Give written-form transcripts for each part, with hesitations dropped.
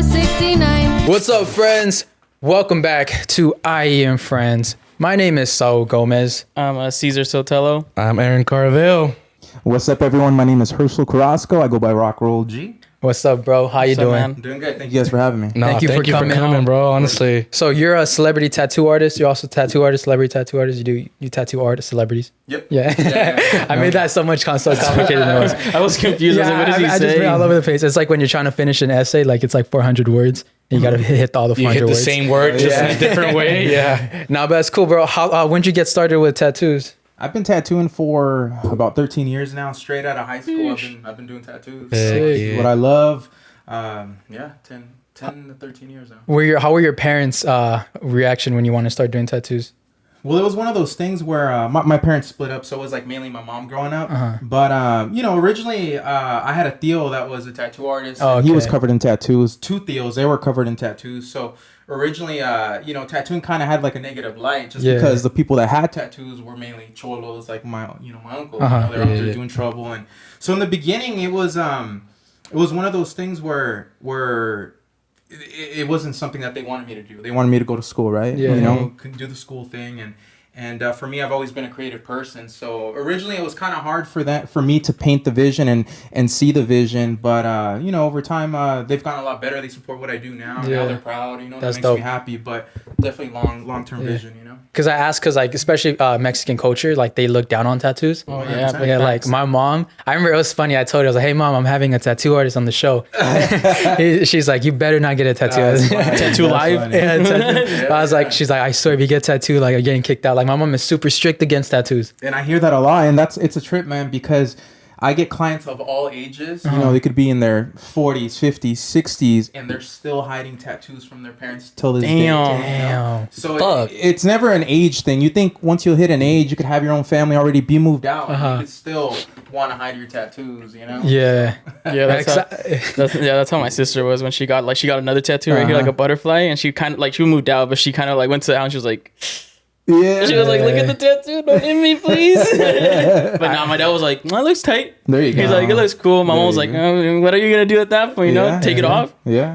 6ix9ine. What's up, friends? Welcome back to I.E In Friends. My name is Saul V Gomez. I'm Cesar Sotelo. I'm Caraveo. What's up, everyone? My name is Herchell Carrasco. I go by RockRoll G. What's up, bro? How you What's up, doing? man? Doing good. Thank you guys for having me. No, Thank you for coming, bro. Honestly, So you're a celebrity tattoo artist. You're also a tattoo artist, celebrity tattoo artist. You tattoo artists, celebrities. Yep. Yeah. I made that so much so complicated. I was confused. I was like, what does he I just say? went all over the place. It's like when you're trying to finish an essay, like it's like 400 words, and you got to hit all the 400 you hit the words. same word just in a different way. Yeah. No, but that's cool, bro. How when'd you get started with tattoos? I've been tattooing for about 13 years now. Straight out of high school, I've been doing tattoos. Sick. What I love. 10 to 13 years now. How were your parents' reaction when you want to start doing tattoos? Well, it was one of those things where my parents split up, so it was like mainly my mom growing up. But originally I had a Theo that was a tattoo artist. Oh, He was okay. covered in tattoos. Two Theos, they were covered in tattoos. So originally, tattooing kind of had like a negative light, just because the people that had tattoos were mainly cholos, like my uncle. They're out there doing trouble, and so in the beginning, it was one of those things where it wasn't something that they wanted me to do. They wanted me to go to school, right? Yeah. Couldn't do the school thing, and for me, I've always been a creative person. So originally, it was kind of hard for me to paint the vision and see the vision. But over time, they've gotten a lot better. They support what I do now. Yeah. Now they're proud. That That's makes dope. me happy. But definitely long term vision. Because I asked, like especially Mexican culture, like they look down on tattoos. Oh, yeah. Big Yeah, facts. like my mom, I remember it was funny. I told her, I was like, hey, mom, I'm having a tattoo artist on the show. She's like, you better not get a tattoo. Tattoo live. Yeah, I was like, she's like, I swear if you get tattooed, like you're getting kicked out. Like my mom is super strict against tattoos. And I hear that a lot, and it's a trip, man, because I get clients of all ages. They could be in their 40s, 50s, 60s, and they're still hiding tattoos from their parents till this day. Damn. So it's never an age thing. You think once you hit an age, you could have your own family already, be moved out, and you could still want to hide your tattoos. Yeah. Yeah, that's how my sister was when she got another tattoo right here, like a butterfly, and she kind of like she moved out, but she kind of like went to the house. She was like. Yeah. She was like, look at the tattoo, don't hit me, please. But now my dad was like, that looks tight. There you go. He's like, it looks cool. My mom was like, oh, what are you going to do at that point? Take it off? Yeah.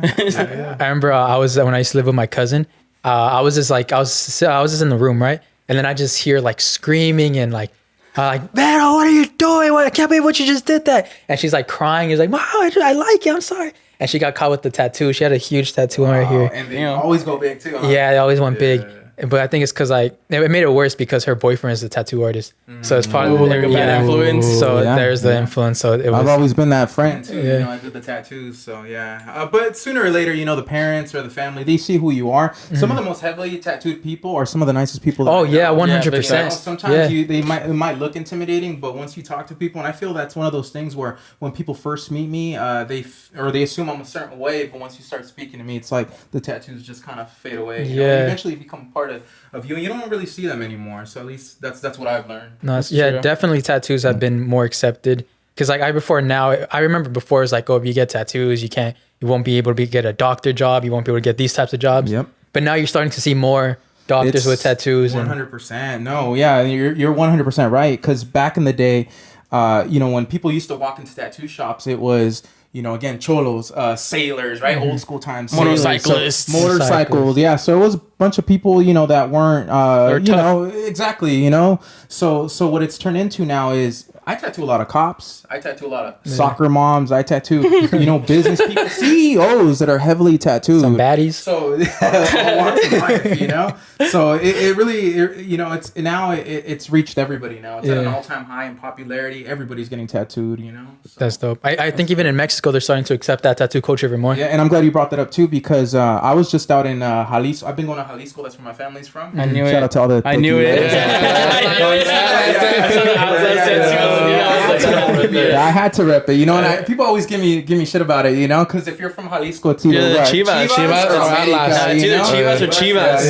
I remember when I used to live with my cousin, I was just in the room, right? And then I just hear like screaming and like, Vero, what are you doing? I can't believe what you just did that. And she's like crying. He's like, Mom, I like you. I'm sorry. And she got caught with the tattoo. She had a huge tattoo right here. And they always go big too. Huh? Yeah, they always went big. But I think it's because it made it worse because her boyfriend is a tattoo artist. So it's probably like a bad influence. So there's the influence. So it was. I've always been that friend too. Yeah. I did the tattoos. So yeah. But sooner or later, the parents or the family, they see who you are. Some of the most heavily tattooed people are some of the nicest people. That Oh I yeah, know. 100%. Sometimes it might look intimidating, but once you talk to people, and I feel that's one of those things where when people first meet me, they assume I'm a certain way, but once you start speaking to me, it's like the tattoos just kind of fade away. You eventually become part of you, and you don't really see them anymore. So at least that's what I've learned. No, true. definitely tattoos have been more accepted. Because like I remember before it was like, oh, if you get tattoos, you won't be able to get a doctor job. You won't be able to get these types of jobs. Yep. But now you're starting to see more doctors with tattoos. 100%. No, yeah, you're 100% right. Because back in the day, when people used to walk into tattoo shops, it was, again, cholos, sailors, right? Old school times. Motorcyclists. Motorcycles, yeah. So it was a bunch of people, that weren't, exactly, So what it's turned into now is I tattoo a lot of cops. I tattoo a lot of soccer moms. I tattoo, business people, CEOs that are heavily tattooed. Some baddies. So, all walks of life, So it really, it's now it's reached everybody now. It's at an all-time high in popularity. Everybody's getting tattooed, So. That's dope. I think even in Mexico, they're starting to accept that tattoo culture even more. Yeah, and I'm glad you brought that up too because I was just out in Jalisco. I've been going to Jalisco. That's where my family's from. I knew Shout out to all the. I knew it. Yeah, I had to rep it, and people always give me shit about it, because if you're from Jalisco, it's either Chivas or America, It's either Chivas or Chivas.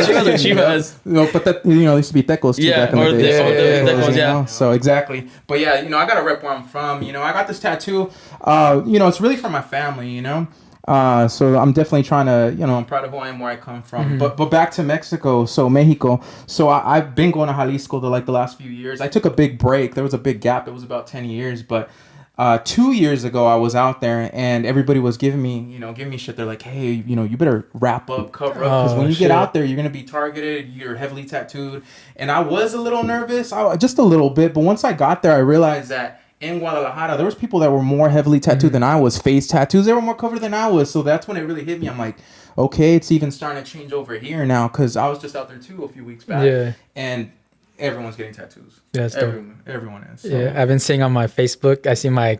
Chivas or Chivas. No, but that there used to be tecos too back in the day. Tecos, yeah. So exactly, but yeah, I gotta rep where I'm from. I got this tattoo. It's really for my family. So I'm definitely trying to, I'm proud of who I am, where I come from. But back to Mexico, Mexico. So I've been going to Jalisco the last few years. I took a big break. There was a big gap. It was about 10 years, but 2 years ago, I was out there and everybody was giving me shit. They're like, hey, you better wrap up, cover up, because when you get out there, you're gonna be targeted. You're heavily tattooed, and I was a little nervous, just a little bit. But once I got there, I realized that in Guadalajara, there was people that were more heavily tattooed than I was. Face tattoos, they were more covered than I was. So that's when it really hit me. I'm like, okay, it's even starting to change over here now, because I was just out there too a few weeks back, and everyone's getting tattoos. Yeah, everyone is. So. Yeah, I've been seeing on my Facebook. I see my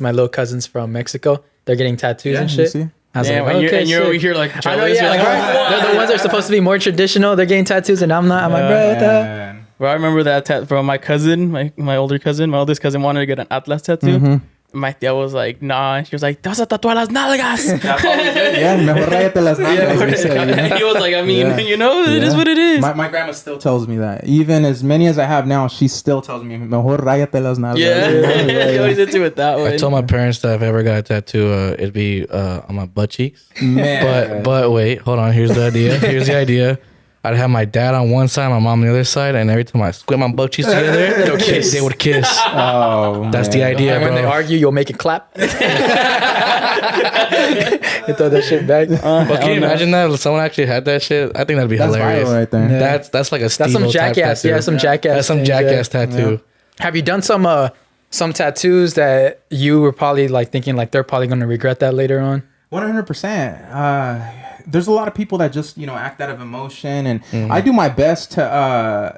little cousins from Mexico. They're getting tattoos and shit. I was like, okay, and you're over here like jealous. I know, yeah, they're the ones that are supposed to be more traditional. They're getting tattoos, and I'm not. I'm like, bro, what the? Bro, I remember that bro. My cousin, my oldest cousin wanted to get an Atlas tattoo. Mm-hmm. My tia was like, nah. She was like, te vas a tatuar las nalgas. Yeah, mejor ráyate las nalgas. And he was like, I mean, it is what it is. My grandma still tells me that. Even as many as I have now, she still tells me, mejor ráyate las nalgas. Yeah. He always into it that way. I told my parents that if I ever got a tattoo, it'd be on my butt cheeks. Man. But wait, hold on. Here's the idea. I'd have my dad on one side, my mom on the other side, and every time I squint my butt cheeks together, they would kiss. Oh, that's the idea, and bro. when they argue, you'll make it clap. You throw that shit back. But can you imagine that if someone actually had that shit? I think that'd be hilarious. Right there. Yeah. That's like a that's some jackass. tattoo. Yeah, some jackass. That's some jackass tattoo. Yeah. Have you done some tattoos that you were probably like thinking like they're probably gonna regret that later on? 100%. There's a lot of people that just act out of emotion, and I do my best to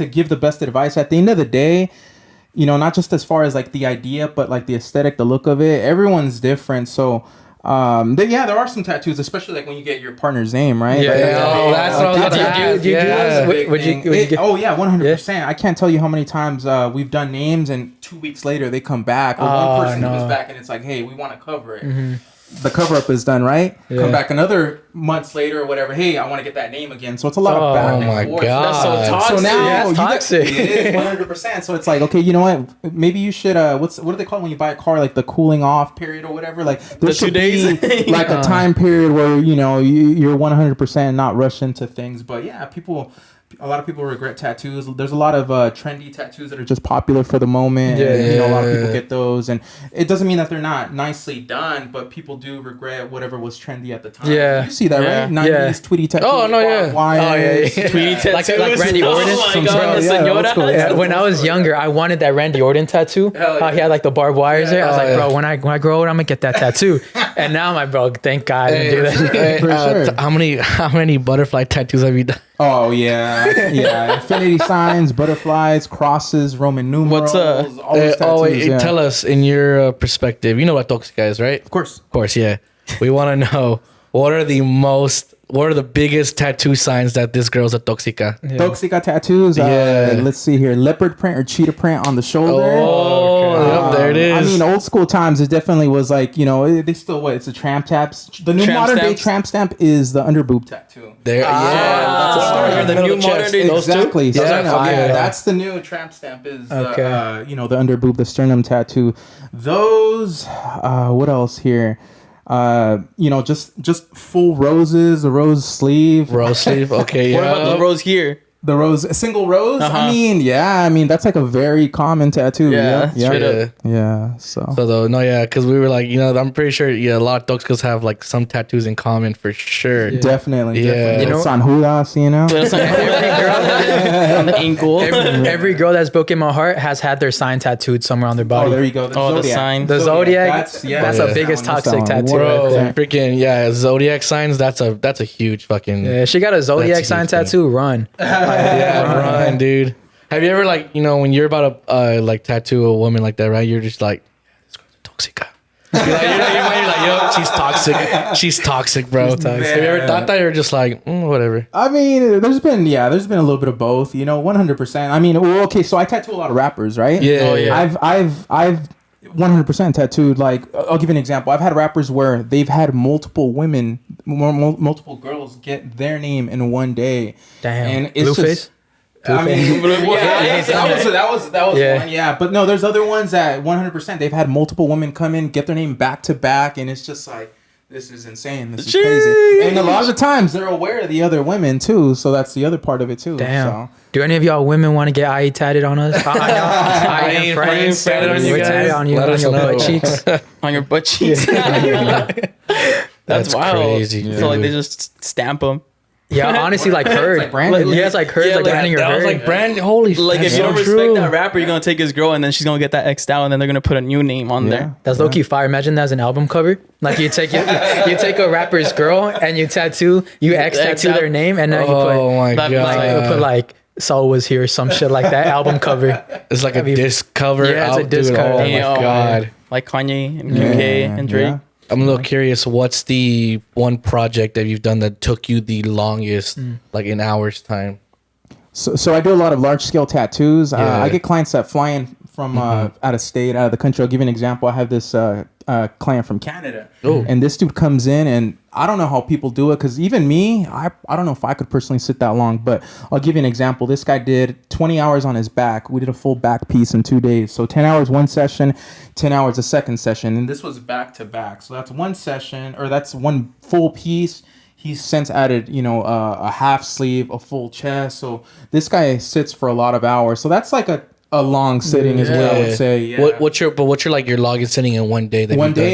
give the best advice. At the end of the day, not just as far as like the idea, but like the aesthetic, the look of it. Everyone's different, so there are some tattoos, especially like when you get your partner's name, right? That's what I was about to ask. Would you get? Oh yeah, 100%. I can't tell you how many times we've done names, and 2 weeks later they come back, or one person comes back, and it's like, hey, we want to cover it. Mm-hmm. The cover up is done, right? Yeah. Come back another months later or whatever. Hey, I want to get that name again. So it's a lot of back and forth. God. That's so toxic. So now that's toxic. It is 100%. So it's like, okay, you know what? Maybe you should. What do they call it when you buy a car? Like the cooling off period or whatever. Like there should be like a time period where you're 100% not rush into things. But yeah, a lot of people regret tattoos. There's a lot of trendy tattoos that are just popular for the moment. Yeah, and, a lot of people get those, and it doesn't mean that they're not nicely done, but people do regret whatever was trendy at the time. Yeah, you see that, right? 90s Tweety tattoos. Oh no, yeah. Tweety tattoos, like Randy Orton. Oh my god, cool. When I was younger, I wanted that Randy Orton tattoo. He had like the barbed wires there. I was like, bro, when I grow old, I'm gonna get that tattoo. And now I'm like, bro, thank God I didn't do that. For sure. How many butterfly tattoos have you done? Oh yeah. Infinity signs, butterflies, crosses, Roman numerals. What's all those tattoos, tell us in your perspective. You know what Toxica is, right? Of course, yeah. We want to know what are the biggest tattoo signs that this girl's a Toxica? Yeah. Toxica tattoos. Let's see here. Leopard print or cheetah print on the shoulder. There it is. I mean, old school times, it definitely was like, they still, it's a tramp taps. The new modern day tramp stamp is the underboob tattoo. That's a start. The new modern day, exactly. That's the new tramp stamp is, the underboob, the sternum tattoo. Those, what else here? Just full roses, a rose sleeve. Okay, yeah. What about the rose here? The rose, a single rose. I mean, that's like a very common tattoo. Yeah. So though, because we were like, I'm pretty sure, a lot of Toxicas have like some tattoos in common for sure. Definitely. San Judas, on the ankle. Every girl that's broken my heart has had their sign tattooed somewhere on their body. Oh, there you go. The sign. The Zodiac. That's the biggest toxic tattoo. Bro, freaking Zodiac signs. That's a huge fucking. Yeah, she got a Zodiac sign tattoo. Run. Run, dude. Have you ever when you're about to tattoo a woman like that, right? You're just like, this girl's a Toxica. You're like, she's toxic. She's toxic, bro. Have you ever thought that? You're just like, whatever. I mean, there's been a little bit of both. 100%. I mean, okay, so I tattoo a lot of rappers, right? Yeah. I've 100% tattooed. Like, I'll give you an example. I've had rappers where they've had multiple women, multiple girls get their name in one day. Damn. And it's Blueface? I mean, that was one. Yeah, but no, there's other ones that 100% they've had multiple women come in, get their name back to back, and it's just like, this is insane. This is crazy. And a lot of the times they're aware of the other women too. So that's the other part of it too. Damn. So. Do any of y'all women want to get IE tatted on us? I E In Friends. tatted on you We're guys. tatted on you Let on us your know. butt cheeks. On your butt cheeks. That's wild. crazy. So like they dude. just stamp them. Yeah, honestly, like Heard. like branded. Yeah, it's like Heard, Yeah, like like branding your That was Heard. like brand. Holy, Like that's if you so don't respect true. that rapper, you're gonna take his girl and then she's gonna get that X'd out and then they're gonna put a new name on there. That's low key fire. Imagine that as an album cover. Like you take a rapper's girl and you tattoo their name, and now you Oh my that- god! put you put like Saul was here or some shit like that. Album cover. It's like a Have you- disc cover. Yeah, it's a out, disc dude. cover. Oh my Damn. god! Like Kanye and Kim K and Drake. Yeah. I'm a little curious. What's the one project that you've done that took you the longest, like in hours time? So I do a lot of large scale tattoos. Yeah. I get clients that fly in from out of state, out of the country. I'll give you an example. I have this client from Canada, and this dude comes in, and I don't know how people do it because even me, I don't know if I could personally sit that long. But I'll give you an example. This guy did 20 hours on his back. We did a full back piece in 2 days. So 10 hours one session, 10 hours a second session, and this was back to back. So that's one session, or that's one full piece. He's since added, a half sleeve, a full chest. So this guy sits for a lot of hours. So that's like a long sitting is what I would say. Yeah. What's your like your longest sitting in one day? That One you've done?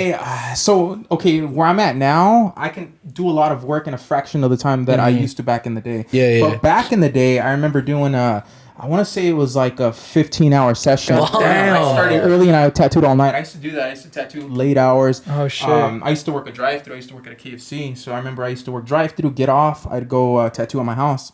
day, where I'm at now, I can do a lot of work in a fraction of the time that I used to back in the day. Yeah. But back in the day, I remember doing I want to say it was like a 15-hour session. Damn. I started early and I tattooed all night. I used to do that. I used to tattoo late hours. Oh shit. I used to work a drive-through. I used to work at a KFC. So I remember I used to work drive-through, get off. I'd go tattoo at my house.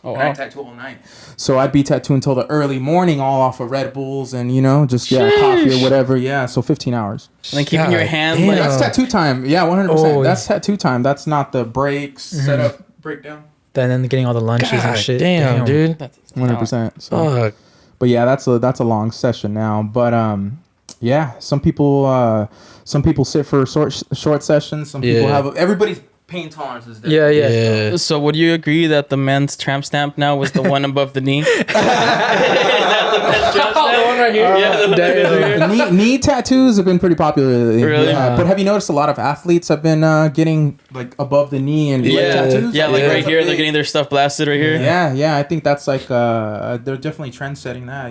Oh, And I'd tattoo all night. So I'd be tattooing until the early morning, all off of Red Bulls and, coffee or whatever. Yeah, so 15 hours. And then keeping your God hand damn. like That's tattoo time. Yeah, 100%. Oh, That's tattoo time. That's not the breaks, setup, breakdown. then getting all the lunches and God shit. damn, dude. 100%. So, Fuck. but yeah, that's a long session now. But yeah, some people sit for short sessions. Some people have everybody's pain tolerance is different. Yeah. So would you agree that the men's tramp stamp now was the one above the knee? Knee tattoos have been pretty popular lately. Really? Yeah. But have you noticed a lot of athletes have been getting like above the knee and leg tattoos? Yeah, like right here, they're getting their stuff blasted right here. Yeah. I think that's like they're definitely trend setting that.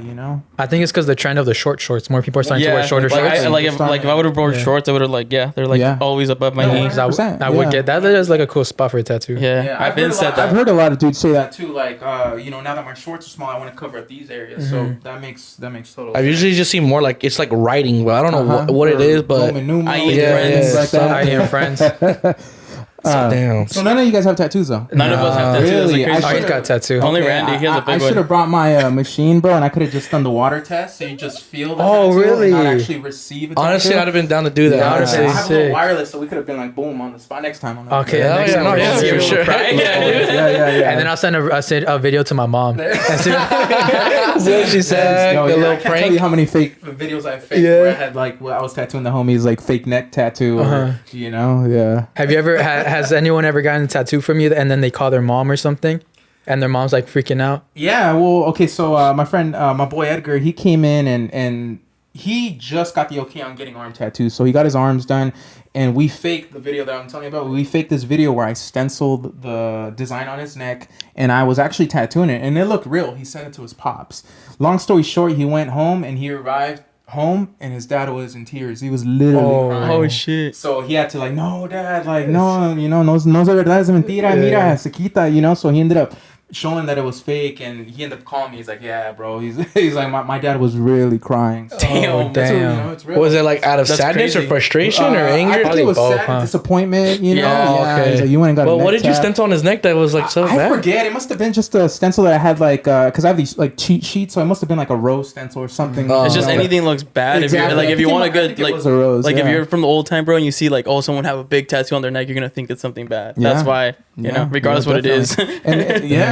I think it's because the trend of the short shorts. More people are starting to wear shorter like, shorts. if I would have worn shorts, I would have they're like always above my knee. 'Cause 100%, I would get that. That is like a cool spot for a tattoo. Yeah, I've been said I've that. heard a lot of dudes say that too. Like, now that my shorts are small, I want to cover up these areas. So that makes total. I've usually just seen more like it's like writing, but I don't know what it is, but Roman numerals, I E In Friends. things like that. I E In Friends. damn. So none of you guys have tattoos though. None of us have tattoos. Really? That's Oh, crazy. he's got a tattoo. Only Okay, Randy, he has a I big should have one. brought my machine, bro, and I could have just done the water test, so you just feel the Oh, tattoo really? and not actually receive it. Honestly, I'd have been down to do that. Yeah, I honestly. have a sick. little wireless, so we could have been like boom on the spot next time. On that. Okay, Hell next yeah, time no, we'll yeah, see for you. sure. Yeah. And then I'll send a video to my mom. And see what she says. Yo, a yeah, little I can't prank. tell you how many fake videos I faked. Where I had like, I was tattooing the homies like fake neck tattoo, or, yeah. Have you ever has anyone ever gotten a tattoo from you and then they call their mom or something, and their mom's like freaking out? Yeah, well, okay, so my friend, my boy Edgar, he came in and he just got the okay on getting arm tattoos. So he got his arms done, and we faked the video that I'm telling you about. We faked this video where I stenciled the design on his neck, and I was actually tattooing it, and it looked real. He sent it to his pops. Long story short, he went home, and he arrived home, and his dad was in tears. He was literally crying. Oh shit! So he had to like, no, dad, like, no, no es verdad, es mentira, mira, se quita, So he ended up showing that it was fake, and he ended up calling me. He's like, yeah, bro. He's like, my dad was really crying. So, Damn. Damn. it's real. Was it like out of That's sadness crazy. or frustration or I anger? think it was Probably both, sad, huh? disappointment, Yeah, okay. He's like, you went and got a Well, what neck did you tat. stencil on his neck that was like so I bad? forget. It must have been just a stencil that I had like, because I have these like cheat sheets, so it must have been like a rose stencil or something. It's just anything looks bad. Exactly. If you want a I good think it was a rose, if yeah. you're from the old time, bro, and you see like someone have a big tattoo on their neck, you're gonna think it's something bad. Yeah. That's why regardless what it is. And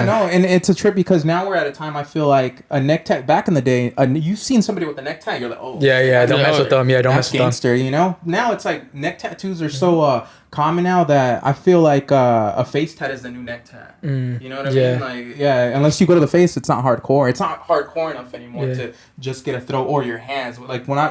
Yeah, no, and it's a trip because now we're at a time. I feel like a neck tat. Back in the day, you've seen somebody with a neck tat, you're like, oh, Yeah, don't mess with them. Yeah, don't mess with them. Gangster, you know. Now it's like neck tattoos are so common now that I feel like a face tat is the new neck tat. You know what I mean? Like, yeah, unless you go to the face, it's not hardcore. It's not hardcore enough anymore to just get a throat or your hands. Like when I,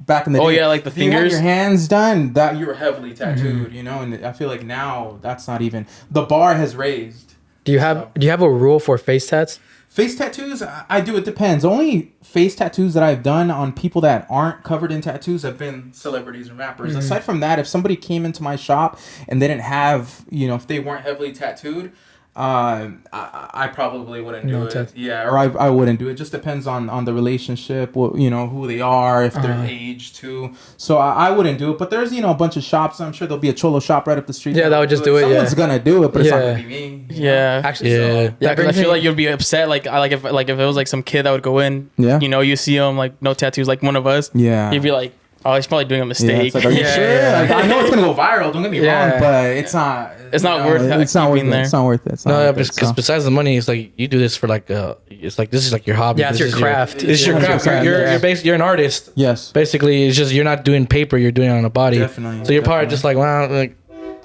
back in the day, yeah, like the if you had fingers, your hands done, that you were heavily tattooed, you know. And I feel like now that's not even, the bar has raised. Do you have a rule for face tats? Face tattoos, I do. It depends. Only face tattoos that I've done on people that aren't covered in tattoos have been celebrities and rappers. Aside from that, if somebody came into my shop and they didn't have, if they weren't heavily tattooed, I probably wouldn't do it. Yeah, or I wouldn't do it. Just depends on the relationship, who they are, if they're age too. So I wouldn't do it. But there's a bunch of shops. I'm sure there'll be a cholo shop right up the street. Yeah, that would just do it. Someone's gonna do it, but it's not gonna be me. Yeah, actually, yeah. Because I feel like you'd be upset. Like if it was like some kid that would go in. Yeah. You see him like no tattoos, like one of us. Yeah. You'd be like, oh, he's probably doing a mistake. Yeah, it's like, are you sure? Like, I know it's gonna go viral. Don't get me wrong, but it's not. It's not worth it. It's not worth it. It's not worth it. Because besides the money, it's like you do this for like it's like this is like your hobby. Yeah, it's your craft. This is your craft. You're an artist. Yes. Basically, it's just you're not doing paper. You're doing it on a body. Definitely. So you're probably just like, wow, like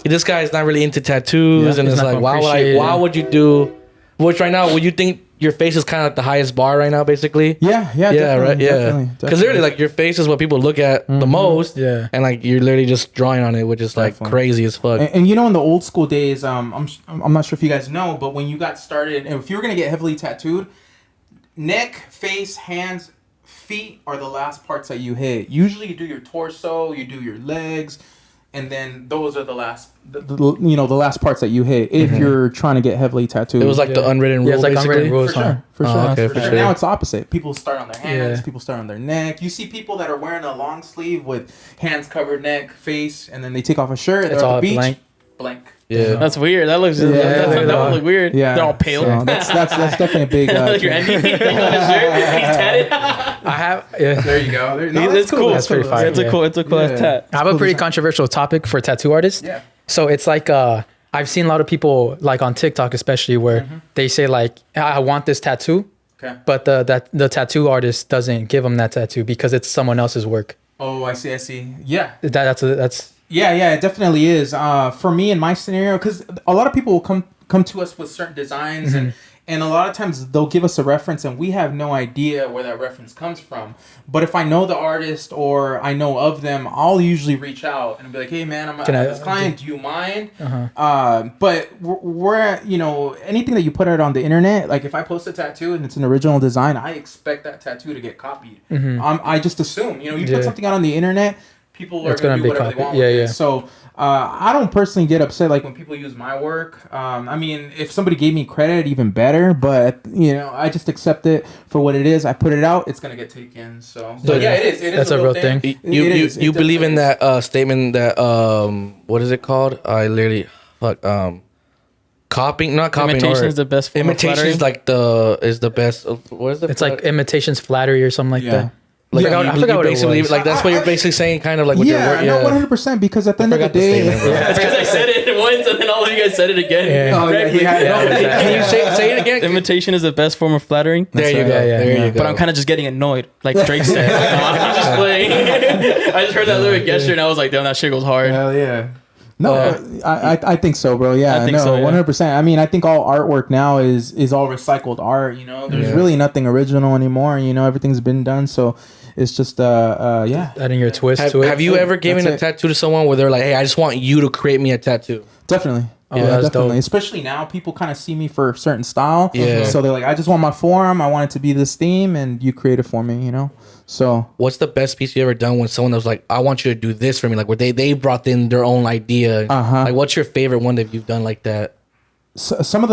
this guy's not really into tattoos, and it's like, why would you do? Which right now, would you think your face is kind of like the highest bar right now, basically? Yeah, right, yeah. Because literally, like your face is what people look at the most, and like you're literally just drawing on it, which is like crazy as fuck. And in the old school days, I'm not sure if you guys know, but when you got started, and if you were gonna get heavily tattooed, neck, face, hands, feet are the last parts that you hit. Usually, you do your torso, you do your legs. And then those are the last, the last parts that you hit if you're trying to get heavily tattooed. It was like the unwritten rule, it's like basically. unwritten rules, for sure. Okay, For sure. Now it's opposite. People start on their hands. Yeah. People start on their neck. You see people that are wearing a long sleeve with hands covered, neck, face, and then they take off a shirt. It's all blank. Yeah, that's weird. That looks. That would look weird. Yeah, they're all pale. So that's definitely a big. Like your NDP thing on his shirt. He's tatted. I have. Yeah. There you go. It's cool. That's pretty fire. It's a cool ass tat. I have a pretty controversial topic for tattoo artists. Yeah. So it's like I've seen a lot of people like on TikTok especially where they say like I want this tattoo, but the tattoo artist doesn't give them that tattoo because it's someone else's work. Oh, I see. Yeah. That's. Yeah, it definitely is. For me in my scenario, because a lot of people will come to us with certain designs and a lot of times they'll give us a reference and we have no idea where that reference comes from. But if I know the artist or I know of them, I'll usually reach out and be like, hey man, I have this client, do you mind? But we're anything that you put out on the internet, like if I post a tattoo and it's an original design, I expect that tattoo to get copied. I just assume, you put something out on the internet, people are going to do whatever they want with it. So I don't personally get upset like when people use my work. I mean, if somebody gave me credit, even better. But I just accept it for what it is. I put it out. It's gonna get taken. So yeah, it is. It is that's a real thing. You believe in that statement that what is it called? I literally copying, not copying. Imitation is the best form of flattery. Imitation is the best. What is it? It's like imitation's flattery or something like that. Like, I forgot what it was. Like that's what you're basically saying, kind of like with your work. Yeah, no, 100%. Because at the end of the day, it's because I said it once and then all of you guys said it again. Can you say it again? Imitation is the best form of flattering. There you go. There you go. But I'm kind of just getting annoyed, like Drake said. I'm just playing. I just heard that lyric yesterday and I was like, damn, that shit goes hard. Hell yeah. No, I think so, bro. Yeah, I think so, 100%. I mean, I think all artwork now is all recycled art. There's really nothing original anymore. Everything's been done. So it's just adding your twist to it. Have you ever given a tattoo to someone where they're like, hey, I just want you to create me a tattoo? Definitely. Definitely. Dope. Especially now, people kind of see me for a certain style. Yeah. So they're like, I just want my form. I want it to be this theme, and you create it for me. So what's the best piece you ever done when someone was like, I want you to do this for me? Like where they brought in their own idea. Like what's your favorite one that you've done like that? So, some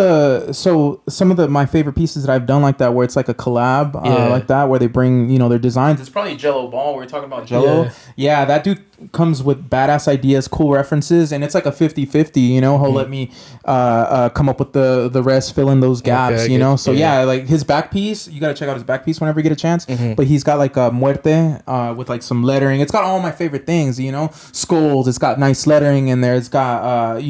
of my favorite pieces that I've done like that, where it's like a collab like that, where they bring their designs. It's probably Jello Ball. We're talking about Jello. Yeah, that dude comes with badass ideas, cool references, and it's like a 50-50, you know. He'll let me come up with the rest, fill in those gaps, you know. So yeah, like his back piece, you gotta check out his back piece whenever you get a chance. But he's got like a muerte with like some lettering. It's got all my favorite things, you know, skulls. It's got nice lettering in there. It's got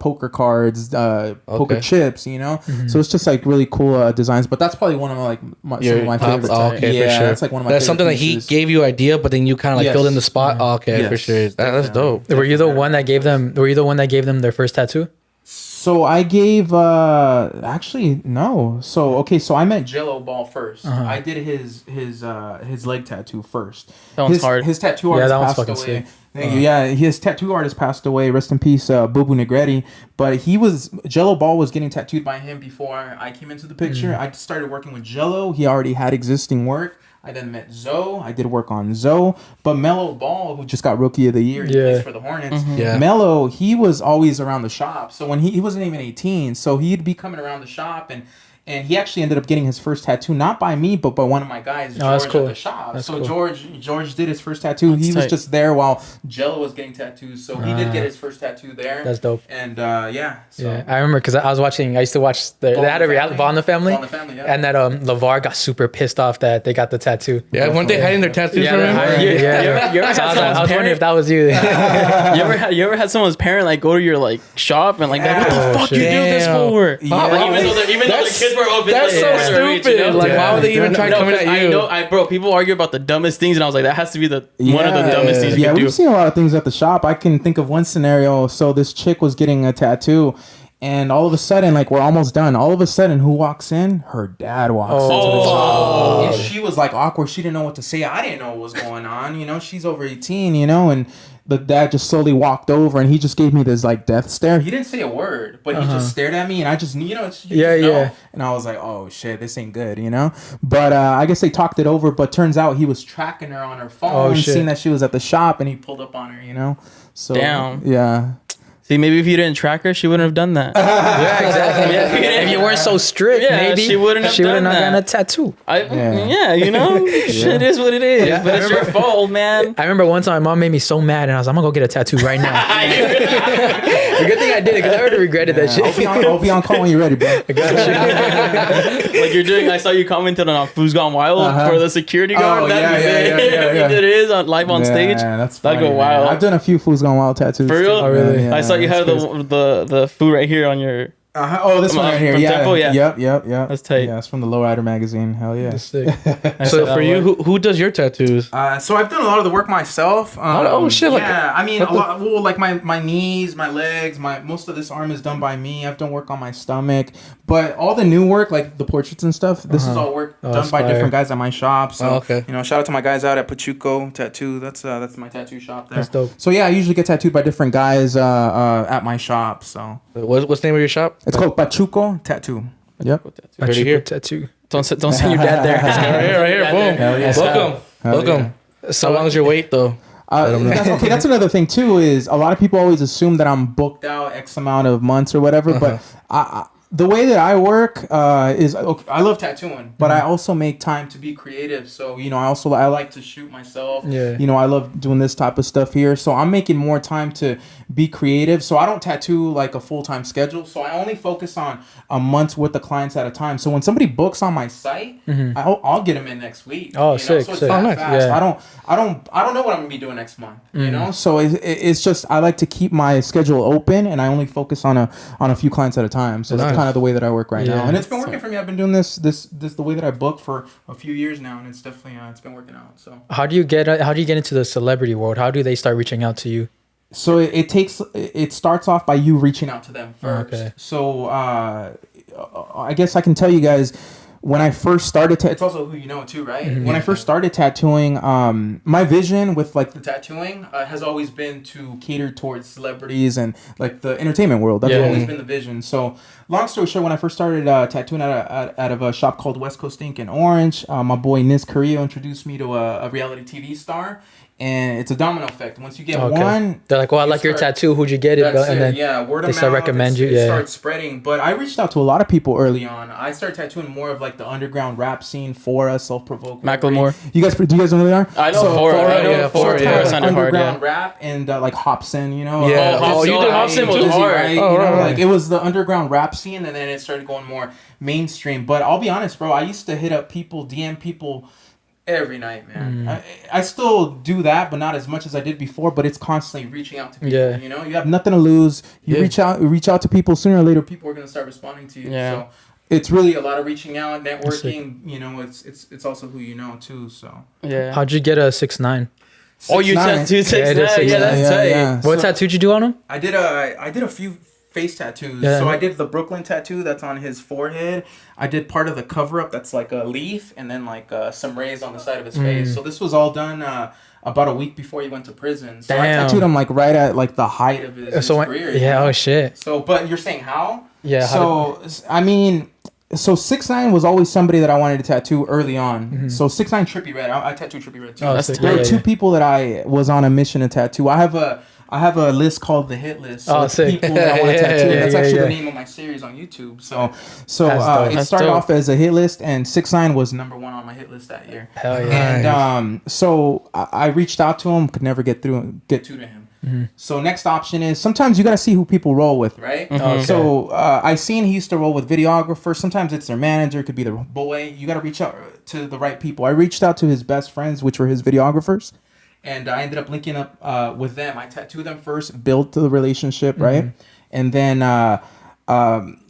poker cards, poker chips, you know. So it's just like really cool designs. But that's probably one of my some of my favorites. Okay, for sure. That's like one of my. That's something pieces. that he gave you idea, but then you kind of like filled in the spot. Okay, for sure. That's dope. Were you the one that gave them? Were you the one that gave them their first tattoo? So I gave actually no. So I met Jello Ball first. I did his leg tattoo first. That one's hard. His tattoo artist passed away. Sick. Thank you. Yeah, his tattoo artist passed away. Rest in peace, Boo Boo Negretti. But Jello Ball was getting tattooed by him before I came into the picture. I started working with Jello. He already had existing work. I then met Zoe. I did work on Zoe. But Mello Ball, who just got Rookie of the Year, he plays for the Hornets. Mello, he was always around the shop. So when he wasn't even 18, so he'd be coming around the shop, and he actually ended up getting his first tattoo, not by me, but by one of my guys, George, at the shop. That's cool. George did his first tattoo. He was just there while Jello was getting tattoos. So he did get his first tattoo there. That's dope. And I remember because I used to watch they had a reality Ball in the Family. And that LeVar got super pissed off that they got the tattoo. Yeah, weren't they hiding their tattoos from him? I was wondering if that was you. You ever had someone's parent like go to your like shop and like what the fuck you do this for? Even though the kids were over that's so stupid. Like, why would they even try coming at you? Bro, people argue about the dumbest things, and I was like, that has to be one of the dumbest things you can do. We've seen a lot of things at the shop. I can think of one scenario. So this chick was getting a tattoo, and all of a sudden, like, we're almost done. All of a sudden, who walks in? Her dad walks into the shop. And she was like awkward. She didn't know what to say. I didn't know what was going on. You know, she's over 18, you know, and the dad just slowly walked over and he just gave me this like death stare. He didn't say a word, but he just stared at me, and I just, you know, and I was like, oh shit, this ain't good, you know. But I guess they talked it over. But turns out he was tracking her on her phone, seeing that she was at the shop, and he pulled up on her, you know. So damn. Yeah. See, maybe if you didn't track her, she wouldn't have done that. Yeah, exactly. If you weren't so strict, maybe she wouldn't have gotten a tattoo. You know, shit is what it is. Yeah, but it's your fault, man. I remember one time my mom made me so mad, and I was like, I'm gonna go get a tattoo right now. The good thing I did it, because I already regretted that shit. I'll be on call when you're ready, bro. I got you. Like you're doing. I saw you commented on Fuqq Gone Wild for the security guard. Oh, He did his live on stage. That's funny, that'd go wild. Man. I've done a few Fuqq Gone Wild tattoos. For real? Oh, really? Yeah, I saw you have the food right here on your. Oh, this one right here. Yeah. Temple, yeah. Yep. That's tight. Yeah, it's from the Lowrider magazine. Hell yeah. That's sick. So for you, who does your tattoos? So I've done a lot of the work myself. Oh shit! Yeah, I mean, a lot. Well, like my knees, my legs, most of this arm is done by me. I've done work on my stomach, but all the new work, like the portraits and stuff, this is all work done by different guys at my shop. So you know, shout out to my guys out at Pachuco Tattoo. That's my tattoo shop there. That's dope. So yeah, I usually get tattooed by different guys at my shop. So what's the name of your shop? It's called Pachuco Tattoo. Yep. Pachuco Tattoo. Don't send your dad there. right here. Boom. Welcome. So how long is your wait though? That's another thing too. Is a lot of people always assume that I'm booked out X amount of months or whatever, but the way that I work is I love tattooing, but I also make time to be creative. So you know, I like to shoot myself. Yeah. You know, I love doing this type of stuff here. So I'm making more time to be creative. So I don't tattoo like a full-time schedule. So I only focus on a month's worth of clients at a time. So when somebody books on my site, I'll get them in next week. Oh, sick. So it's that nice. fast. Yeah. I don't know what I'm gonna be doing next month. You know, so it's just I like to keep my schedule open, and I only focus on a few clients at a time. So that's kind of the way that I work right now, and it's been working for me. I've been doing this the way that I book for a few years now, and it's definitely it's been working out. So how do you get into the celebrity world? How do they start reaching out to you? So it starts off by you reaching out to them first. Okay. So I guess I can tell you guys. When I first started, it's also who you know too, right? When I first started tattooing, my vision with like the tattooing has always been to cater towards celebrities and like the entertainment world. That's always been the vision. So, long story short, when I first started tattooing out of a shop called West Coast Ink in Orange, my boy Niz Carrillo introduced me to a reality TV star. And it's a domino effect. Once you get one, they're like, "Well, I like your tattoo. Who'd you get it?" And then word of they start mouth, recommend you. It starts spreading. But I reached out to a lot of people early on. I started tattooing more of like the underground rap scene, Fora, Self-Provoked, Macklemore. Do you guys know who they are? I know Fora. Fora. Underground Yeah. rap and like Hobson. You know. Hobson was hard. Right? You know, like it was the underground rap scene, and then it started going more mainstream. But I'll be honest, bro. I used to hit up people, DM people every night, man. I still do that, but not as much as I did before. But it's constantly reaching out to people. Yeah. You know, you have nothing to lose. You reach out to people. Sooner or later, people are gonna start responding to you. Yeah. So it's really a lot of reaching out, networking. You know, it's also who you know too. So Yeah. How'd you get a 6ix9ine? Oh, you tattooed 6ix9ine. Yeah, that's tight. Yeah. What tattooed you do on him? I did a few face tattoos. Yeah. So I did the Brooklyn tattoo that's on his forehead. I did part of the cover up that's like a leaf, and then like some rays on the side of his face. So this was all done about a week before he went to prison. So I tattooed him like right at like the height of his career. Yeah. Oh shit. So, but you're saying how? Yeah. So I mean. So 6ix9ine was always somebody that I wanted to tattoo early on. So 6ix9ine Trippie Red, I tattooed Trippie Red too. Oh, There are two people that I was on a mission to tattoo. I have a list called the Hit List. So sick. people that I want to tattoo. That's actually the yeah. name of my series on YouTube. So dope. it started off as a hit list, and 6ix9ine was number 1 on my hit list that year. Hell yeah. And so I reached out to him, could never get to him. So next option is sometimes you got to see who people roll with, right? Okay. So I seen he used to roll with videographers. Sometimes it's their manager, it could be their boy. You got to reach out to the right people. I reached out to his best friends, which were his videographers, and I ended up linking up with them. I tattooed them first, built the relationship, right? And then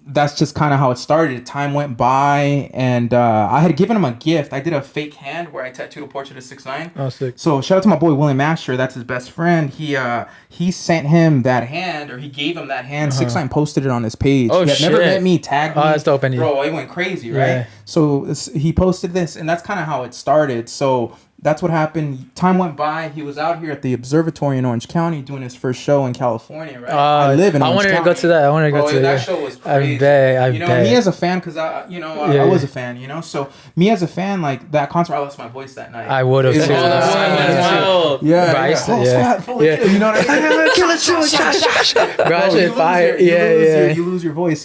that's just kind of how it started. Time went by, and I had given him a gift. I did a fake hand where I tattooed a portrait of 6ix9ine. Oh, sick. So shout out to my boy William Asher. That's his best friend. He sent him that hand, or he gave him that hand. 6ix9ine posted it on his page. Oh, he had shit. never met me, tagged me. Oh, that's dope. Bro, it went crazy, right? Yeah. So he posted this, and that's kind of how it started. So that's what happened. Time went by. He was out here at the observatory in Orange County doing his first show in California, right? I live in Orange I wanted County. to go to that. I wanted to go to that show was crazy. I bet. Me as a fan, because I was a fan, So me as a fan, like that concert, I lost my voice that night. I would have too. Yeah. Bro, I used to- yeah. Full of kills, you know what I mean? Kill it, bro. I should fire. You lose your voice,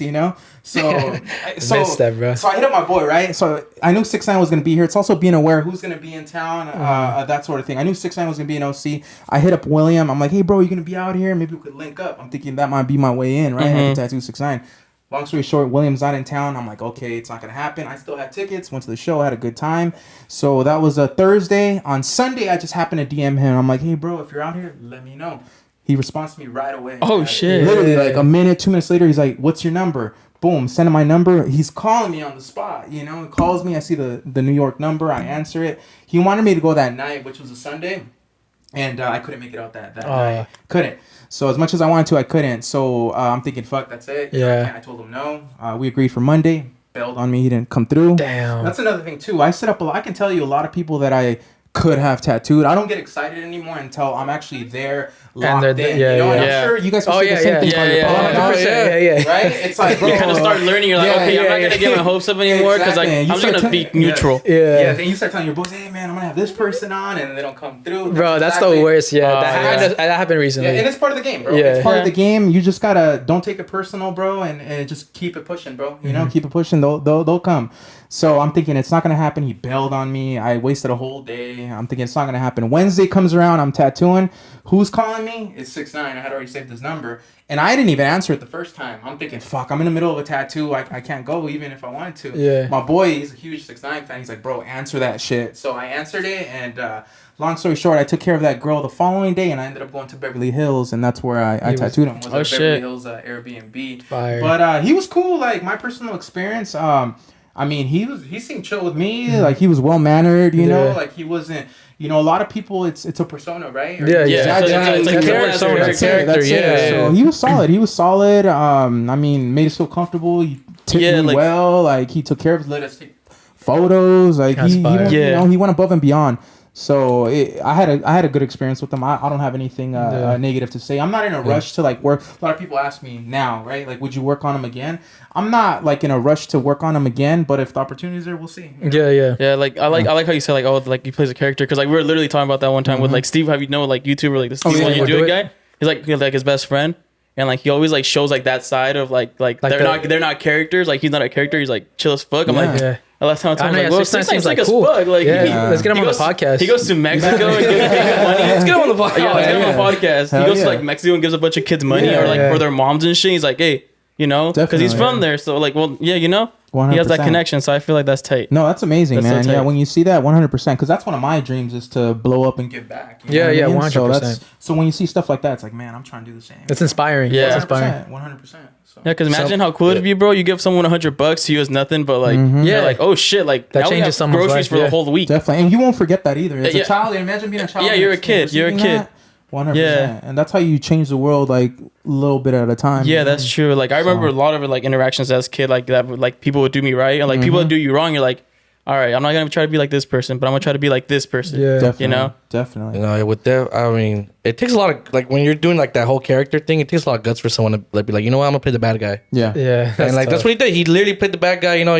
So, Missed that, bro. So I hit up my boy, right? So I knew 6ix9ine was gonna be here. It's also being aware who's gonna be in town, that sort of thing. I knew 6ix9ine was gonna be in OC. I hit up William. I'm like, hey, bro, you gonna be out here? Maybe we could link up. I'm thinking that might be my way in, right? I had to tattoo 6ix9ine. Long story short, William's not in town. I'm like, okay, it's not gonna happen. I still had tickets. Went to the show, had a good time. So that was a Thursday. On Sunday, I just happened to DM him. I'm like, hey, bro, if you're out here, let me know. He responds to me right away. Oh, shit. Literally, like a minute, 2 minutes later, he's like, what's your number? Boom, send him my number. He's calling me on the spot, He calls me. I see the New York number. I answer it. He wanted me to go that night, which was a Sunday. And I couldn't make it out that night. Couldn't. So as much as I wanted to, I couldn't. So I'm thinking, fuck, that's it. Yeah. I told him no. We agreed for Monday. Bailed on me. He didn't come through. Damn. That's another thing, too. I set up I can tell you a lot of people that I could have tattooed. I don't get excited anymore until I'm actually there, locked in. And I'm sure you guys will say the same thing on your podcast. Right? It's like, bro, you kind of start learning. You're like, okay, I'm not gonna get my hopes up anymore because I'm just gonna be neutral. Yeah. Then you start telling your boys, hey man, I'm gonna have this person on, and they don't come through. Bro, that's the worst. That happened recently. Yeah, and it's part of the game, bro. Yeah. It's part of the game. You just gotta don't take it personal, bro, and just keep it pushing, bro. Keep it pushing. They'll come. So I'm thinking it's not gonna happen. He bailed on me. I wasted a whole day. I'm thinking it's not gonna happen. Wednesday comes around. I'm tattooing. Who's calling me? It's 6ix9ine. I had already saved his number, and I didn't even answer it the first time. I'm thinking, fuck, I'm in the middle of a tattoo. I can't go even if I wanted to. Yeah. My boy, he's a huge 6ix9ine fan. He's like, bro, answer that shit. So I answered it, and long story short, I took care of that girl the following day, and I ended up going to Beverly Hills, and that's where I tattooed him. Oh, shit. Beverly Hills Airbnb. Fire. But he was cool. Like my personal experience. I mean, he seemed chill with me. Like he was well mannered. You know, like he wasn't. A lot of people, it's a persona, right? It's a character. So he was solid. I mean, made us feel comfortable. He tipped me well. Like he took care of us, let us take photos. Like he went above and beyond. So I had a good experience with them. I don't have anything negative to say. I'm not in a rush to like work. A lot of people ask me now, right? Like, would you work on them again? I'm not like in a rush to work on them again. But if the opportunity's there, we'll see. Yeah. Like I like how you say like, oh, like he plays a character, because like we were literally talking about that one time with like Steve. Have you know like YouTuber like this Steve You Do It guy? He's like his best friend. And like he always like shows like that side of like they're not characters. Like he's not a character. He's like chill as fuck. I'm like, last time I was like, well, 6ix9ine seems like cool. As fuck. Like, let's get him on the podcast. He goes to Mexico and gives people money. Let's get him on the podcast. Yeah, let's get him on the podcast. He goes to like Mexico and gives a bunch of kids money or like for their moms and shit. He's like, hey, you know, because he's from there. So like, well, yeah, you know. 100%. He has that connection, so I feel like that's tight. No, that's amazing, man. So yeah, when you see that, 100%, because that's one of my dreams is to blow up and give back. You know 100%. So when you see stuff like that, it's like, man, I'm trying to do the same. It's inspiring. Yeah, it's inspiring. 100%. So. Yeah, because imagine how cool it'd be, bro. You give someone $100 to you as nothing, but like, you're like, oh shit, like that now changes someone's groceries life, for the whole week. Definitely, and you won't forget that either. As a child, imagine being a child. Yeah, you're a kid. You're a kid. 100%. Yeah, and that's how you change the world, like a little bit at a time. Yeah, that's true. Like I remember a lot of like interactions as a kid, like that. Like people would do me right, and like people would do you wrong. You're like, all right, I'm not gonna try to be like this person, but I'm gonna try to be like this person. Yeah, definitely, you know, definitely. You know, with that, I mean, it takes a lot of like when you're doing like that whole character thing. It takes a lot of guts for someone to like be like, you know what, I'm gonna play the bad guy. Yeah, and like that's what he did. He literally played the bad guy. You know,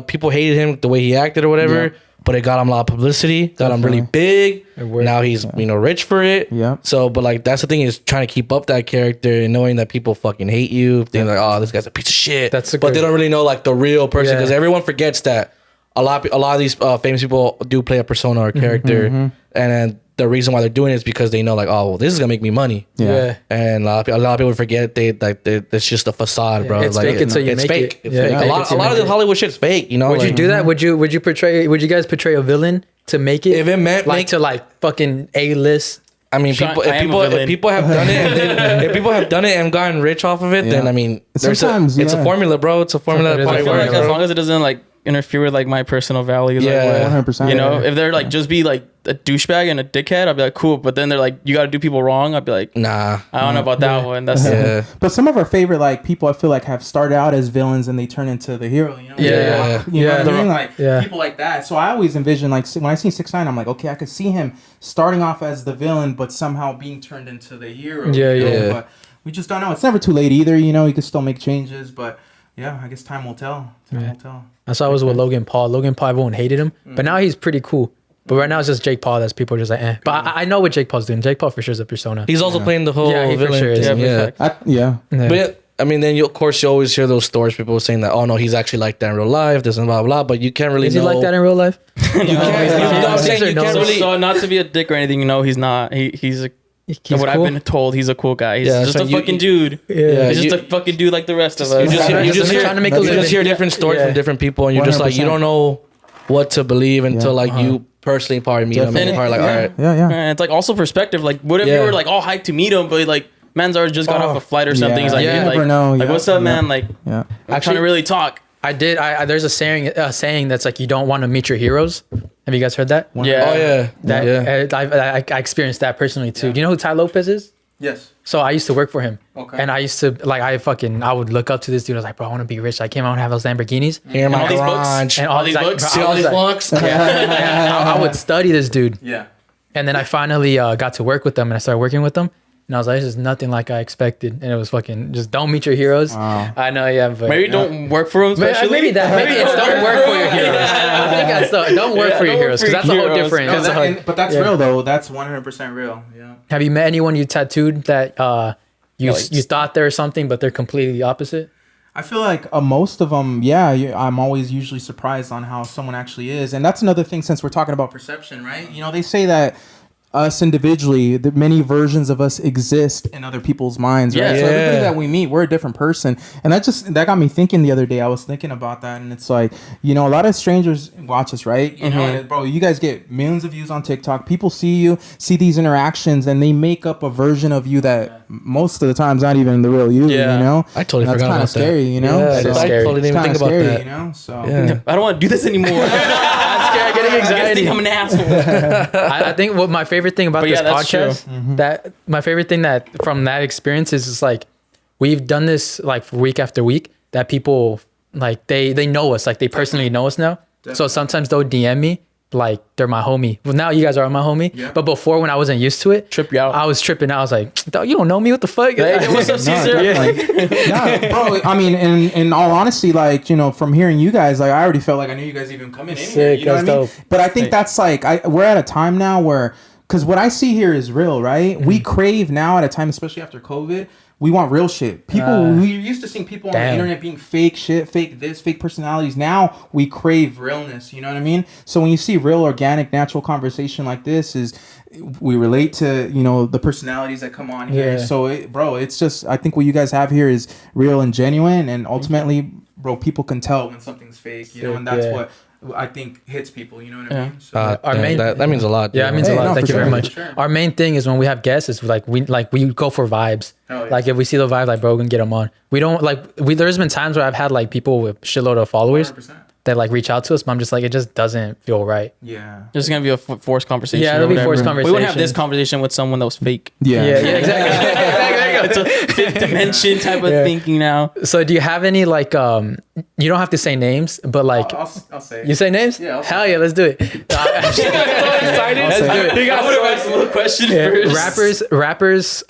people hated him the way he acted or whatever. Yeah. But it got him a lot of publicity, got him really big. Now he's, rich for it. Yeah. So, but like, that's the thing is trying to keep up that character and knowing that people fucking hate you. They're like, oh, this guy's a piece of shit. But they don't really know like the real person because everyone forgets that a lot of these famous people do play a persona or character. And then the reason why they're doing it is because they know like, oh, well, this is gonna make me money. Yeah. And a lot of people forget it's just a facade, bro. It's like fake until you make fake. it. It's fake. A lot of the Hollywood shit's fake, you know. Would you do that? Would you guys portray a villain to make it? If it meant like to like fucking A-list. I mean, if people have done it, if people have done it and gotten rich off of it, then I mean, sometimes it's a formula, bro. It's a formula. I feel like as long as it doesn't like interfere with like my personal values, yeah, like, 100%. You know, if they're like just be like a douchebag and a dickhead, I'd be like cool. But then they're like, you got to do people wrong. I'd be like, nah, I don't know about that one. That's But some of our favorite like people, I feel like have started out as villains and they turn into the hero. You know, you know what I mean? Like people like that. So I always envision like when I see 6ix9ine, I'm like, okay, I could see him starting off as the villain, but somehow being turned into the hero. Yeah. But we just don't know. It's never too late either. You know, you can still make changes, but yeah, I guess time will tell. Time will tell. That's how I was with Logan Paul. Logan Paul, everyone hated him, but now he's pretty cool. But right now it's just Jake Paul. That's people are just like, eh. But I know what Jake Paul's doing. Jake Paul for sure is a persona. He's also playing the whole he villain for sure is. thing. But I mean, then of course you always hear those stories. People saying that, oh no, he's actually like that in real life. This and blah blah. But you can't really. Is he like that in real life? So not to be a dick or anything, you know, he's not. He's what cool? I've been told, he's a cool guy. He's just a fucking dude. Yeah, he's just a fucking dude like the rest of us. You just hear different stories from different people, and you're just like, you don't know what to believe until like you personally probably meet him, and you're probably like, all right, And it's like also perspective. Like, what if you were like all hyped to meet him, but like man's already just got off a flight or something. He's like, you never know. Like, what's up, man? Like, I'm trying to really talk. There's a saying that's like, you don't want to meet your heroes. Have you guys heard that? Yeah. I experienced that personally too. Do you know who Ty Lopez is? Yes. So I used to work for him. Okay. And I used to I would look up to this dude. I was like, bro, I want to be rich. I came out and have those Lamborghinis. Here, my all these garage. books. And all these books. See all these books? I would study this dude. Yeah. And then I finally got to work with them, and I started working with them. And I was like, this is nothing like I expted. And it was fucking just don't meet your heroes. Wow. I know, but maybe don't work for them. Maybe it's don't work for your heroes. Don't work for your heroes, because that's a whole different. But that's real though. That's 100% real. Yeah. Have you met anyone you tattooed that you thought they're something, but they're completely the opposite? I feel like most of them, I'm always usually surprised on how someone actually is. And that's another thing, since we're talking about perception, right? You know, they say that us individually, that many versions of us exist in other people's minds, right? So everybody that we meet, we're a different person. And that got me thinking the other day. I was thinking about that, and it's like, you know, a lot of strangers watch us, right? You know, and bro, you guys get millions of views on TikTok. People see these interactions, and they make up a version of you that most of the time's not even the real you, you know? I totally forgot about that. That's kind of scary, you know? Yeah, so it's scary. I totally didn't think about that. You know? So I don't want to do this anymore. I'm getting anxiety. I'm an asshole. I think what my favorite thing about this podcast, that my favorite thing that from that experience is like, we've done this like for week after week, that people like they know us, like they personally know us now. Definitely. So sometimes they'll DM me like they're my homie. Well, now you guys are my homie. Yeah. But before, when I wasn't used to it, Trip you out. I was tripping out. I was like, "Dog, you don't know me? What the fuck?" Hey, what's up, Cesar? Yeah, bro. I mean, in all honesty, like, you know, from hearing you guys, like, I already felt like I knew you guys even coming in here. You know what I mean? Dope. But I think that's like, we're at a time now where, because what I see here is real, right? We crave now at a time, especially after COVID. We want real shit. People, we used to seeing people on the internet being fake shit, fake this, fake personalities. Now we crave realness. You know what I mean? So when you see real, organic, natural conversation like this, we relate to, you know, the personalities that come on here. So, it's just, I think what you guys have here is real and genuine, and ultimately, bro, people can tell when something's fake. You know, and that's what I think hits people, you know what I mean? So our main that means a lot. Yeah, it means a lot. Thank you very much. Sure. Our main thing is when we have guests is like we go for vibes. Oh, yeah. Like if we see the vibe, like bro, we can get them on. We don't there's been times where I've had like people with shitload of followers 100%. that like reach out to us, but I'm just like, it just doesn't feel right. Yeah. There's gonna be a forced conversation. Yeah, it'll be forced We conversation. wouldn't have this conversation with someone that was fake. Yeah. Exactly. It's a fifth dimension type of thinking now. So do you have any like you don't have to say names, but like I'll say it. you say names? Yeah, I'll say Hell yeah, let's do it. Let's do it. I would have asked a little question first. Rappers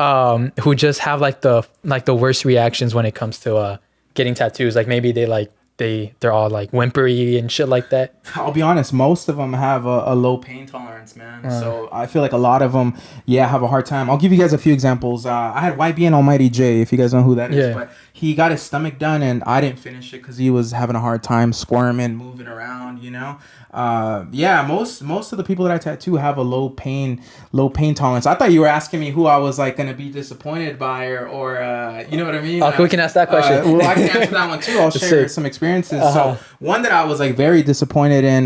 who just have like the worst reactions when it comes to getting tattoos. Like maybe they're all like whimpery and shit like that. I'll be honest, most of them have a low pain tolerance, man. So I feel like a lot of them, have a hard time. I'll give you guys a few examples. I had YBN Almighty J, if you guys know who that is. But he got his stomach done, and I didn't finish it because he was having a hard time squirming, moving around, you know. Most of the people that I tattoo have a low pain tolerance. I thought you were asking me who I was like gonna be disappointed by, or you know what I mean? Okay, we can ask that question. Well, I can answer that one too. I'll share some experiences. So one that I was like very disappointed in,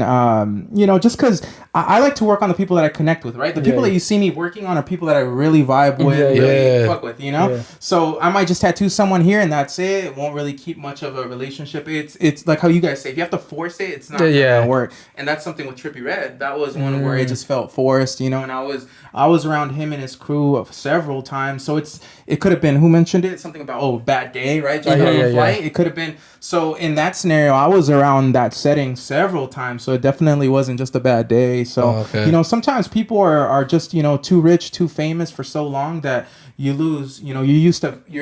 you know, just because I like to work on the people that I connect with, right? The people that you see me working on are people that I really vibe with, really fuck with, you know. So I might just tattoo someone here and that's it. It won't really keep much of a relationship. It's like how you guys say, if you have to force it, it's not gonna work. And that's something with Trippie Redd. That was one where it just felt forced, you know. And I was around him and his crew several times. So it could have been, who mentioned it? Something about bad day, right? Just flight. It could have been. So in that scenario, I was around that setting several times. So it definitely wasn't just a bad day. So you know, sometimes people are just, you know, too rich, too famous for so long that you lose, you know, you're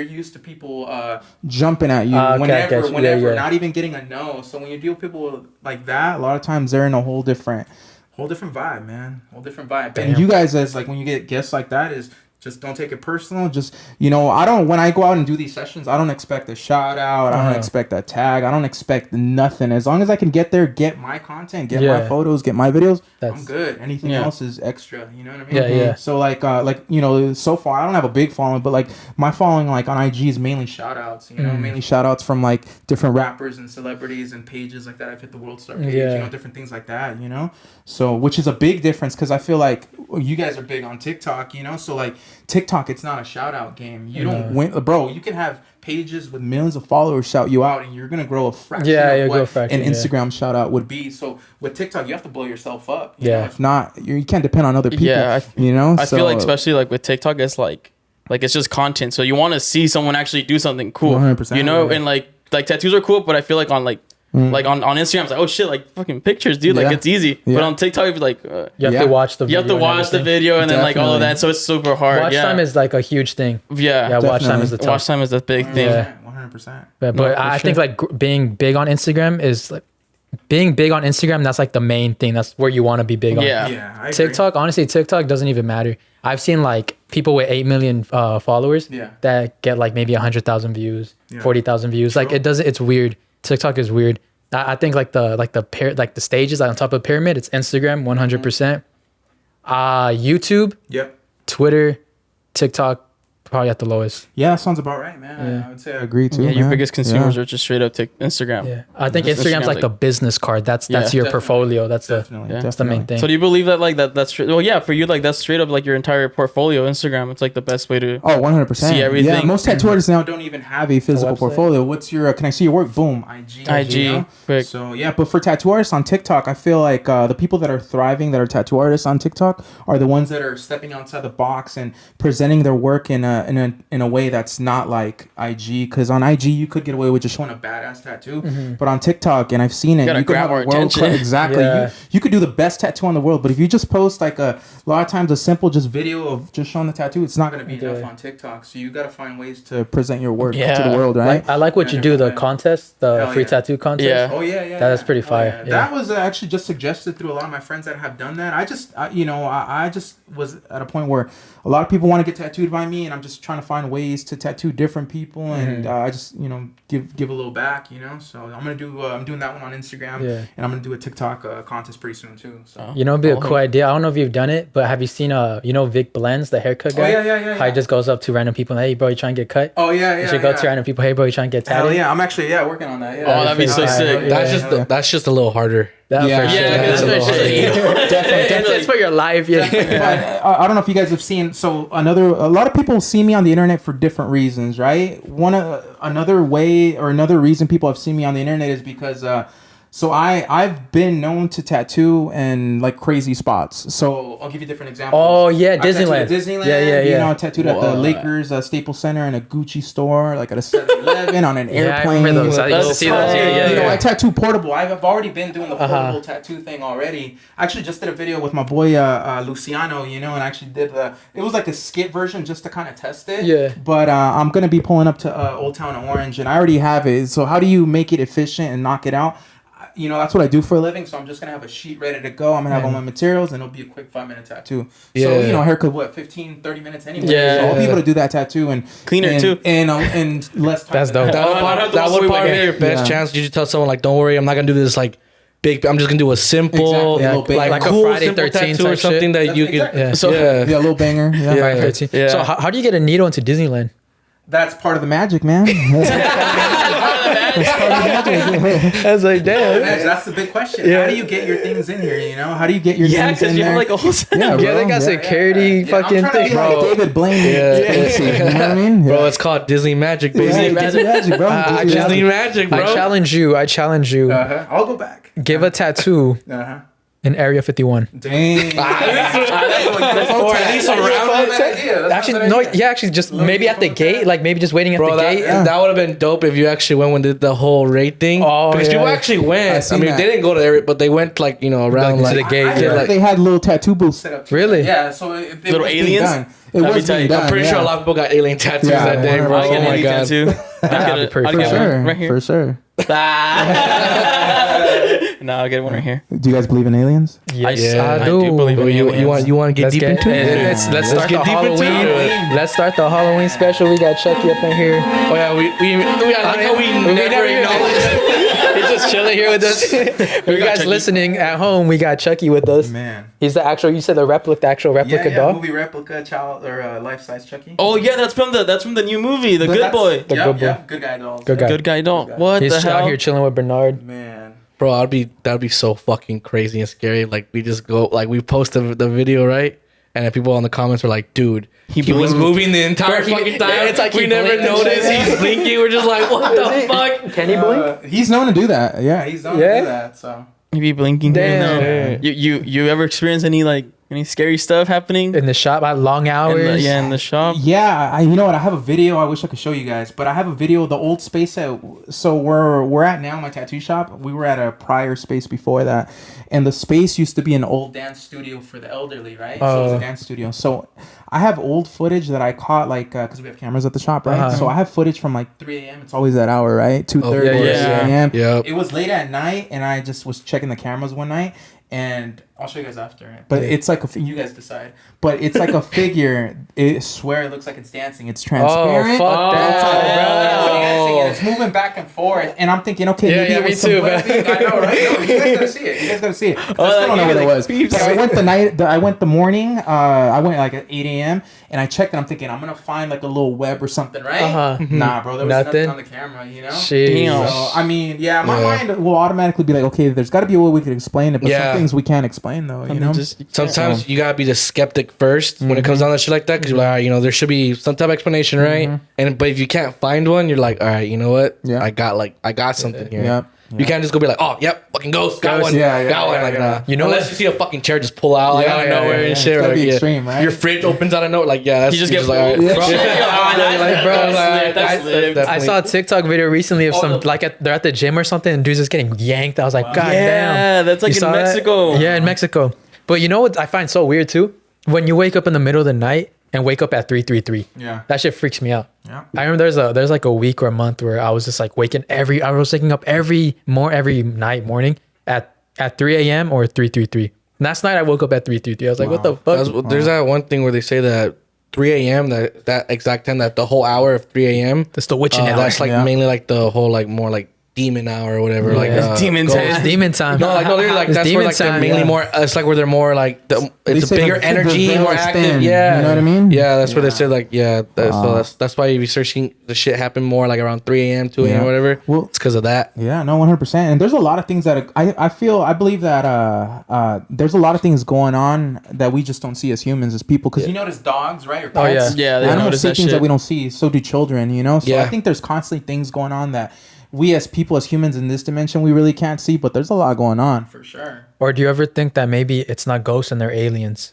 used to people jumping at you whenever, not even getting a no. So when you deal with people like that, a lot of times they're in a whole different vibe, man. Whole different vibe. Damn. And you guys, as like when you get guests like that, is just don't take it personal. Just, you know, when I go out and do these sessions, I don't expect a shout out. I don't expect a tag. I don't expect nothing. As long as I can get there, get my content, get my photos, get my videos, I'm good. Anything else is extra. You know what I mean? Yeah. So like, you know, so far I don't have a big following, but like my following like on IG is mainly shout outs, you know, mainly shout outs from like different rappers and celebrities and pages like that. I've hit the World Star page, you know, different things like that, you know? So, which is a big difference because I feel like you guys are big on TikTok, you know? So like TikTok, it's not a shout out game. You don't win, bro. You can have pages with millions of followers shout you out, and you're gonna grow a fraction of what an Instagram shout out would be. So with TikTok, you have to blow yourself up. You know? If not, you can't depend on other people. You know. I feel like especially like with TikTok, it's like it's just content. So you want to see someone actually do something cool. 100%. You know, and like tattoos are cool, but I feel like on like on Instagram, it's like, oh shit, like fucking pictures, dude. Like it's easy. But on TikTok, you're like, you have to watch the video. You have to watch the video and then like all of that. So it's super hard. Watch time is like a huge thing. Yeah, watch time is the big thing. 100%. But I think like being big on Instagram is like being big on Instagram. That's like the main thing. That's where you want to be big on. I TikTok, honestly, TikTok doesn't even matter. I've seen like people with 8 million followers that get like maybe 100,000 views, 40,000 views. Like it doesn't. It's weird. TikTok is weird. I think the stages on top of the pyramid, it's Instagram 100%, YouTube, Twitter, TikTok probably at the lowest. Yeah, that sounds about right, man. I would say I agree too. Yeah, your biggest consumers are just straight up Instagram. Yeah, I think Instagram's like the business card. That's your portfolio. That's the main thing. So do you believe that that's straight? Well, yeah, for you that's straight up like your entire portfolio. Instagram, it's like the best way to 100% see everything. Yeah, most tattoo artists now don't even have a physical portfolio. What's your? Can I see your work? Boom, IG. You know? Quick. So yeah, but for tattoo artists on TikTok, I feel like the people that are thriving, that are tattoo artists on TikTok, are the ones that are stepping outside the box and presenting their work in a way that's not like IG, because on IG you could get away with just showing a badass tattoo, but on TikTok, and I've seen it, you could have exactly. Yeah. You could do the best tattoo in the world, but if you just post like a lot of times a simple just video of just showing the tattoo, it's not going to be enough on TikTok. So you got to find ways to present your work to the world, right? I like what you do, the contest, the free tattoo contest. Yeah. Oh yeah. That's pretty fire. Yeah. That was actually just suggested through a lot of my friends that have done that. I just was at a point where a lot of people want to get tattooed by me, and I'm just trying to find ways to tattoo different people, and I just give a little back, So I'm doing that one on Instagram, and I'm gonna do a TikTok contest pretty soon too. So it'd be a cool idea. I don't know if you've done it, but have you seen Vic Blends, the haircut guy? Oh yeah. How he just goes up to random people, and, hey bro, you trying to get cut? Oh yeah. You should go to random people, hey bro, you trying to get tattooed? Hell yeah, I'm actually working on that. Yeah. Oh, that'd be so sick. That's just a little harder. It's for your life. Yeah. But, I don't know if you guys have seen. So a lot of people see me on the internet for different reasons, right? Another reason people have seen me on the internet is because. So I've been known to tattoo in like crazy spots. So I'll give you different examples. Oh yeah, Disneyland. Yeah. I tattooed at the Lakers Staples Center, in a Gucci store, like at a 7-Eleven, on an airplane. I remember those. I used to see those. I tattoo portable. I've already been doing the portable tattoo thing already. I actually just did a video with my boy Luciano, and I actually did it was like a skit version just to kind of test it. Yeah. But I'm gonna be pulling up to Old Town Orange, and I already have it. So how do you make it efficient and knock it out? That's what I do for a living, so I'm just going to have a sheet ready to go. I'm going to have all my materials, and it'll be a quick 5-minute tattoo. So, haircut, 15, 30 minutes anyway. Yeah. So I'll be able to do that tattoo and cleaner too. And less time. That's dope. That would probably be your best chance. You should tell someone, like, don't worry, I'm not going to do this, like, big. I'm just going to do a simple, like cool, a Friday simple 13th tattoo or something that you could. Yeah. A little banger. Yeah. Friday 13th. Yeah. So how do you get a needle into Disneyland? That's part of the magic, man. That's like, damn. That's the big question. How do you get your things in here? How do you get your things in you there? have like a whole set. They got security fucking thing, bro. Like David Blaine. You know what I mean? Bro, it's called Disney Magic, baby. Disney Magic, bro. Disney Magic, bro. I challenge you. I'll go back. Give a tattoo in Area 51. Dang. Actually, just maybe at the gate, like maybe just waiting at the gate. That would have been dope if you actually went when did the whole raid thing. Oh, because people actually went. I mean, they didn't go to the area, but they went like around to the gate. They had little tattoo booths set up. Really? Yeah. So little aliens. It was being done. I'm pretty sure a lot of people got alien tattoos that day, bro. Oh my god. That'd be perfect. Right here. For sure. No, I'll get one right here. Do you guys believe in aliens? Yes, I do believe in aliens. You want to get deep into it? Let's start the Halloween. Let's start the Halloween special. We got Chucky up in here. Oh yeah, we like how we never acknowledge. He's just chilling here with us. For you guys listening at home, we got Chucky with us. Man, he's the actual. You said the actual replica doll. Movie replica child or life-size Chucky. Oh yeah, that's from the new movie, The Good Boy. Good guy dolls. Good guy doll. What he's the hell? Out here chilling with Bernard. Man. Bro, that'd be so fucking crazy and scary. Like we just go, like we post the video, right? And then people on the comments are like, dude, he was moving the entire fucking time. It's like we never noticed he's blinking. We're just like, what the fuck? Can he blink? He's known to do that. Yeah, he's known to do that. So he be blinking. Damn. You ever experience any scary stuff happening in the shop at long hours? In the shop. Yeah, you know what? I have a video. I wish I could show you guys, but I have a video. The old space so we're at now, my tattoo shop. We were at a prior space before that, and the space used to be an old dance studio for the elderly, right? So it was a dance studio. So I have old footage that I caught, like, because we have cameras at the shop, right? So I have footage from like 3 a.m. It's always that hour, right? 2:30 a.m. Yep. It was late at night, and I just was checking the cameras one night, and I'll show you guys after. But it's like you guys decide. But it's like a figure. I swear it looks like it's dancing. It's transparent. Oh, fuck that, It's dancing, and it's moving back and forth. And I'm thinking, okay, maybe it was me too, man. I know, right? No, you guys gotta see it. You guys gotta see it. I still don't know what it was. So I went the morning. I went like at 8 a.m. and I checked, and I'm thinking I'm gonna find like a little web or something, right? Nah, bro, there was nothing on the camera, Jeez. So I mean, my mind will automatically be like, okay, there's got to be a way we could explain it, but some things we can't explain though. You know, sometimes you gotta be the skeptic first when it comes down to shit like that, because you're like, all right, there should be some type of explanation, right? But if you can't find one, you're like, all right, you know what? I got something here. You can't just go be like, oh, yep, fucking ghost, got one, got one. Like, nah. You know, unless you see a fucking chair just pull out like out of nowhere and shit. It's Like, be extreme, right? Your fridge opens out of nowhere. Like, yeah, that's You just get like, I saw a TikTok video recently of some like they're at the gym or something, and dudes just getting yanked. I was like, God damn. Yeah, that's like You in saw that? Mexico. Yeah, in Mexico. But you know what I find so weird too? When you wake up in the middle of the night and wake up at 333. Yeah. That shit freaks me out. Yeah. I remember there's like a week or a month where I was just like I was waking up every night morning at 3 a.m. or 333. Last night I woke up at 333. I was like, what the fuck? There's that one thing where they say that 3 a.m. that exact time, that the whole hour of 3 a.m. That's the witching hour. That's like mainly like the whole like more like demon hour or whatever. Like demon ghost. time. It's demon time. No, they're like It's that's where demon like they're time, mainly yeah. more. It's like where they're more like it's a bigger energy, more active. Yeah, you know what I mean? Yeah, that's what they said. Like, yeah, so that's why you be searching the shit happen more like around 3 a.m., 2 a.m., whatever. Well, it's because of that. Yeah, no, 100%. And there's a lot of things that I believe that there's a lot of things going on that we just don't see as humans, as people. Because you notice dogs, right? Or pets, yeah, they animals notice see that things shit. that we don't see. So do children, you know. So Yeah. I think there's constantly things going on that we as people, as humans in this dimension, we really can't see. But there's a lot going on for sure. Or do you ever think that maybe it's not ghosts and they're aliens?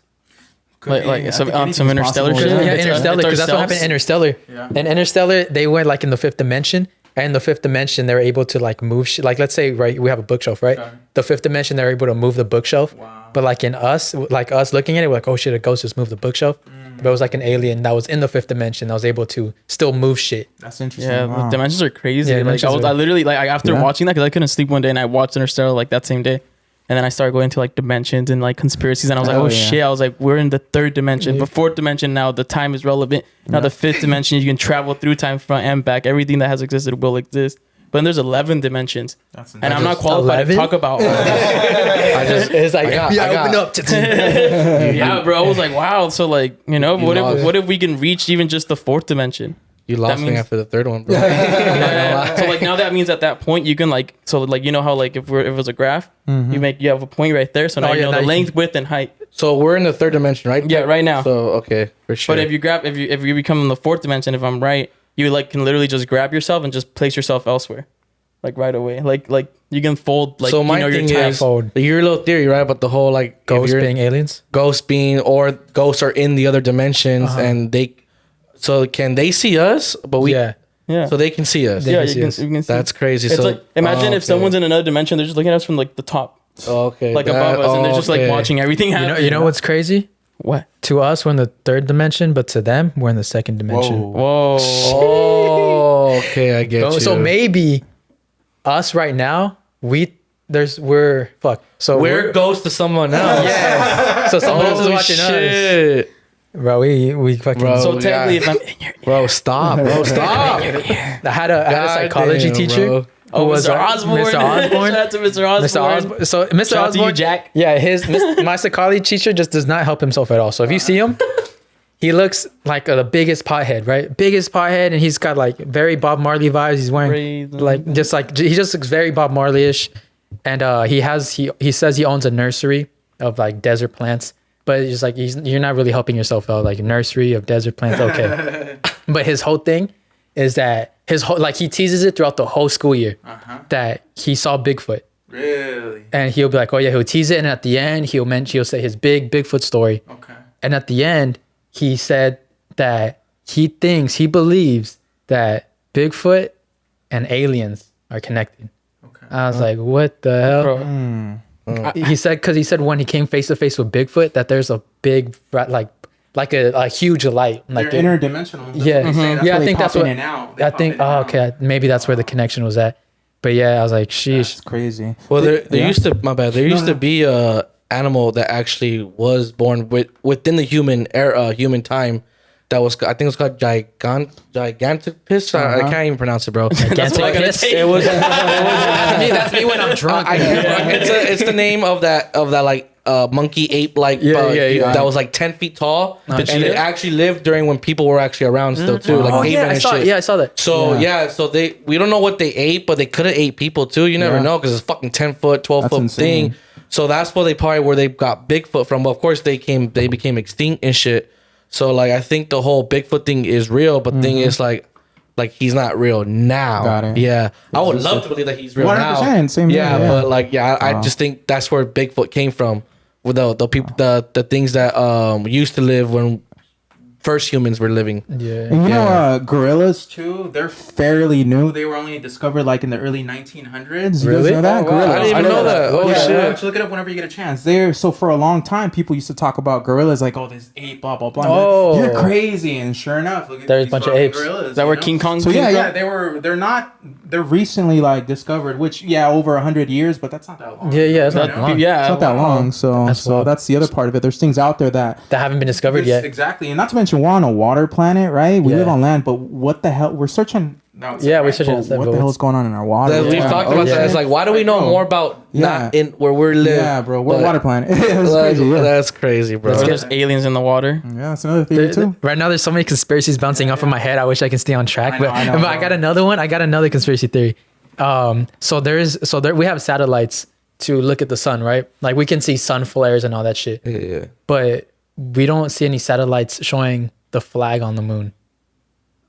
Like some interstellar possible, shit. Yeah, It's Interstellar, because that's what happened in Interstellar. Yeah. In Interstellar, they went like in the fifth dimension, and in the fifth dimension, they're able to like move shit. Like, let's say, right, we have a bookshelf, right? Okay. The fifth dimension, they're able to move the bookshelf. Wow. But like in us looking at it, we're like, oh shit, a ghost just moved the bookshelf. But it was like an alien that was in the fifth dimension that was able to still move shit. That's interesting. Yeah, Wow. the dimensions are crazy. Yeah, Like dimensions I are- literally like after watching that, because I couldn't sleep one day, and I watched Interstellar like that same day, and then I started going to like dimensions and like conspiracies, and I was like, Oh, oh yeah. shit! I was like, we're in the third dimension, but fourth dimension now. The time is relevant. Now the fifth dimension, you can travel through time, front and back. Everything that has existed will exist. But then there's 11 dimensions, That's and I'm not qualified 11? to talk about. It's like, open up. Yeah, bro. I was like, wow. So like, you know, what if we can reach even just the fourth dimension? You lost me means- after the third one, bro. Yeah. So like now that means at that point you can like, so like, you know how like if it was a graph, you have a point right there. So now you know the length, width, and height. So we're in the third dimension, right? Yeah, right now. So okay, for sure. But if you become in the fourth dimension, if I'm right, you like can literally just grab yourself and just place yourself elsewhere, like right away. Like you can fold like so my your thing time. is your little theory, right? But the whole like Ghosts being aliens? ghosts are in the other dimensions, and so can they see us? But we Yeah. Yeah. so they can see us. yeah, can see you us. can see. That's crazy. It's so like imagine if someone's in another dimension, they're just looking at us from like the top, okay, like above us, and they're just like watching everything happen. You know what's crazy? What? To us, we're in the third dimension, but to them, we're in the second dimension. Whoa. Oh, okay, I get you. So maybe us right now, we're fuck. So we're ghosts to someone else. yeah. So someone else is Holy watching us, shit. bro. We fucking. Bro. So Oh, technically, yeah. if I'm in your Bro, stop. Bro, stop. I had a psychology damn, teacher. bro. Who was Mr. Osborne. Mr. Osborne. Shout out to Mr. Osborne. Mr. Osborne. So Mr. Shout out to you, Osborne, Jack. Yeah, my psychology teacher just does not help himself at all. So if you see him, he looks like the biggest pothead, right? Biggest pothead, and he's got like very Bob Marley vibes. He's wearing he just looks very Bob Marley-ish, and he says he owns a nursery of like desert plants, but it's just like you're not really helping yourself out. Like a nursery of desert plants, okay. But his whole thing is that he teases it throughout the whole school year that he saw Bigfoot. Really? And he'll be like, oh yeah, he'll tease it, and at the end he'll say his big Bigfoot story. Okay. And at the end, he said that he believes that Bigfoot and aliens are connected. Okay. I was like, what the hell? Bro. He said when he came face to face with Bigfoot, that there's a big like a huge light. Like They're interdimensional. That's yeah, what they say. That's yeah. why I they think that's pop what. in and out. They I pop think. in and Oh, out. okay. Maybe that's where the connection was at. But yeah, I was like, sheesh. That's crazy. Well, there Yeah. used to, my bad. There used to be a animal that actually was born within the human era, human time. That was, I think it was called Gigantopithecus. I can't even pronounce it, bro. Gigantic what I gotta piss. take. It was. That's me when I'm drunk. It's the name of that like monkey ape like yeah. that was like 10 feet tall, and cheetah? it actually lived during when people were actually around still too, like Oh cavemen yeah, I and saw. shit. Yeah, I saw that. So so we don't know what they ate, but they could have ate people too. You never Yeah. know, because it's fucking 10-foot, 12-foot insane. thing. So that's where they got Bigfoot from. But of course they became extinct and shit. So like I think the whole Bigfoot thing is real, but thing is like like he's not real now. Got it. Yeah, I would love to believe that he's real 100%, now. same yeah, here, yeah. but like I just think that's where Bigfoot came from. With the people, the things that used to live when first humans were living. Yeah. And you know, gorillas too, they're fairly new. They were only discovered like in the early 1900s. You Really? guys know that? Oh, wow. Gorillas. I didn't even know that. Oh, Yeah, shit. why don't you look it up whenever you get a chance. So for a long time, people used to talk about gorillas like, oh, this ape, blah, blah, blah. Oh. You're crazy. And sure enough, look at There's a these bunch of fucking apes. gorillas. Is that where King Kong So came yeah, from? they're recently like discovered, which over 100 years, but that's not that long. Yeah, it's not You know? long. Yeah. It's not that long. So wild. that's the other part of it. There's things out there that haven't been discovered yet. Exactly. And not to mention we're on a water planet, right? We Yeah. live on land, but what the hell? We're searching. No, Yeah, we're searching but outside, what but the hell is going on in our water? We've talked about that. It's like, why do we know more about not in where we live? Yeah, bro. We're a But- water planet. That's crazy. Yeah. That's crazy, bro. There's aliens in the water. Yeah, that's another theory too. Right now, there's so many conspiracies bouncing off of my head. I wish I can stay on track, I know, but I got another one. I got another conspiracy theory. So we have satellites to look at the sun, right? Like we can see sun flares and all that shit, Yeah. but we don't see any satellites showing the flag on the moon.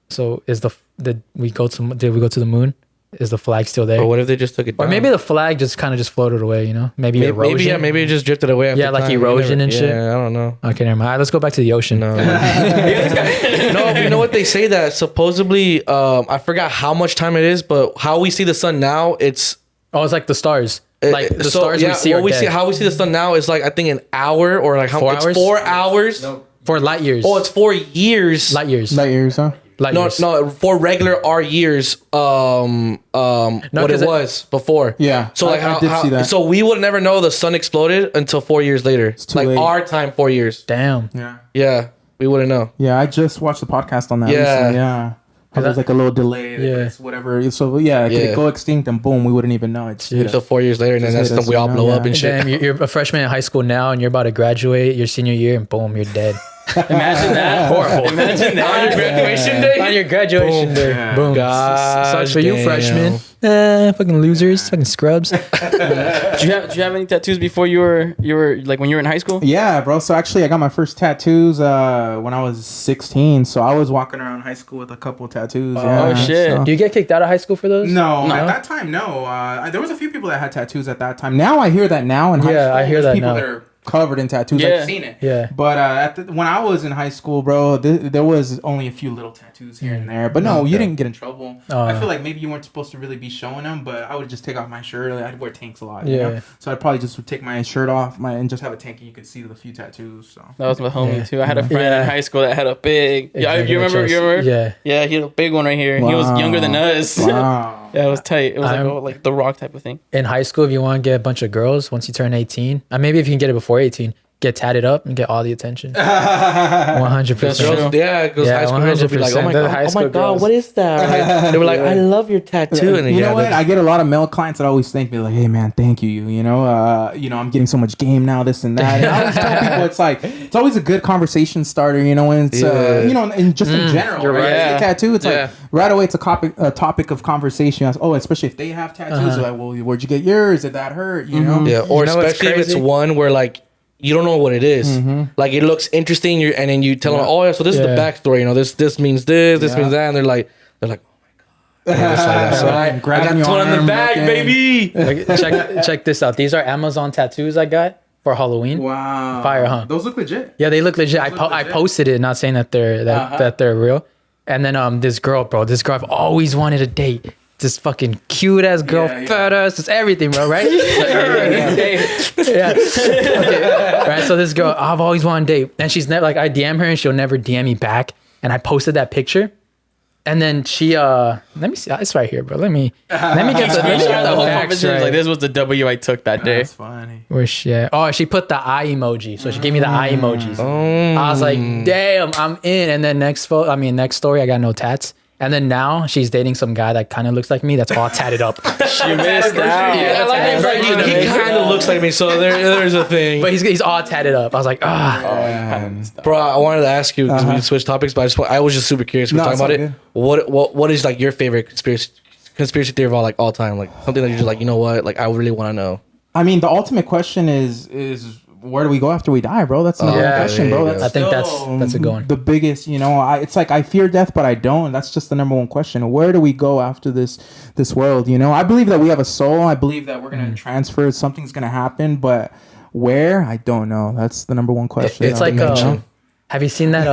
So did we go to the moon? Is the flag still there? Or what if they just took it down? Or maybe the flag just kind of just floated away, you know? Maybe erosion. Maybe it just drifted away after Yeah, like time. You erosion never- and shit. Yeah, I don't know. Okay, never mind. All right, let's go back to the ocean. No. No, you know what they say that supposedly I forgot how much time it is, but how we see the sun now, it's Oh, it's like the stars. Like the stars we see what are we dead. see how we see the sun now is like I think an hour or like how 4 it's hours? 4 hours. For light years. Oh, it's 4 years. light years. Light years, huh? Light No, years. no, for regular R years, what 'cause it was before. Yeah, So like I did see that. So we would never know the sun exploded until 4 years later. too Like late. our time, 4 years. Damn. Yeah. Yeah, we wouldn't know. Yeah, I just watched the podcast on that. Yeah. recently, yeah. How there's like a little delay. Yeah. It's whatever. So yeah, it Yeah. could go extinct and boom, we wouldn't even know. It's Until 4 years later, and then Just that's hit when we us, all you know, blow up yeah. and shit. Damn, you're a freshman in high school now, and you're about to graduate your senior year, and boom, you're dead. Imagine that. Horrible. Imagine that. On your graduation day? On your graduation day, Yeah. boom. Gosh Sucks for you, damn. freshmen. Fucking losers, fucking scrubs. Do you have any tattoos before you were like when you were in high school? Yeah, bro. So actually, I got my first tattoos when I was 16. So I was walking around high school with a couple tattoos. Oh, shit. so- Do you get kicked out of high school for those? No, No? at that time, no. There was a few people that had tattoos at that time. Now I hear that now in high Yeah, school. I hear there's that people now. that are covered in tattoos. Yeah. I've seen it. Yeah. But when I was in high school, bro, there was only a few little tattoos here and there. But no, you didn't get in trouble. I feel like maybe you weren't supposed to really be showing them, but I would just take off my shirt. I'd wear tanks a lot. You Yeah. know? So I'd probably just would take my shirt off and just have a tank and you could see the few tattoos. So. That was my homie Yeah. too. I had a friend Yeah. in high school that had a big. Yeah, Exactly, you remember? chest. You remember? Yeah. Yeah, he had a big one right here. He was Wow. younger than us. Wow. Yeah, it was tight. It was I'm- like the Rock type of thing. In high school, if you want to get a bunch of girls, once you turn 18, maybe if you can get it before 18, get tatted up and get all the attention. 100%. That's true. Girls, yeah, because Yeah, high school girls would be like, oh my 100%. The god, high oh my school god, girls. what is that? They were like, I love your tattoo. And then, You yeah, know what? that's- I get a lot of male clients that always thank me like, "Hey man, thank you. You know, I'm getting so much game now, this and that." And I always tell people it's like it's always a good conversation starter. You know, and it's and just in general, you're right? right. It's a tattoo. It's Yeah. like right away, it's a topic of conversation. Oh, especially if they have tattoos. They're like, well, where'd you get yours? Did that hurt? You know? Yeah, or You know what's especially if it's crazy? one where like you don't know what it is. Like it looks interesting, and then you tell them, oh yeah, so this is the Yeah. backstory. You know, this means this Yeah. means that, and they're like, oh my god, just like that. So I got Grabbing your one in the arm, bag, looking. baby. Like, check this out. These are Amazon tattoos I got for Halloween. Wow, Fire, huh? Those look legit. Yeah, they look legit. Those look I legit. posted it, not saying that they're real. And then this girl I've always wanted to date. This fucking cute ass girl, Yeah, yeah. fat ass, just everything, bro, right? Yeah. Okay. Right. So this girl, I've always wanted to date, and she's never like I DM her and she'll never DM me back. And I posted that picture, and then she let me see, it's right here, bro. Let me get The whole facts conversation was like, this was the W I took that day. That's funny. Where she at? Oh, she put the eye emoji. So she gave me the eye emojis. Oh. I was like, damn, I'm in. And then next story, I got no tats. And then now she's dating some guy that kind of looks like me. That's all tatted up. She missed out. Yeah, Like, that's right, he kind of looks like me, so there's a thing. But he's all tatted up. I was like, Bro, I wanted to ask you because we switched topics, but I was just super curious. We're No, talking it's about all it. What is like your favorite conspiracy theory of all time? Like something that you're just like, you know what? Like I really want to know. I mean, the ultimate question is where do we go after we die, bro? That's another question, bro. I think that's a good one. The biggest, it's like I fear death, but I don't. That's just the number one question. Where do we go after this world? I believe that we have a soul. I believe that we're gonna transfer. Something's gonna happen, but where? I don't know. That's the number one question. It's like have you seen that?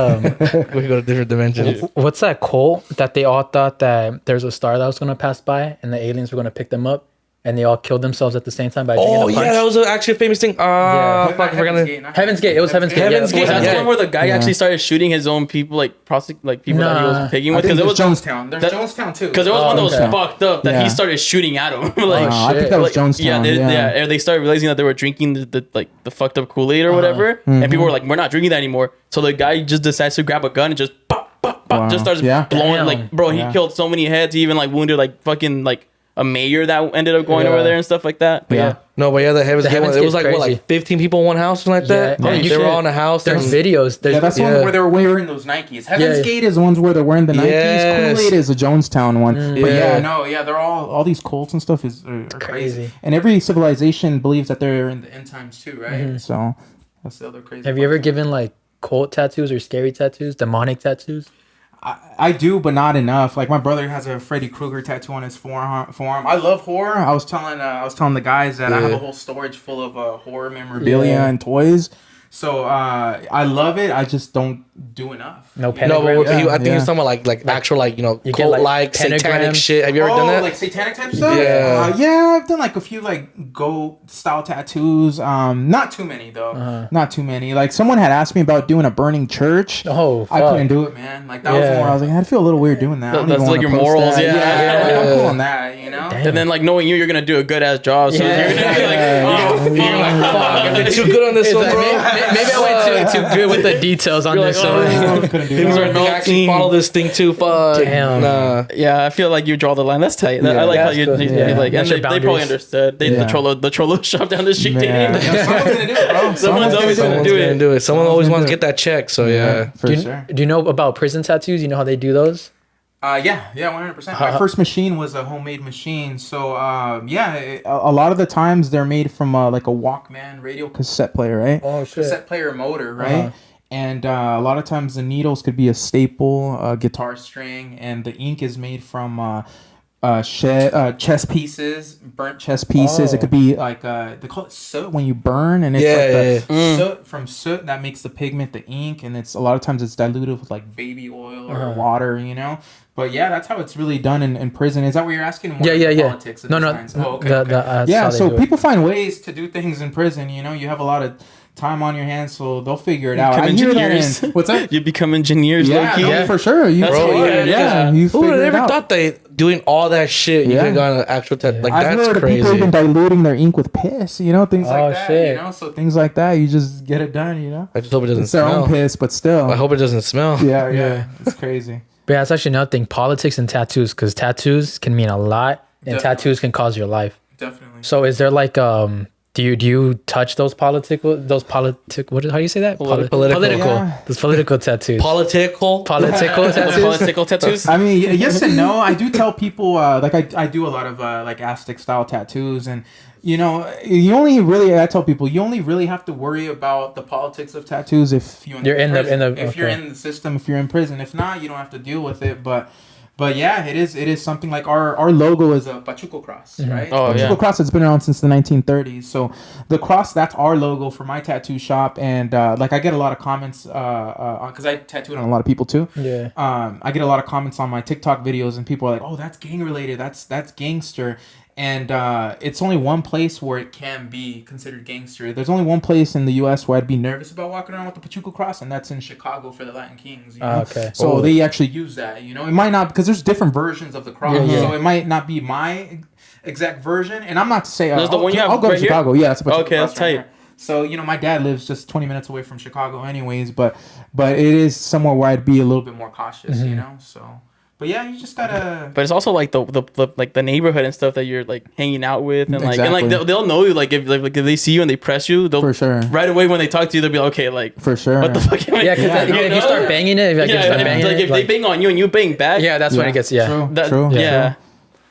We go to different dimensions. What's that cult that they all thought that there's a star that was gonna pass by and the aliens were gonna pick them up? And they all killed themselves at the same time by drinking a punch. Yeah, that was actually a famous thing. Fuck, I forgot. Heaven's Gate. It was Heaven's Gate. Heaven's Gate. That's the one where the guy actually started shooting his own people, like people that he was picking with. Because it was Jonestown. There's Jonestown too. Because there was one that was fucked up that he started shooting at him. I think that was Jonestown. Yeah, they started realizing that they were drinking the fucked up Kool-Aid or whatever, and people were like, "We're not drinking that anymore." So the guy just decides to grab a gun and just just starts blowing. Like, bro, he killed so many heads. He even like wounded like fucking like a mayor that ended up going over there and stuff like that. But the Heaven's Gate one, it was like what, like 15 people in one house or something like that. They were all in a house. There's videos. That's the one where they were wearing those Nikes. Heaven's Gate is the ones where they're wearing the Nikes. Kool-Aid is a Jonestown one. But they're all these cults and stuff are crazy. And every civilization believes that they're in the end times too, right? So that's the other crazy. Have you ever given like cult tattoos or scary tattoos, demonic tattoos? I do, but not enough. Like my brother has a Freddy Krueger tattoo on his forearm. I love horror. I was telling the guys that I have a whole storage full of horror memorabilia and toys. So I love it. I just don't do enough. No, I think you're talking about like actual cult like satanic shit. Have you ever done that? Like satanic type stuff? Yeah. I've done like a few like goat style tattoos. Not too many though. Not too many. Like someone had asked me about doing a burning church. Oh, fuck. I couldn't do it, man. Like that was more. I was like, I'd feel a little weird doing that. That's like your morals. Yeah. I'm cool on that. And then like knowing you're gonna do a good ass job. So you're gonna be like, fuck, I've been too good on this one, bro. Maybe I went too good with the details on this one. I actually follow this thing too. Fuck. Damn. Nah. Yeah, I feel like you draw the line. That's tight. I like how you like, and they probably understood. The Trollo shop down the street. Someone's gonna do it, bro. Someone's always gonna do it. Someone always wants to get that check. So for sure. Do you know about prison tattoos? You know how they do those? 100%. My first machine was a homemade machine. So, a lot of the times they're made from like a Walkman radio cassette player, right? Oh, shit. Cassette player motor, right? And a lot of times the needles could be a staple, guitar string, and the ink is made from chess pieces, burnt chess pieces. It could be like they call it soot when you burn, and it's soot from soot that makes the pigment, the ink, and it's a lot of times it's diluted with like baby oil or water, But that's how it's really done in prison. Is that what you're asking? Politics. No. So people find ways to do things in prison. You have a lot of time on your hands, so they'll figure it out. I hear that what's that? You become engineers. For sure. You who would have ever thought that doing all that shit you could have gone an actual test? Like I've that's heard crazy. People even diluting their ink with piss. Things like that. Shit. So things like that, you just get it done. I just hope it doesn't it's their smell. own piss, but still. I hope it doesn't smell. Yeah. It's crazy. But that's actually another thing, politics and tattoos, because tattoos can mean a lot, and tattoos can cause your life. Definitely. So is there like do you touch those how do you say that? Political. Those political tattoos. Political tattoos. Political tattoos. I mean, yes and no. I do tell people like I do a lot of like Aztec style tattoos, and you only really I tell people you only really have to worry about the politics of tattoos if you're in the system, if you're in prison. If not, you don't have to deal with it. But it is something like our logo is a Pachuco cross, right? Pachuco cross has been around since the 1930s. So the cross, that's our logo for my tattoo shop, and I get a lot of comments because I tattooed on a lot of people too. Yeah. I get a lot of comments on my TikTok videos, and people are like, "Oh, that's gang related. That's gangster." And it's only one place where it can be considered gangster. There's only one place in the U.S. where I'd be nervous about walking around with the Pachuco cross, and that's in Chicago for the Latin Kings. Okay. So they actually use that. It might not, because there's different versions of the cross. So it might not be my exact version. And I'm not to say I'll go to Chicago. Here? Yeah, it's a Pachuco okay, cross that's tight. Right. So my dad lives just 20 minutes away from Chicago, anyways. But it is somewhere where I'd be a little bit more cautious. So. But you just gotta. But it's also like the neighborhood and stuff that you're like hanging out with, and exactly. they'll know you if they see you and they press you, they'll for sure right away when they talk to you they'll be like, okay, like for sure what the fuck am I? If you start banging it, if they bang on you and you bang back, that's when it gets true.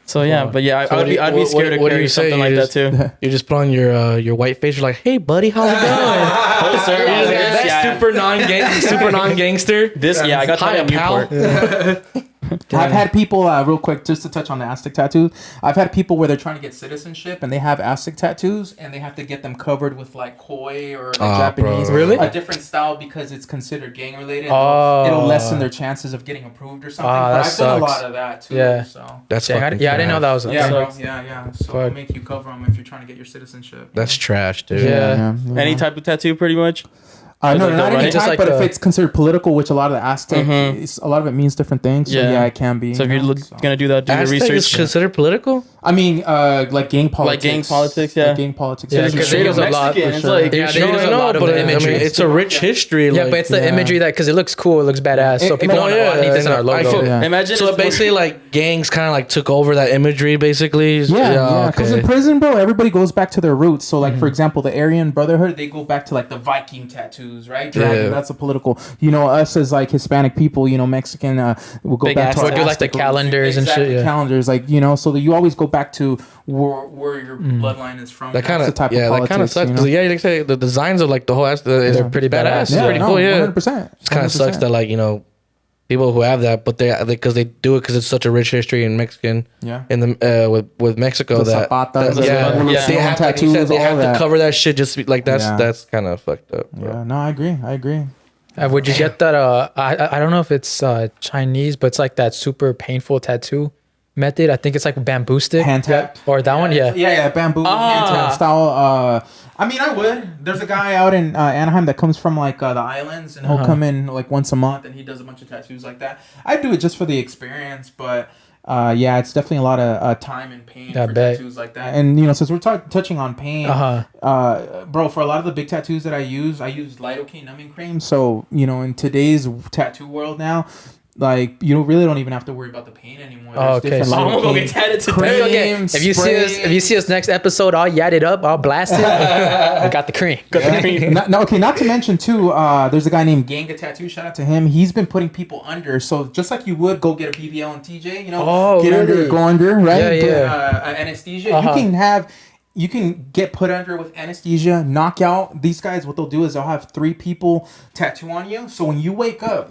So yeah, but yeah, I'd be scared to carry something like that too. You just put on your white face. You're like, hey buddy, how's it going? Oh, sir, That's super non-gangster. I got that in Newport. I've had people, real quick, just to touch on the Aztec tattoos. I've had people where they're trying to get citizenship and they have Aztec tattoos and they have to get them covered with like koi or like Japanese, really a different style because it's considered gang related. It'll lessen their chances of getting approved or something. But I've done a lot of that too. Yeah, so that's I didn't know that was. Yeah. So it'll make you cover them if you're trying to get your citizenship. That's trash, dude. Yeah. Any type of tattoo, pretty much. No, not any just type, like but if it's considered political, which a lot of the Aztec, a lot of it means different things. So yeah, it can be. So if you're gonna do that, do Aztec the research. is considered political? I mean, like gang politics. Like gang politics, yeah. Like gang politics. Yeah, because there's a lot. It's like There's a lot of the imagery. It's a rich history. Yeah, but it's the imagery that because it looks cool, it looks badass. So people want to need this in our logo. Imagine. So basically, like gangs kind of like took over that imagery, basically. Yeah. Because in prison, bro, everybody goes back to their roots. So, like for example, the Aryan Brotherhood, they go back to like the Viking tattoos, right? Dragon. That's a political. Us as like Hispanic people, Mexican, we'll go back to we'll do like the calendars and shit. Yeah. Calendars, like so that you always go back to where your bloodline is from. That kind of that kind of sucks. Because like I say, the designs of like the whole they're pretty badass. Yeah, pretty cool. Yeah, 100%. It kind of sucks that like people who have that, but they because they do it because it's such a rich history in Mexican. Yeah. In the with Mexico they have tattoos. They have to cover that shit just like that's kind of fucked up. Bro. Yeah. No, I agree. Would you get that? I don't know if it's Chinese, but it's like that super painful tattoo method. I think it's like bamboo stick. Hand tap. Or that one, yeah. Yeah, bamboo hand tap style. I mean, I would. There's a guy out in Anaheim that comes from like the islands, and he'll come in like once a month, and he does a bunch of tattoos like that. I'd do it just for the experience, but it's definitely a lot of time and pain for tattoos like that. And since we're touching on pain, bro, for a lot of the big tattoos that I use lidocaine numbing cream. So in today's tattoo world now, like you really don't even have to worry about the pain anymore. Okay, so I'm gonna go get tatted today. If you see us next episode, I'll yadded up, I'll blast it. I got the cream. Not to mention too, there's a guy named Ganga Tattoo. Shout out to him. He's been putting people under. So just like you would go get a BBL and TJ, go under, right? Yeah. Anesthesia. You can get put under with anesthesia, knockout. These guys, what they'll do is they'll have 3 people tattoo on you. So when you wake up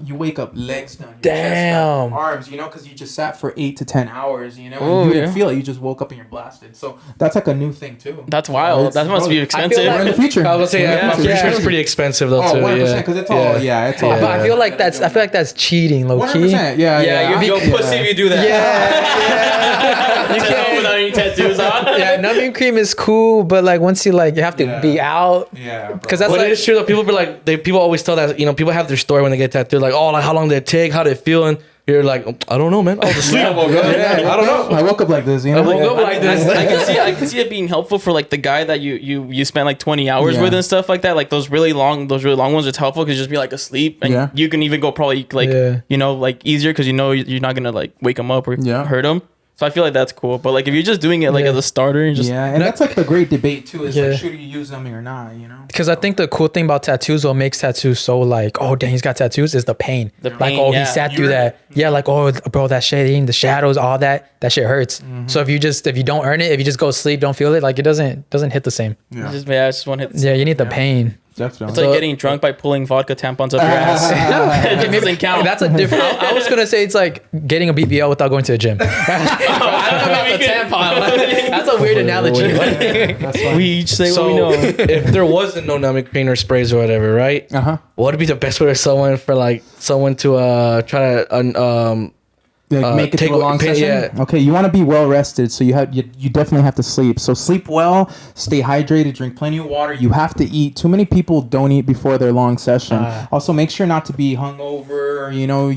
legs done, chest done, arms, because you just sat for 8 to 10 hours, and you didn't feel it. You just woke up and you're blasted. So that's like a new thing too. That's wild. That must be expensive. We're in the future. I was saying, I'm pretty sure it's pretty expensive though too. 100%, because it's all, it's all. But I feel like that's cheating, low key. 100%, yeah. You're pussy if you do that. Yeah. You can't without any tattoos on. Yeah, numbing cream is cool, but like once you you have to be out. Yeah, because that's it is true though. People be like, people always tell that people have their story when they get tattooed, like, like how long did it take, how did it feel, and you're like, I don't know, man. I was asleep. I don't know. I woke up like this. I woke up like this. I can see it being helpful for like the guy that you spent like 20 hours with and stuff like that. Like those really long ones. It's helpful because just be like asleep, and you can even go probably like like easier because you're not gonna like wake him up or hurt him. So I feel like that's cool. But like if you're just doing it like as a starter and just and that's like the great debate too, is like should you use numbing or not, Because I think the cool thing about tattoos, what makes tattoos so like, oh dang, he's got tattoos, is the pain. Like, oh, he sat through that. Yeah, like, oh bro, that shading, the shadows, all that shit hurts. Mm-hmm. So if you don't earn it, if you just go to sleep, don't feel it, like it doesn't hit the same. Yeah. I just want to hit the same. Yeah, you need the pain. Definitely. It's like getting drunk by pulling vodka tampons up your ass. It doesn't count. That's a different. I was gonna say it's like getting a BBL without going to the gym. I don't know about the tampon. That's a weird analogy. We each say what we know. If there wasn't no numbing cream or sprays or whatever, right? What would be the best way for someone to try to make it through a long session? Yeah. Okay, you want to be well rested, so you definitely have to sleep. So sleep well, stay hydrated, drink plenty of water. You have to eat. Too many people don't eat before their long session. Also, make sure not to be hungover.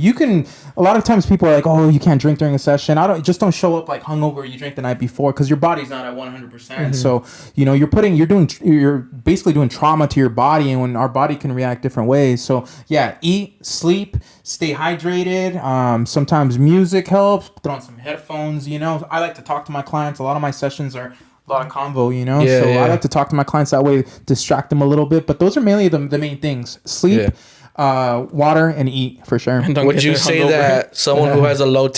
You can. A lot of times people are like, oh, you can't drink during a session. Don't show up like hungover. You drink the night before because your body's not at 100%. So you're basically doing trauma to your body, and when our body can react different ways. So eat, sleep, stay hydrated. Sometimes music helps. Put on some headphones. I like to talk to my clients. A lot of my sessions are a lot of convo. I like to talk to my clients that way, distract them a little bit. But those are mainly the main things: sleep. Water and eat for sure. Would you say that someone who has a low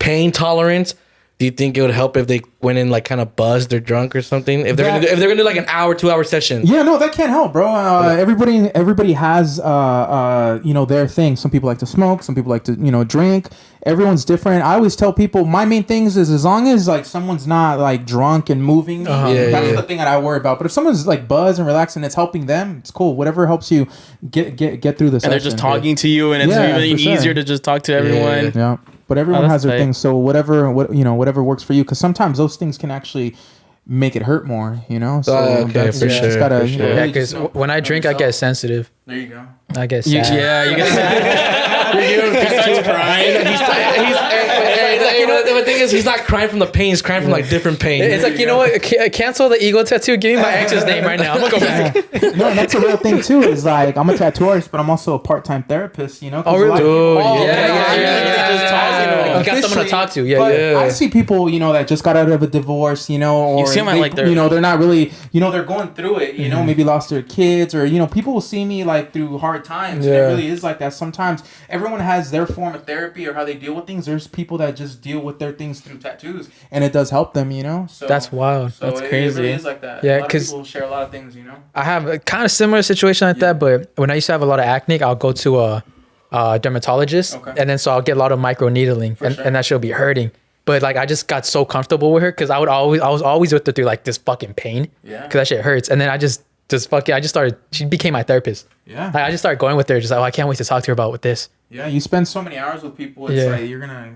pain tolerance, do you think it would help if they went in like kind of buzzed or drunk or something? If they're gonna do like an hour, 2 hour session? Yeah, no, that can't help, bro. Everybody has their thing. Some people like to smoke. Some people like to drink. Everyone's different. I always tell people my main things is as long as like someone's not like drunk and moving, that's the thing that I worry about. But if someone's like buzzed and relaxed and it's helping them, it's cool. Whatever helps you get through the session. And they're just talking to you, and it's really easier to just talk to everyone. Yeah. But everyone has their thing. So whatever works for you, because sometimes those things can actually make it hurt more, So okay, for sure. Just gotta, yeah, because when I drink, I get sensitive. There you go. I get sad. You get sad. He starts crying. The thing is, he's not crying from the pain. He's crying from like different pain. It's like, you know what? Cancel the ego tattoo. Give me my ex's name right now. I'm gonna go back. No, that's a real thing too. Is like I'm a tattoo artist, but I'm also a part-time therapist. Oh really? Yeah. You got someone to talk to. I see people, that just got out of a divorce, or you see them like they're not really, they're going through it. Maybe lost their kids, or people will see me like through hard times. Yeah. And it really is like that. Sometimes everyone has their form of therapy or how they deal with things. There's people that just deal with their things through tattoos, and it does help them. So that's wild. So that's crazy. It really is like that. Yeah, because people share a lot of things. I have a kind of similar situation like that, but when I used to have a lot of acne, I'll go to a dermatologist, and then so I'll get a lot of micro needling, and that she'll be hurting. But like I just got so comfortable with her because I was always with her through like this fucking pain, because that shit hurts, and then I just started. She became my therapist. Yeah, like, I just started going with her, just like, I can't wait to talk to her about this. Yeah, you spend so many hours with people. It's like you're gonna,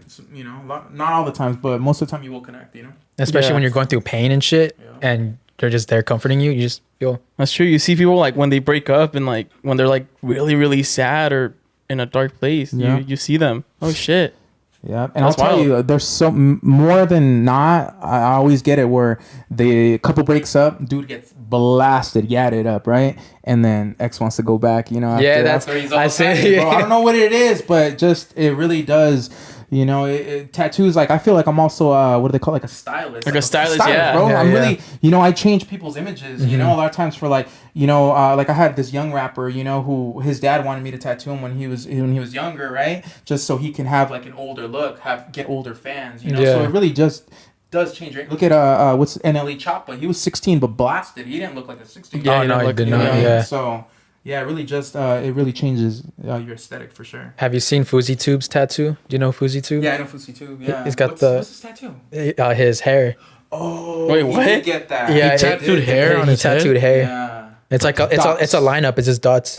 not all the times, but most of the time you will connect. Especially when you're going through pain and shit, and they're just there comforting you. You just feel. That's true. You see people like when they break up and like when they're like really really sad or in a dark place. Yeah. You see them. Oh shit. Yeah, and I'll tell you, there's so more than not. I always get it where the couple breaks up, dude gets blasted, yadded up, right? And then ex wants to go back, after he's all I say, bro, I don't know what it is, but just it really does. Tattoos, like I feel like I'm also what do they call like a stylist? Like a stylist, yeah, bro. Yeah, I'm really, I change people's images. A lot of times for like, like I had this young rapper, who his dad wanted me to tattoo him when he was younger, right? Just so he can have like an older look, get older fans, So it really just does change. Right? Look at what's NLE Choppa. He was 16 but blasted. He didn't look like a 16. Yeah, no, he did not. Yeah. So. Yeah, it really just it really changes your aesthetic for sure. Have you seen Fuqq Tube's tattoo? Do you know Fuqq Tube? Yeah, I know Fuqq Tube. Yeah, he's got what's his tattoo? His hair. Oh, wait, what? Did get that? Yeah, he tattooed hair on his tattooed hair. Yeah, it's like it's a lineup. It's just dots.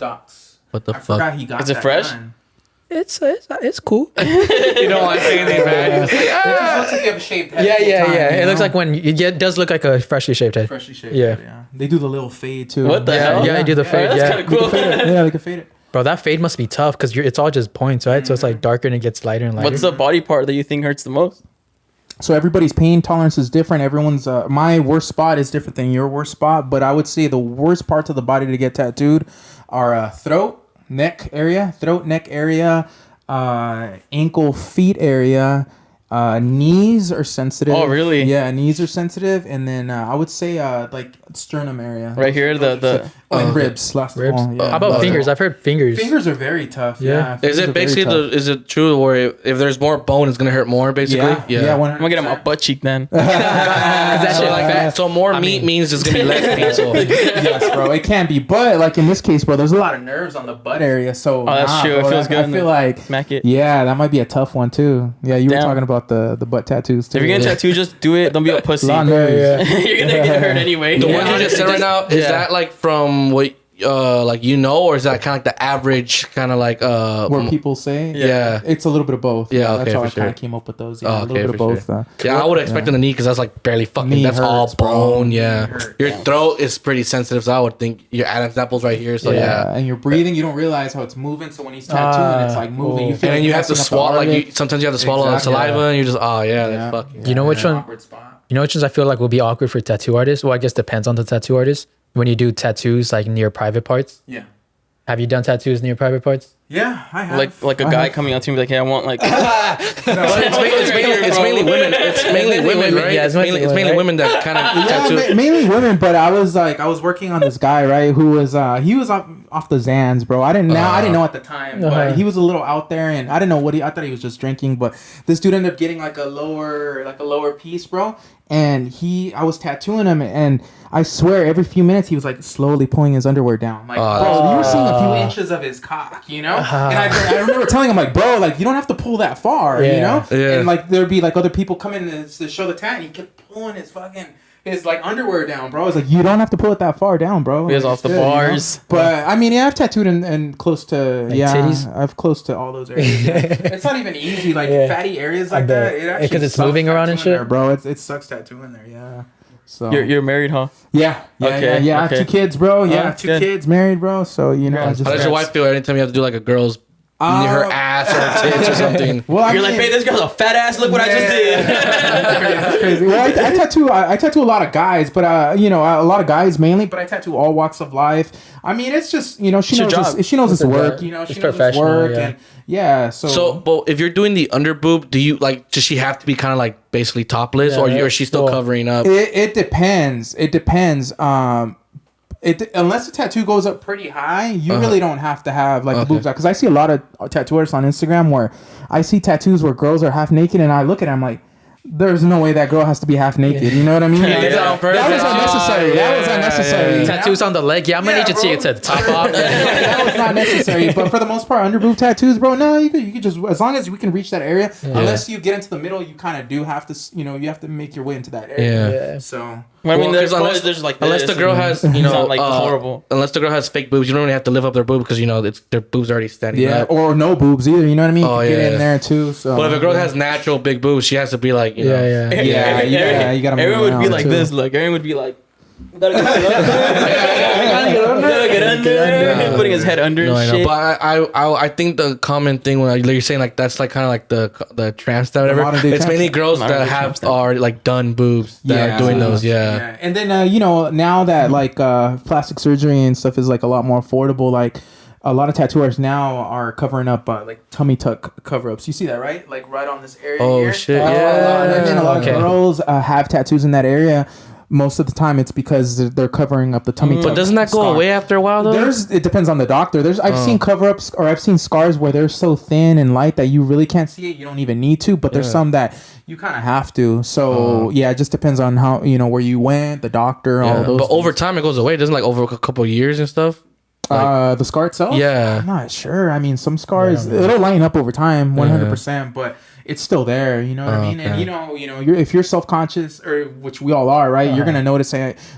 What the I fuck? forgot he got Is it fresh? Done. It's cool. You don't want to say anything bad. It just looks like you have a shaved head. Yeah. It looks like it does look like a freshly shaved head. Freshly shaved head, yeah. They do the little fade too. What the hell? Yeah, they do the fade. That's kind of cool. They can fade it. Bro, that fade must be tough because it's all just points, right? So it's like darker and it gets lighter and lighter. What's the body part that you think hurts the most? So everybody's pain tolerance is different. Everyone's my worst spot is different than your worst spot, but I would say the worst parts of the body to get tattooed are throat, neck area, ankle, feet area. Knees are sensitive. Oh, really? Yeah, knees are sensitive, and then I would say like sternum area. Right here, and ribs. Last ribs. of all, yeah. How about fingers? I've heard fingers. Fingers are very tough. Yeah. Is it basically is it true where if there's more bone, it's gonna hurt more? Basically. Yeah. 100%. I'm gonna get him a butt cheek then. So more meat means it's gonna be less painful. Yes, bro. It can be, but like in this case, bro, there's a lot of nerves on the butt area. So that's true. Bro, it feels good. I feel like smack it. Yeah, that might be a tough one too. Yeah, you were talking about the butt tattoos too. If you're gonna tattoo, just do it. Don't be a pussy. You're gonna get hurt anyway. The one you just said right now, is that like from what or is that kind of like the average kind of like where people say it's a little bit of both. Okay, that's how I sure. kind of came up with those. A little bit of both. Sure. I would expect in the knee because that's like barely fucking. Knee that's hurts, all bone. Your throat is pretty sensitive, so I would think your Adam's apple's right here. So and your breathing, you don't realize how it's moving. So when he's tattooing, it's like moving. You feel and then you have to swallow. Sometimes you have to swallow the saliva, and you're just fuck. You know which one? You know which ones I feel like will be awkward for tattoo artists? Well, I guess depends on the tattoo artist. When you do tattoos like near private parts. Yeah. Have you done tattoos near private parts? Yeah, I have. Like a guy coming up to me like, hey, I want like. It's mainly women. It's mainly women, right? Yeah, it's mainly women that kind of tattoo. Mainly women, but I was working on this guy, right? Who was he was off the Zans, bro. I didn't know at the time, but he was a little out there, and I didn't know I thought he was just drinking, but this dude ended up getting like a lower piece, bro. And I was tattooing him, and I swear every few minutes he was like slowly pulling his underwear down. Like, bro, you were seeing a few inches of his cock, you know? And I remember telling him, like, bro, like, you don't have to pull that far, you know? Yeah. And like there'd be like other people coming to show the tat, and he kept pulling his like underwear down, bro. I was like, you don't have to pull it that far down, bro. He was off the bars. You know? But I mean, yeah, I've tattooed in close to titties? I've close to all those areas. Yeah. It's not even easy, like fatty areas like that. It actually because it's moving around and shit, there, bro. It sucks tattooing there, yeah. So you're married, huh? Yeah. Okay. I have 2 kids, bro. Yeah, 2 kids, married, bro. So you know, how does your wife feel anytime you have to do like a girl's her ass or her tits or something? Well, you're like, hey, this girl's a fat ass. Look what I just did. That's crazy. Well, I tattoo a lot of guys, but a lot of guys mainly. But I tattoo all walks of life. I mean, it's just she knows it's work. You know, she knows it's work, and So, but if you're doing the under boob, do you like? Does she have to be kind of like basically topless, or is she still covering up? It depends. It depends. Unless the tattoo goes up pretty high, you really don't have to have like the boobs out. Because I see a lot of tattooers on Instagram where I see tattoos where girls are half naked, and I look at them like, there's no way that girl has to be half naked. You know what I mean? That was unnecessary. That was unnecessary. Tattoos on the leg. Yeah, I'm gonna need you to take it to the top off. That was not necessary. But for the most part, under boob tattoos, bro, no, you could just, as long as we can reach that area. Unless you get into the middle, you kind of do have to, you have to make your way into that area. Yeah. So. Well, I mean, there's like unless the girl has, not like horrible. Unless the girl has fake boobs, you don't really have to live up their boob because their boobs already standing up. Or no boobs either. You know what I mean? You get in there too. So. But if a girl has natural big boobs, she has to be like, you know. Yeah. You gotta. Everyone would be like this. Look, everyone would be like. Gotta get under. Putting his head under. No, I know. But I think the common thing when you're saying like that's like kind of like the trans stuff, whatever. It's mainly girls that are like done boobs that are doing those. Yeah. And then now that like plastic surgery and stuff is like a lot more affordable, like. A lot of tattooers now are covering up like tummy tuck cover-ups. You see that, right? Like right on this area. Oh, here. shit. A lot of girls have tattoos in that area. Most of the time, it's because they're covering up the tummy tuck. But doesn't that go away after a while, though? It depends on the doctor. I've seen cover-ups or I've seen scars where they're so thin and light that you really can't see it. You don't even need to. But there's some that you kind of have to. So it just depends on how where you went, the doctor, all those. But over time, it goes away. Doesn't like over a couple of years and stuff. The scar itself? Yeah. I'm not sure. I mean, some scars, it'll line up over time, 100%, but it's still there. You know what I mean? Okay. And if you're self-conscious, or which we all are, right? You're going to notice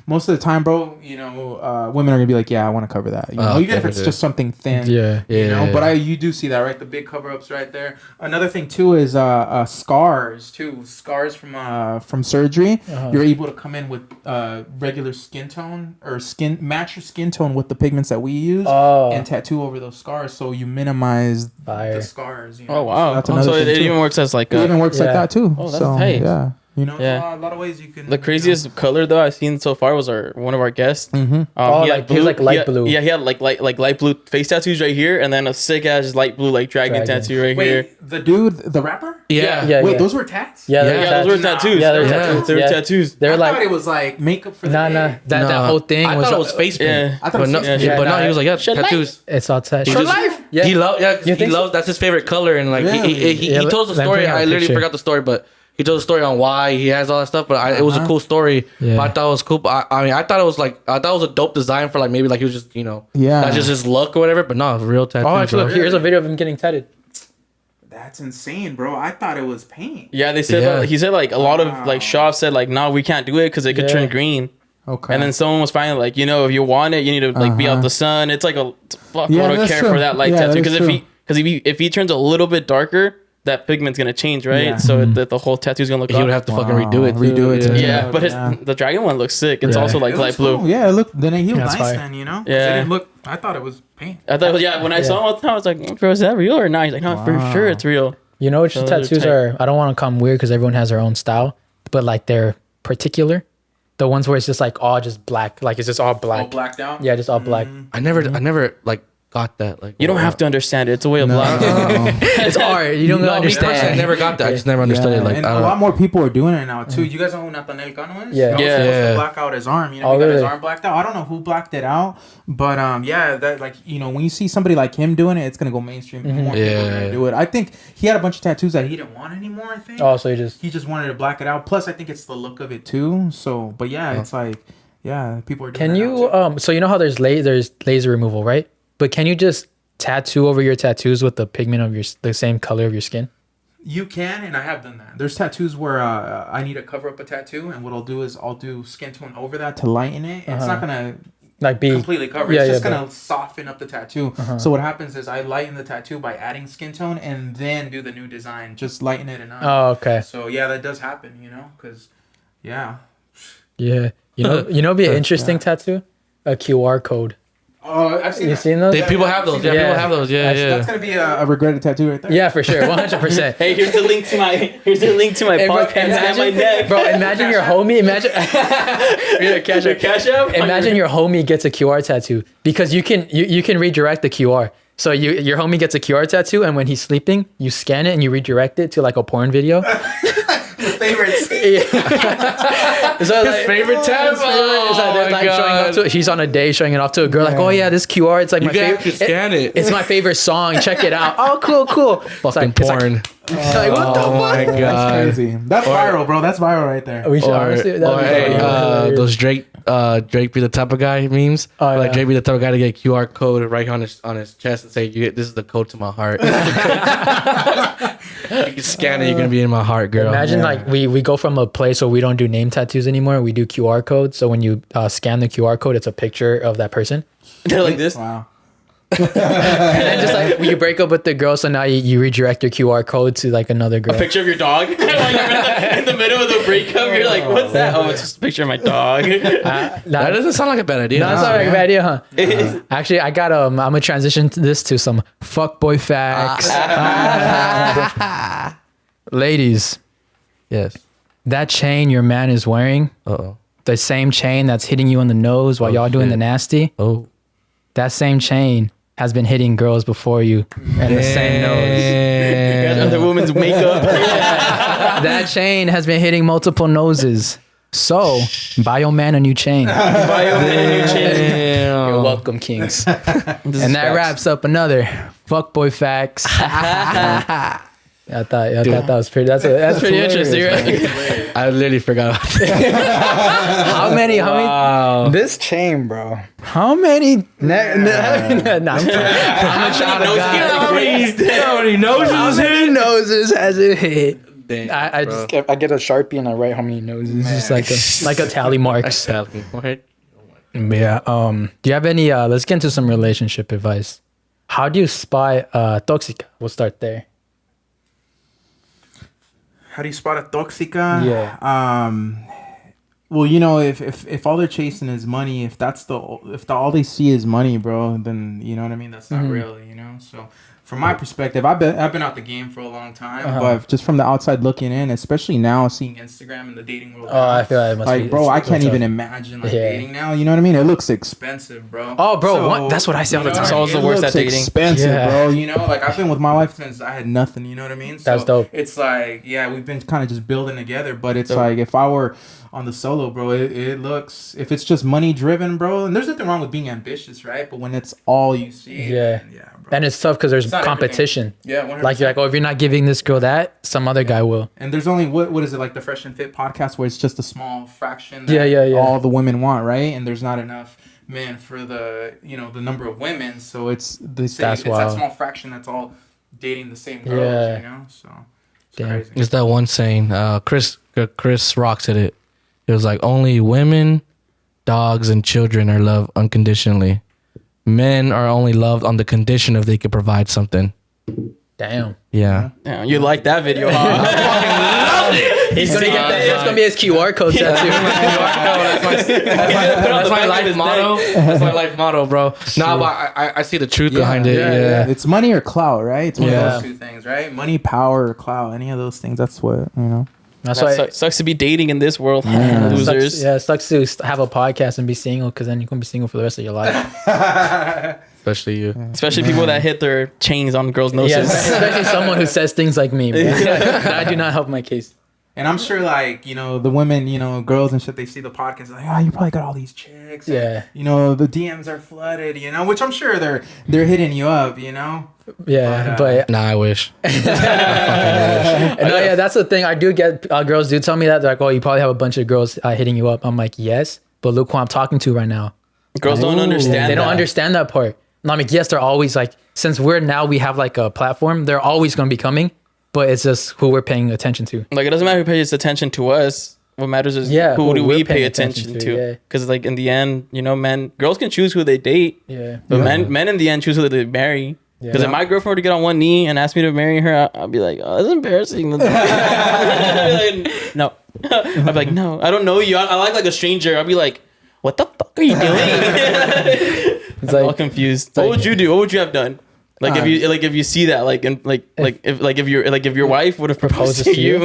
most of the time, bro, women are going to be like, yeah, I want to cover that. Even if it's just something thin. Yeah. But you do see that, right? The big cover-ups right there. Another thing, too, is scars, too. Scars from surgery. You're able to come in with regular skin tone or match your skin tone with the pigments that we use and tattoo over those scars, so you minimize the scars. Oh wow! So it even works as like it even works like that too. Oh, that's tight. Yeah. A lot of ways you can. The craziest color though I've seen so far was one of our guests. Mm-hmm. He was like light blue. Yeah, he had like light blue face tattoos right here, and then a sick ass light blue like dragon tattoo right here. The dude, the rapper. Yeah. Wait, those were tats? Yeah, those were tattoos. Yeah, they were tattoos. They were like. I thought it was like makeup for the day. That whole thing. I thought it was face paint. I thought it was face paint. But no, he was like, tattoos. It's all tattoos. For life. Yeah. He loves. That's his favorite color, and like he told the story. I literally forgot the story, but. He told a story on why he has all that stuff, but it was a cool story. Yeah. I thought it was cool. But I thought it was a dope design for like maybe like he was just not just his look or whatever, but no, real tattoo. Oh, actually, look, here's a video of him getting tatted. That's insane, bro. I thought it was paint. Yeah, they said he said like a lot of like shops said like no, we can't do it because it could turn green. Okay. And then someone was finally like, if you want it, you need to like be out the sun. It's like a fuck load of care for that light tattoo because if he turns a little bit darker. That pigment's gonna change, right? Yeah. So that the whole tattoo's gonna look. He would have to fucking redo it. Yeah, but the dragon one looks sick. It's also like light blue. Cool. Yeah, look. Then he looked nice. Then Yeah. It didn't look. I thought it was paint. I thought when I saw him all the time, I was like, bro, is that real or not? He's like, no, for sure it's real. You know which tattoos are? I don't want to come weird because everyone has their own style, but like they're particular. The ones where it's just like all just black, like it's just all black. All blacked out. Yeah, just all black. I never like got that. Like, You don't have to understand it. It's a way of life. It's art. You don't No, me personally, I understand. never got that. I just never understood it. Like, and a lot more people are doing it now too. You guys know who Nathaniel Cano is? Yeah. He Yeah. was supposed to black out his arm. You know, Oh, he got his really? arm blacked out. I don't know who blacked it out, but yeah, that like when you see somebody like him doing it, it's gonna go mainstream. More people are gonna do it. I think he had a bunch of tattoos that he didn't want anymore. I think. Oh, so you just He just wanted to black it out. Plus, I think it's the look of it too. So, but yeah, it's like people are doing. can that you now, too. so you know how there's laser removal, right? But can you just tattoo over your tattoos with the pigment of the same color of your skin? You can, and I have done that. There's tattoos where I need to cover up a tattoo, and what I'll do is I'll do skin tone over that to lighten it. It's not gonna Like be completely cover. Yeah, It's just yeah, gonna soften up the tattoo. So what happens is I lighten the tattoo by adding skin tone, and then do the new design. Just lighten it enough. Oh, okay. So yeah, that does happen. Because Yeah. You know, be an interesting tattoo, a QR code. oh, I've seen You that. seen those? people have those. Yeah, Yeah. people have those. Yeah, yeah. That's gonna be a regretted tattoo right there. Yeah, for sure, 100%. Hey, here's the link to my Hey, bro, podcast and my neck. bro, imagine your homie. Imagine, yeah, Cash App? imagine your homie gets a QR tattoo because you can redirect the QR. So your homie gets a QR tattoo, and when he's sleeping, you scan it and you redirect it to like a porn video. Favorites. So His favorite tab. they're like showing off to, he's on a day showing it off to a girl. Like, oh yeah, this QR. It's like You my can favorite. actually scan it. It's my favorite song. Check it out. Oh, cool. Fucking porn. It's like, what the Oh my That's god. crazy. That's viral, bro. That's viral right there. We should Or, honestly. or that'd be hey, hilarious. those Drake be the type of guy memes. Oh, Like yeah. Drake be the type of guy to get a QR code right on his chest and say, "This is the code to my heart." You can scan it. You're gonna be in my heart, girl. Imagine like we go from a place where we don't do name tattoos anymore. We do QR codes. So when you scan the QR code, it's a picture of that person. They're like this. Wow. And then just like when you break up with the girl, so now you redirect your QR code to like another girl. Picture of your dog. While you're in the middle of the breakup, you're like, what's that? Oh, it's just a picture of my dog. That doesn't sound like a bad idea. That's not like a bad idea, huh? Actually, I got I'm gonna transition to this to some Fuqq Boi Faxx. Ladies, Yes. that chain your man is wearing, Oh. the same chain that's hitting you in the nose while y'all doing shit. the nasty, Oh. that same chain has been hitting girls before you and the same nose. Other woman's makeup. That chain has been hitting multiple noses. So buy your man a new chain. Buy a new chain. You're welcome, kings. And that wraps up another Fuqq Boi Faxx. I thought that was pretty. That's pretty interesting, right? I literally forgot about that. How many? This chain, bro. How many? I'm a child of God. How many noses? How many noses has it hit? Damn, I bro. just I get a Sharpie and I write how many noses, just like a tally marks. What? Yeah. Do you have any? Let's get into some relationship advice. How do you spy Toxica? We'll start there. How do you spot a Toxica? Yeah. Well, if all they're chasing is money, if all they see is money, bro, then you know what I mean. That's not real, So, from my perspective, I've been out the game for a long time, but just from the outside looking in, especially now seeing Instagram and the dating world. Oh, I feel like it must be. bro, I can't what's even up? imagine dating now. You know what I mean? It looks expensive, bro. Oh, bro, that's what I say all the time. It's always the worst at dating. Expensive, Yeah. bro. I've been with my wife since I had nothing. You know what I mean? So That's dope. It's like, we've been kind of just building together. But it's like if I were on the solo, bro, it looks, if it's just money driven, bro, and there's nothing wrong with being ambitious, right? But when it's all you see, Yeah. bro. And it's tough because there's not competition. Yeah, 100%. Like you're like, oh, if you're not giving this girl that, some other guy will. And there's only what is it, like the Fresh and Fit podcast, where it's just a small fraction that Yeah. all the women want, right? And there's not enough men for the the number of women, so it's the same. That's It's wild. that small fraction that's all dating the same girls, Yeah. So it's Damn. crazy. It's that one saying. Chris Rock said it. It was like only women, dogs, and children are loved unconditionally. Men are only loved on the condition if they could provide something. Damn. Yeah. Damn, you like that video, huh? He's gonna get that. It's gonna be his QR code tattoo. That's my life motto. That's my life motto, bro. Nah, but I see the truth behind it. Yeah. It's money or clout, right? It's one Yeah. of those two things, right? Money, power, or clout. Any of those things. That's what That's That why. sucks to be dating in this world. It Losers. sucks to have a podcast and be single because then you're gonna be single for the rest of your life. especially you. Especially people that hit their chains on girls' noses. Yeah, especially someone who says things like me. I do not help my case. And I'm sure, like, you know, the women, you know, girls and shit, they see the podcast, like, oh, you probably got all these chicks. Yeah. And, you know, the DMs are flooded, you know, which I'm sure they're hitting you up, you know? Yeah, but Nah, I wish. no, yeah, that's the thing. I do get girls do tell me that. They're like, oh, you probably have a bunch of girls hitting you up. I'm like, yes, but look who I'm talking to right now. Girls don't understand. They don't understand that part. No, I mean, yes, they're always like, since we have like a platform, they're always going to be coming, but it's just who we're paying attention to. Like, it doesn't matter who pays attention to us. What matters is who do we pay attention to? Because like in the end, you know, girls can choose who they date. Yeah. But men in the end choose who they marry. Because if my girlfriend were to get on one knee and ask me to marry her, I'll be like, oh, that's embarrassing. Like, no. I'd be like, no, I don't know you. I like a stranger. I'll be like, what the fuck are you doing? It's I'm like, all confused. What would you do? What would you have done? Like if you see that, if your wife would have proposed to you,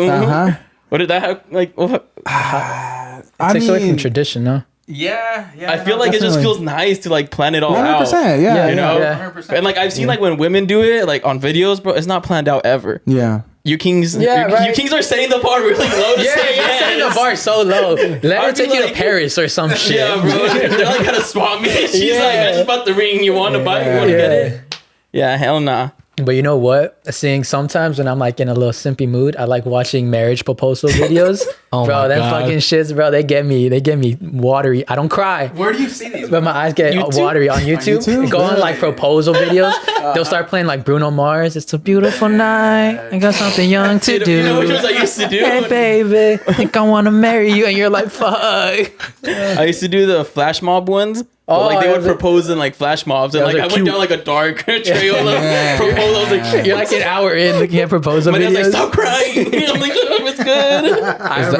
what did that have, like? What? It takes away from tradition, no? Yeah. I feel like it just feels nice to like plan it all 100%, out. yeah, you know. 100%. And like I've seen like when women do it, like on videos, bro, it's not planned out ever. Yeah. You kings, right. you kings are setting the bar really low to say you're setting the bar so low. Let her take you to Paris or some shit. Yeah, bro. They're like kind of swap me. She's like, I just bought the ring. You want to buy it? You want to get it? Yeah, hell nah. But you know what? Seeing sometimes when I'm like in a little simpy mood, I like watching marriage proposal videos. Oh bro, my them God. fucking shits, bro. They get me watery. I don't cry, Where do you see these? but my eyes get watery on YouTube. YouTube? Go on like proposal videos. They'll start playing like Bruno Mars. It's a beautiful night. I got something young to do. You know which ones I used to do? Hey baby, I think I want to marry you, and you're like, fuck. I used to do the flash mob ones. But like they would propose in like flash mobs, and like I went down like a dark trail of proposals. Like, You're like an hour in looking at proposal my dad's like, videos. stop crying. I'm like, shut up, it's good.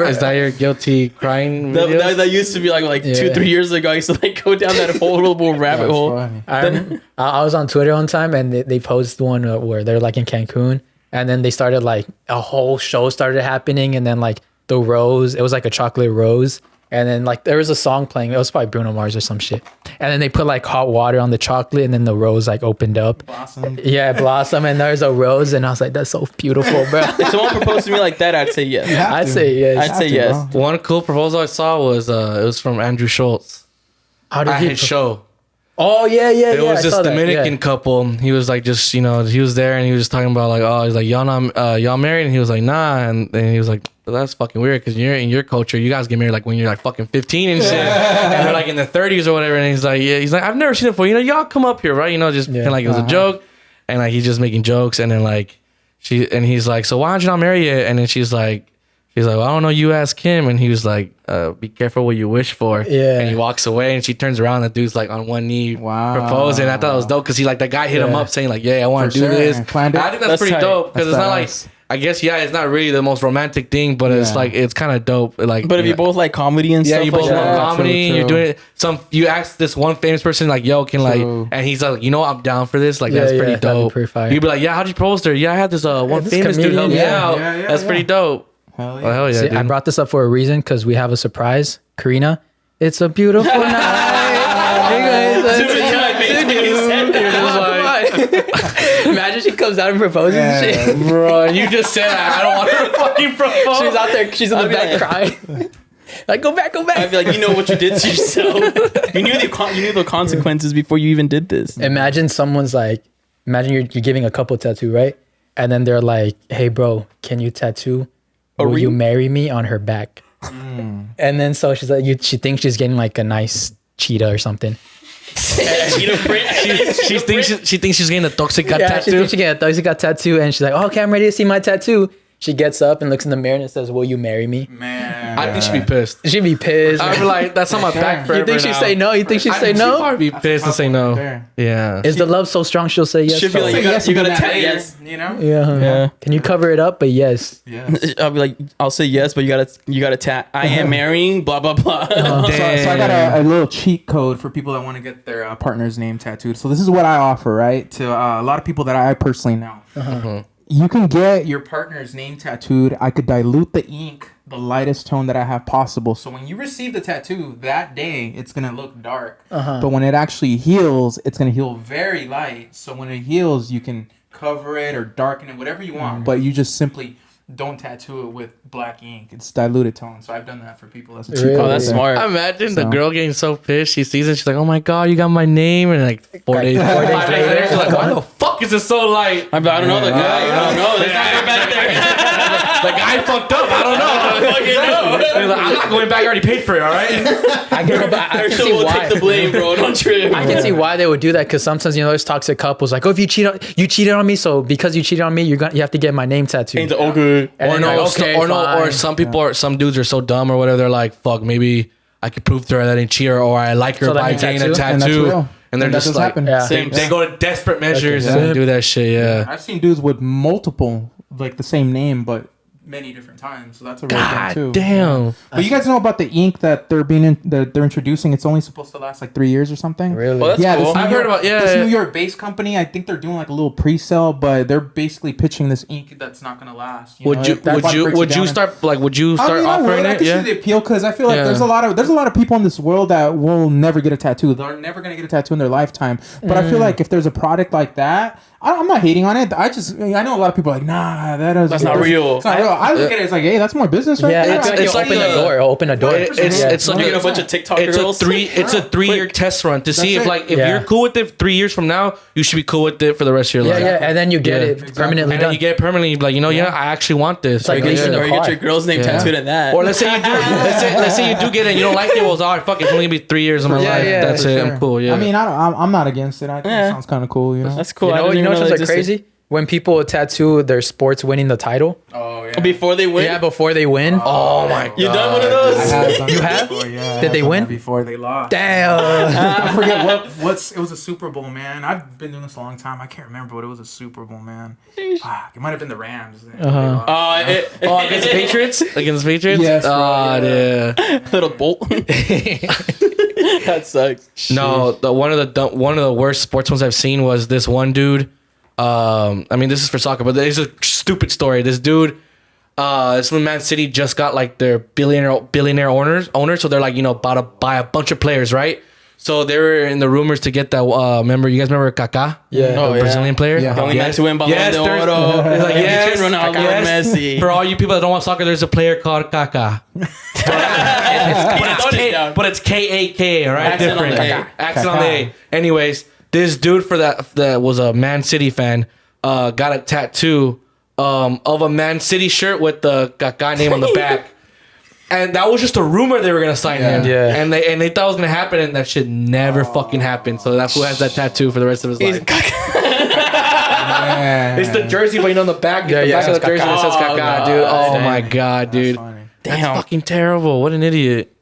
Is that your guilty crying videos? That used to be like 2-3 years ago. I used to like go down that horrible rabbit hole. I was on Twitter one time and they posted one where they're like in Cancun, and then they started like a whole show started happening, and then like the rose, it was like a chocolate rose. And then like there was a song playing. It was probably Bruno Mars or some shit. And then they put like hot water on the chocolate, and then the rose like opened up. Blossom. Yeah, blossom. And there's a rose, and I was like, that's so beautiful, bro. If someone proposed to me like that, I'd say yes. I'd say yes. I'd say yes. Bro. One cool proposal I saw was it was from Andrew Schultz How did at he? his show. Oh yeah. It was I this saw that, Dominican couple. He was like, just, you know, he was there and he was just talking about like, oh, he's like, y'all married? And he was like, nah. And then he was like, well, that's fucking weird because you're in your culture, you guys get married like when you're like fucking 15 and shit, and they're like in their 30s or whatever. And he's like, yeah, he's like, I've never seen it before. You know, y'all come up here, right? You know, just kind of like it was a joke, and like he's just making jokes. And then like he's like, so why don't you not marry yet? And then she's like, well, I don't know. You ask him. And he was like, be careful what you wish for. Yeah. And he walks away, and she turns around, and the dude's like on one knee proposing. I thought it was dope because he like, the guy hit him up saying like, yeah, I want to do this. Planned it. I think that's pretty tight. dope because it's not like, badass. I guess, yeah, it's not really the most romantic thing, but it's like, it's kind of dope. Like, But if you both like comedy and yeah, stuff you like both that. love comedy, true. you're doing it. You ask this one famous person, like, yo, can like, and he's like, you know, I'm down for this. Like, that's pretty that'd be dope. pretty fire. You'd be like, yeah, how'd you propose to her? Yeah, I had this one this famous dude help me comedian, out. That's pretty dope. Hell yeah. Well, hell yeah, See, dude. I brought this up for a reason because we have a surprise. Karina, it's a beautiful night. Imagine she comes out and proposes and shit. Bro, you just said I don't want her to fucking propose. She's out there, she's in the back crying. Like, go back. I feel like you know what you did to yourself. You knew the consequences before you even did this. Imagine someone's like, imagine you're giving a couple tattoo, right? And then they're like, hey, bro, can you tattoo? Will you marry me on her back? And then so she's like, she thinks she's getting like a nice cheetah or something. Cheetah print. She thinks she's getting a Toxica Yeah, she tattoo. thinks she getting a Toxica tattoo, and she's like, oh, okay, I'm ready to see my tattoo. She gets up and looks in the mirror and says, will you marry me? Man. I think she'd be pissed. She'd be pissed. I'd be like, that's on my back forever. You think she'd now. say no? You think she'd say She'd no? probably be pissed and say no. Yeah. Is the love so strong she'll say yes? Should be like, you gotta tap yes. You know? Yeah. Can you cover it up? But yes. I'll be like, I'll say yes, but you gotta tap. I am marrying. Blah blah blah. So I got a little cheat code for people that want to get their partner's name tattooed. So this is what I offer, right, to a lot of people that I personally know. You can get your partner's name tattooed. I could dilute the ink the lightest tone that I have possible. So when you receive the tattoo that day, it's gonna look dark. But when it actually heals, it's gonna heal very light. So when it heals, you can cover it or darken it, whatever you want. But you just simply don't tattoo it with black ink. It's diluted tone. So I've done that for people. That's a cheap Oh, that's smart. Imagine the girl getting so pissed. She sees it. She's like, "Oh my god, you got my name!" And like 4 days later, she's like, "Why the fuck is it so light?" I don't know the guy. I don't know. There's not back there. The guy fucked up. I don't know. He's like, "I'm not going back. I already paid for it. All right." I can see Herchell will why. take the blame, bro. Don't trip. I can see why they would do that because sometimes there's toxic couples like, oh, if you cheated on me, so because you cheated on me, you have to get my name tattooed. Okay. And then Or some people, or some dudes are so dumb or whatever. They're like, "Fuck, maybe I could prove to her that I didn't cheat her, or I like her So that by means getting a tattoo? And that's tattoo." real. And they're And that just does like, happen. Yeah. they go to desperate measures Okay. and do that shit. Yeah. I've seen dudes with multiple, like the same name, but many different times. So that's a real thing too. God damn. But you guys know about the ink that they're introducing? It's only supposed to last like 3 years or something. Really? Well, that's Yeah, cool. this I've heard about this yeah. New York-based company. I think they're doing like a little pre-sale, but they're basically pitching this ink that's not gonna last. Would know? you That breaks it would down. you start I offering I it? can Yeah. see the appeal because I feel like Yeah. there's a lot of people in this world that will never get a tattoo. They're never gonna get a tattoo in their lifetime. But I feel like if there's a product like that, I'm not hating on it. I know a lot of people are like, nah, that's not real. It's not real. I look at it as like, hey, that's more business, right? Yeah, there. I feel like it's you like open the a- door. Open a door. It's like You get a bunch of TikTok it's girls. it's a 3-year test run to see if it. like if Yeah. you're cool with it 3 years from now, you should be cool with it for the rest of your Yeah, life. yeah, and then you get Yeah. it permanently And then done. you get it permanently, like, I actually want this. like Like, leasing yeah. a Or you get car. your girl's name Yeah. tattooed in that. Or let's say you do. let's say you do get it and you don't like it. Well, it's all right. Fuck it. It's only gonna be 3 years of my life. yeah, That's For it. sure. I'm cool. Yeah. I mean, I'm not against it. I think Yeah. it sounds kind of cool. You know. That's cool. You I know, didn't even what's that like existed. crazy? When people tattoo their sports winning the title. Oh yeah. Before they win. Yeah, before they win. oh my god. You done one of those? You have? Yeah. Did they win? Before they lost. Damn. I forget it was a Super Bowl, man. I've been doing this a long time. I can't remember, but it was a Super Bowl, man. Fuck, it might have been the Rams. Against the Patriots? Against the Patriots? Yes, bro, Oh, yeah. yeah. Little bolt. That sucks. No, one of the worst sports ones I've seen was this one dude. I mean, this is for soccer, but it's a stupid story. This dude, this little Man City just got like their billionaire owners, so they're like about to buy a bunch of players, right? So they were in the rumors to get that. You guys remember Kaká? Yeah. The Brazilian player. Yeah. The only man to win Ballon Yes, d'Oro. there's- it's like, yes, Between Ronaldo and Messi. For all you people that don't watch soccer, there's a player called Kaká. But it's K-A-K, right? Accent on Different. the A. Accent on the A. Anyways, this dude that was a Man City fan got a tattoo of a Man City shirt with the Kaká name on the back. And that was just a rumor they were gonna sign him. Yeah. And they thought it was gonna happen, and that shit never fucking happened. So that's who has that tattoo for the rest of his life. Man. It's the jersey, but on the back, Yeah, the yeah, back of the it says jersey that says Kaká. Kaká, dude. Oh Dang. my god, dude. Funny. That's Damn. fucking terrible. What an idiot.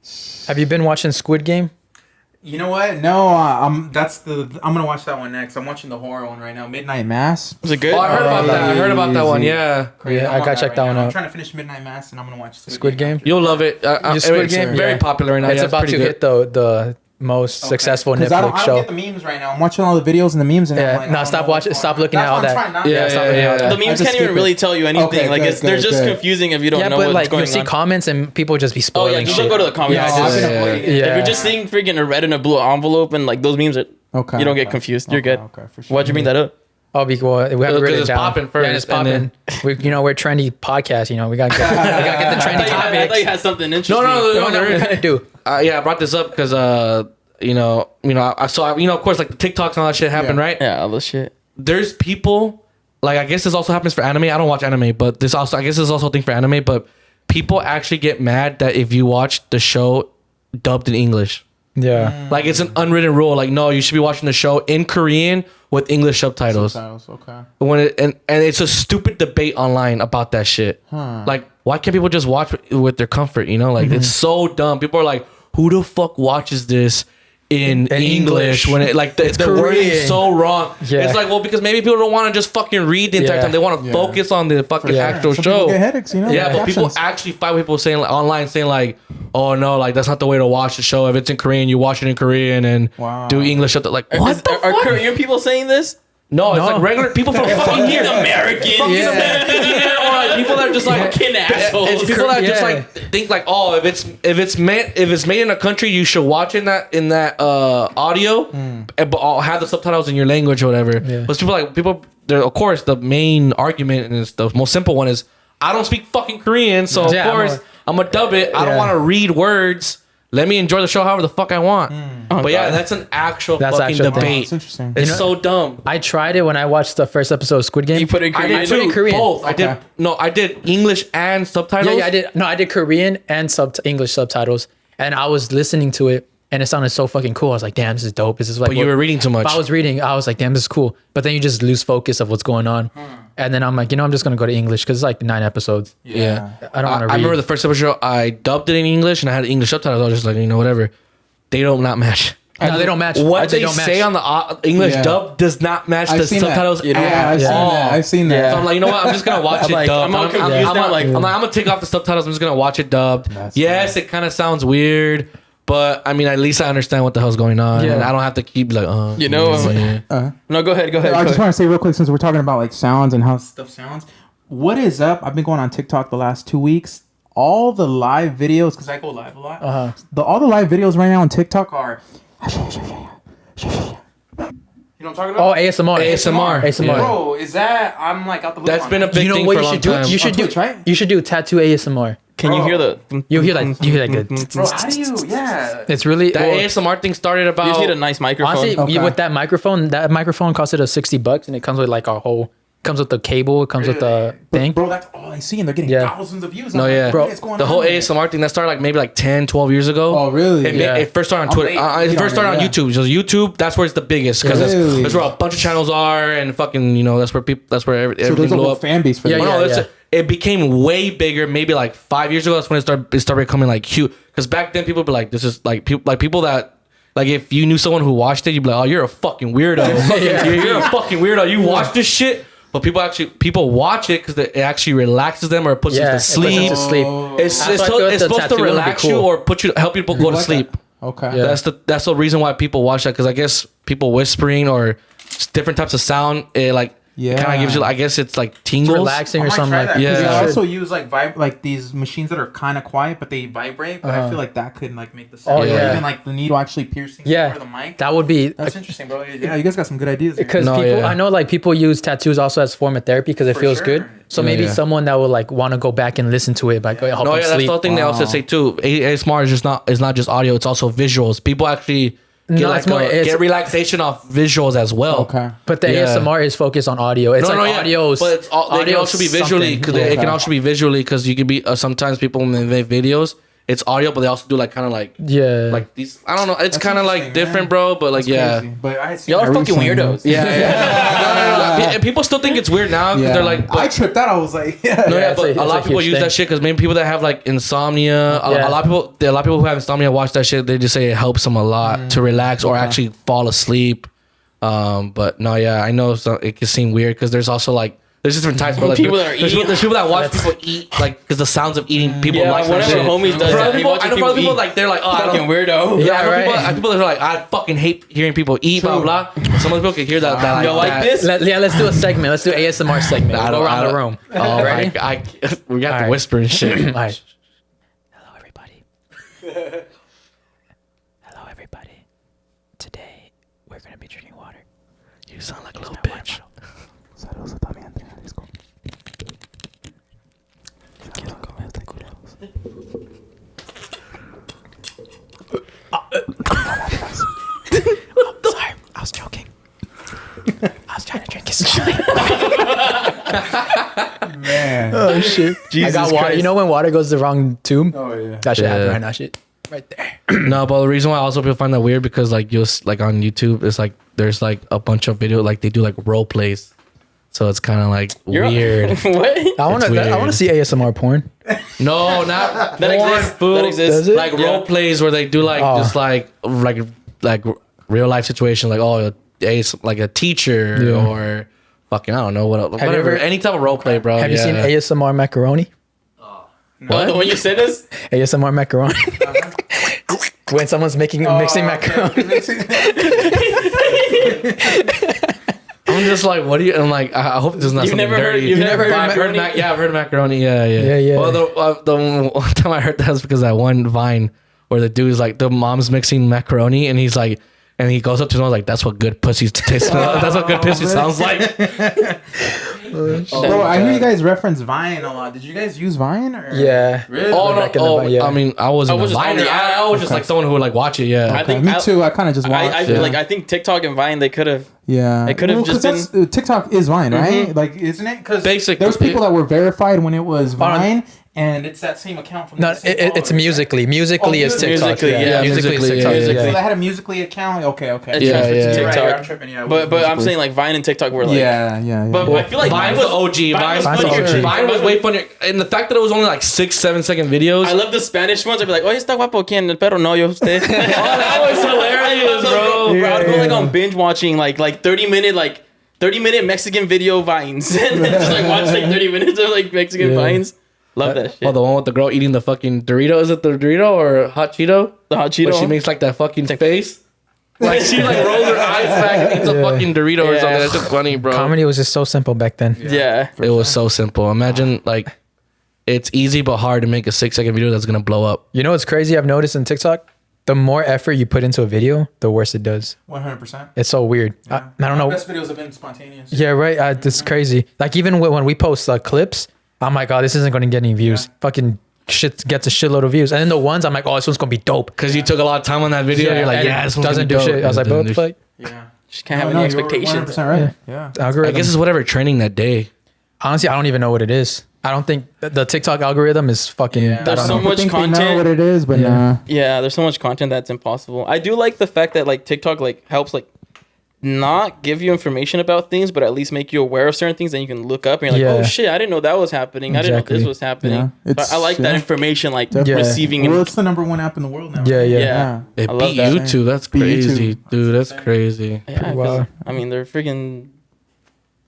Have you been watching Squid Game? You know what? No, I'm gonna watch that one next. I'm watching the horror one right now, Midnight Mass. Was it good? Oh, I heard about that. I heard about that one. Yeah. Crazy. Yeah, I'm I on gotta check that one now. I'm out. trying to finish Midnight Mass, and I'm gonna watch Squid Game? after. You'll love it. Squid it's Game? very Yeah. popular right now. It's Yeah, about to pretty hit the most successful 'Cause I Netflix don't show. get the memes right now. I'm watching all the videos and the memes, and Yeah, I'm like, no, I don't stop know what's watching- stop going on. looking at That's all why I'm that. trying not Yeah, to. stop looking at all that. The I memes just can't even skip really it. tell you anything. Okay, Like good, they're good, just good. confusing if you don't Yeah, know but what's like going you see on. comments and people just be Oh spoiling yeah, you shit. should go to the comment Yeah, section. I've been Yeah. avoiding it. If Yeah. you're just seeing freaking a red and a blue envelope and like those memes, Okay, you don't get okay. confused. You're Okay, good. okay, for sure. Why'd you bring that up? Oh, because we have to Because write it it's down. popping Yeah, first, it's and popping. We're trendy podcast. We gotta get the trendy I thought you topics. had something interesting. No, No, we kind of do. yeah, I brought this up because I saw of course like the TikToks and all that shit happened, Yeah. right? Yeah, all this shit. There's people like I guess this also happens for anime. I don't watch anime, but I guess this is also a thing for anime. But people actually get mad that if you watch the show dubbed in English, Yeah. like it's an unwritten rule. Like no, you should be watching the show in Korean with English subtitles. Okay. And it's a stupid debate online about that shit. Like, why can't people just watch with their comfort? Like it's so dumb. People are like, who the fuck watches this in English when it like the wording is so wrong? Yeah. It's like, well, because maybe people don't want to just fucking read the entire Yeah. time. They want to focus on the fucking actual Some show. people get headaches, Yeah, but people captions. actually fight with people saying like, online saying like, oh no, like that's not the way to watch the show. If it's in Korean, you watch it in Korean and Wow. do English. Like what the Are fuck? Korean people saying this? No, it's like regular people from fucking here. Americans. Fucking Americans here, or like people that are just like Fucking assholes. It's people that just like think like, oh, if it's made in a country, you should watch in that audio, but I'll have the subtitles in your language or whatever. Yeah. But people, of course, the main argument and it's the most simple one is I don't speak fucking Korean, so of course I'm gonna dub it. I don't want to read words. Let me enjoy the show however the fuck I want. But yeah, that's an actual fucking debate. That's interesting. It's so dumb. I tried it when I watched the first episode of Squid Game. You put it in Korean? I put it in Korean. Both. I did English and subtitles. Yeah, I did. No, I did Korean and English subtitles, and I was listening to it, and it sounded so fucking cool. I was like, "Damn, this is dope." This is like. But you were reading too much. I was reading. I was like, "Damn, this is cool." But then you just lose focus of what's going on, and then I'm like, I'm just gonna go to English because it's like 9 episodes. Yeah. I don't want to read. I remember the first episode. I dubbed it in English and I had English subtitles. I was just like, whatever. They don't not match. No, they don't match. What they don't say match. on the English dub does not match the subtitles at all. I've seen that. So I'm like, you know what? I'm just gonna watch it like, dubbed. I'm confused. I'm gonna take off the subtitles. I'm just gonna watch it dubbed. Yes, it kind of sounds weird, but I mean, at least I understand what the hell's going on, and I don't have to keep like, no, go ahead. I just want to say real quick, since we're talking about like sounds and how stuff sounds, what is up? I've been going on TikTok the last 2 weeks. All the live videos, because I go live a lot. All the live videos right now on TikTok are. You know what I'm talking about? Oh, ASMR. Bro, is that? I'm like out the loop. That's been a big thing for a long time. You should do. Right? You should do tattoo ASMR. Can you hear the? You hear like the. Bro, how do you? Yeah. It's really That ASMR thing started about. You just need a nice microphone. honestly with that microphone costed us $60, and it comes with like a whole. Comes with the cable. It comes with the thing. Bro, that's all I see, and they're getting thousands of views. No, yeah, bro. The whole ASMR thing that started like maybe like 10, 12 years ago. Oh, really? It first started on Twitter. It first started on YouTube. So YouTube, that's where it's the biggest because that's where a bunch of channels are, and fucking that's where people. That's where everything there's a blew whole up. fan base for that. It became way bigger. Maybe like 5 years ago. That's when it started becoming like huge. Because back then people would be like, this is like people that. Like if you knew someone who watched it, you'd be like, "Oh, you're a fucking weirdo. You're a fucking weirdo. You watch this shit." But people watch it because it actually relaxes them or puts them to sleep. It's supposed to relax you or help you go to sleep. Okay, that's the reason why people watch that, because I guess people whispering or different types of sound, it like kind of gives you. I guess it's like tingles, relaxing or something like that. They also use like these machines that are kind of quiet but they vibrate. But I feel like that could like make the sound. Even like the needle actually piercing through the mic. That would be. That's interesting, bro. Yeah, you guys got some good ideas. Because I know like people use tattoos also as a form of therapy because it feels good. So maybe someone that would like want to go back and listen to it, like help them sleep. That's the whole thing they also say too. ASMR is not just audio; it's also visuals. People actually. Get relaxation off visuals as well. Okay, but the ASMR is focused on audio. It's audio, but it can also be visually because it can also be visually because you can be sometimes people when they make videos. It's audio, but they also do like kind of like like these. I don't know. It's kind of like different, bro. But like But y'all are fucking weirdos. No. People still think it's weird now because they're like. I tripped out. I was like, but a lot of people use that shit because maybe people that have like insomnia. A lot of people who have insomnia watch that shit. They just say it helps them a lot to relax or actually fall asleep. But no, I know it can seem weird because there's also like. There's different types of like, people that are eating. There's people that watch people eat like because the sounds of eating people like one of our homies does that. I know for other people like they're like, oh, fucking weirdo. Yeah, I know people that are like, I fucking hate hearing people eat, blah blah. Some other people can hear that. Like, you like this? Let's do a segment. Let's do ASMR segment. Go around the room. Oh, ready? We got the whisper and shit. All right. Hello, everybody. Hello, everybody. Today we're gonna be drinking water. You sound like a little bitch. Saludos también. Sorry, I was joking. I was trying to drink his Man. Oh shit. Jesus I got water. Christ. You know when water goes the wrong tube? Oh yeah. That shit happened right now. Shit. Right there. No, but the reason why also people find that weird because like you'll like on YouTube, it's like there's like a bunch of video like they do like role plays. So it's kind of like weird. What? I want to see ASMR porn. No, not That porn, exists. fool. That exists. Does it? Like role plays where they do like just like real life situations, like like a teacher or fucking I don't know whatever any type of role play, bro. Have you seen ASMR macaroni? What? When you said this? ASMR macaroni. When someone's mixing macaroni. I don't I'm just like, what do you? I'm like, I hope there's not You've something never heard- dirty. you've never heard I've heard macaroni? Yeah, I've heard macaroni. Yeah. Yeah. Well, the one time I heard that was because that one Vine where the dude is like, the mom's mixing macaroni, and he's like, and he goes up to him like, that's what good pussy tastes. That's what good pussy sounds like. Bro, I hear you guys reference Vine a lot. Did you guys use Vine? Or? Yeah. Really? Oh Back in the no! Vine, yeah. I mean, I wasn't I was a just Viner. on the app. I was just like someone who would like watch it. Yeah. I think Me too. I kind of just watched. I feel like I think TikTok and Vine they could have. Yeah, It could have just been- that's, TikTok is Vine, right? Like, isn't it? Because Basic- there's people that were verified when it was Vine, and it's that same account from. No, the same it's followers, Musically. right? Musically is Musical.ly, TikTok. Musical.ly, yeah. Musically is Musical.ly, TikTok. yeah. So Yeah. they had a Musically account. Okay. It Yeah, transferred to yeah. You're right, TikTok. I'm tripping. Yeah, But I'm saying like Vine and TikTok were like. yeah. But I feel like Vine was OG. Vine was Vine's funnier. OG. Vine was way funnier, and the fact that it was only like 6-7 second videos. I love the Spanish ones. I'd be like, oye, está guapo quien, el perro no, yo usted. that was hilarious, bro. Bro, I'd go like on binge watching like 30-minute Mexican video vines. And then just like watch like 30 minutes of like Mexican vines. Love that shit. Oh, the one with the girl eating the fucking Dorito. Is it the Dorito or hot Cheeto? The hot Where Cheeto. she makes like that fucking face. Like she like rolls her eyes back and eats a fucking Dorito or Yeah. something. That's just funny, bro. Comedy was just so simple back then. Yeah. It was so simple. Imagine like it's easy but hard to make a 6-second video that's gonna blow up. You know what's crazy I've noticed in TikTok? The more effort you put into a video, the worse it does. 100%. It's so weird. I don't know. Best videos have been spontaneous. Yeah, right. It's crazy. Like even when we post clips, I'm like, oh, this isn't going to get any views. Fucking shit gets a shitload of views. And then the ones I'm like, oh, this one's going to be dope. Cause you took a lot of time on that video. You're like, and yeah, it this one's doesn't gonna do be dope. shit. I was like, bro, what the fuck? Yeah. Just can't have any expectations. 100% right. Yeah. Algorithm. I guess it's whatever trending that day. Honestly, I don't even know what it is. I don't think the TikTok algorithm is fucking. Yeah. I There's don't so know. much They know content. what it is, but Yeah. nah. Yeah, there's so much content that's impossible. I do like the fact that like TikTok like helps like not give you information about things, but at least make you aware of certain things that you can look up and you're like, Yeah. oh shit, I didn't know that was happening. I didn't know Exactly. this was happening. Yeah. But It's- I like that yeah. information, like Definitely. receiving Well, and it's the #1 app in the world now. Yeah, right? yeah. yeah. It I love beat that. YouTube. That's Beat crazy, YouTube. dude. That's crazy. Yeah, 'cause, Wow. I mean, they're freaking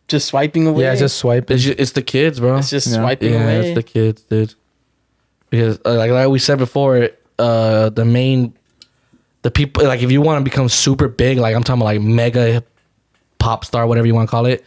just swiping away. Yeah, just swipe. It's the kids, bro. it's just Yeah. swiping Yeah, away. it's the kids, dude. Because like we said before, the people, like if you want to become super big, like I'm talking about like mega pop star, whatever you want to call it,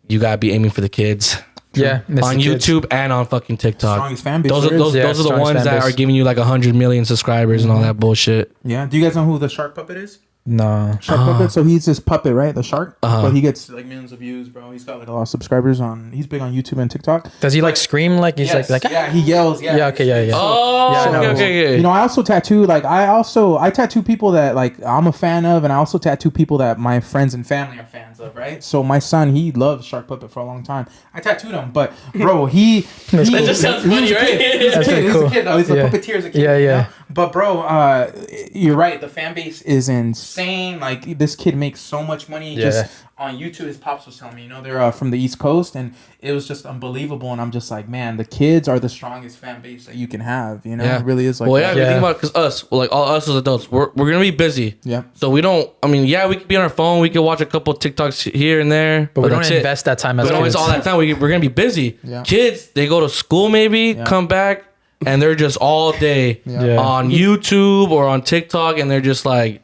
you gotta be aiming for the kids. Yeah, it's On the kids. YouTube and on fucking TikTok. Strongest fan base Those are there is. those, Yeah, those are the strongest ones fan that base. are giving you like 100 million subscribers and all that bullshit. Yeah. Do you guys know who the shark puppet is? No. Shark puppet. So he's this puppet, right? The shark. Uh-huh. But he gets like millions of views, bro. He's got like a lot of subscribers on. He's big on YouTube and TikTok. Does he like scream like he's Yes. like yeah, he yells. Yeah. Yeah, okay, yeah. Oh, Yeah, I know. okay. You know, I also tattoo. Like, I tattoo people that like I'm a fan of, and I also tattoo people that my friends and family are fans of, right? So my son, he loved Shark Puppet for a long time. I tattooed him, but bro, he That just sounds funny, he's a right? kid. He's a That's kid. pretty He's cool. a kid. Though. He's a Yeah. puppeteer as a kid. Yeah, you yeah. know? But bro, you're right. The fan base is insane. Like this kid makes so much money just on YouTube. His pops was telling me, you know, they're from the East Coast, and it was just unbelievable. And I'm just like, man, the kids are the strongest fan base that you can have. You know, Yeah. it really is like. Well, that. yeah, if you think about because us, well, like all us as adults, we're gonna be busy. Yeah. So we don't. I mean, yeah, we could be on our phone. We could watch a couple TikToks here and there, But we don't that's it. invest that time as We don't kids. invest all that time. We're gonna be busy. Yeah. Kids, they go to school maybe, come back, and they're just all day Yeah. on YouTube or on TikTok, and they're just like,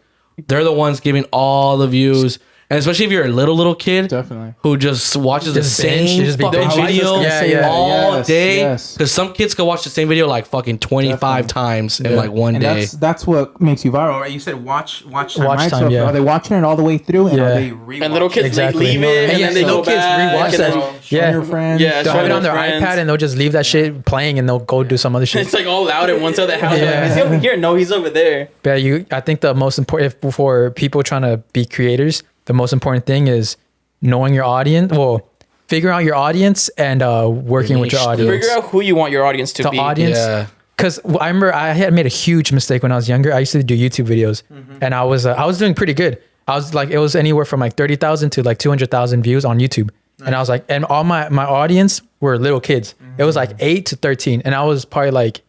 they're the ones giving all the views. And especially if you're a little kid, Definitely. who just watches Just the binge, same just be fucking binging. video Yeah. all Yes, day. yes. Because some kids can watch the same video like fucking 25 times in like one And day. that's what makes you viral, right? You said watch time, Watch right? time, So yeah. are they watching it all the way through, and are Yeah. they rewatching? And little kids Exactly. like leave it, and Yeah, then they little go kids back. rewatch and that. then- Showing Yeah. your friends. Yeah, They'll have it on their friends. iPad and they'll just leave that shit playing and they'll go do some other shit. It's like all loud at one side of the house. Yeah. Like, is he over here? No, he's over there. But I think the most important for people trying to be creators, the most important thing is knowing your audience. Well, figure out your audience and working with your niche, audience. Figure out who you want your audience to the be. audience. Yeah. Because I remember I had made a huge mistake when I was younger. I used to do YouTube videos, and I was doing pretty good. I was like, it was anywhere from like 30,000 to like 200,000 views on YouTube, and I was like, and all my audience were little kids. It was like 8 to 13, and I was probably like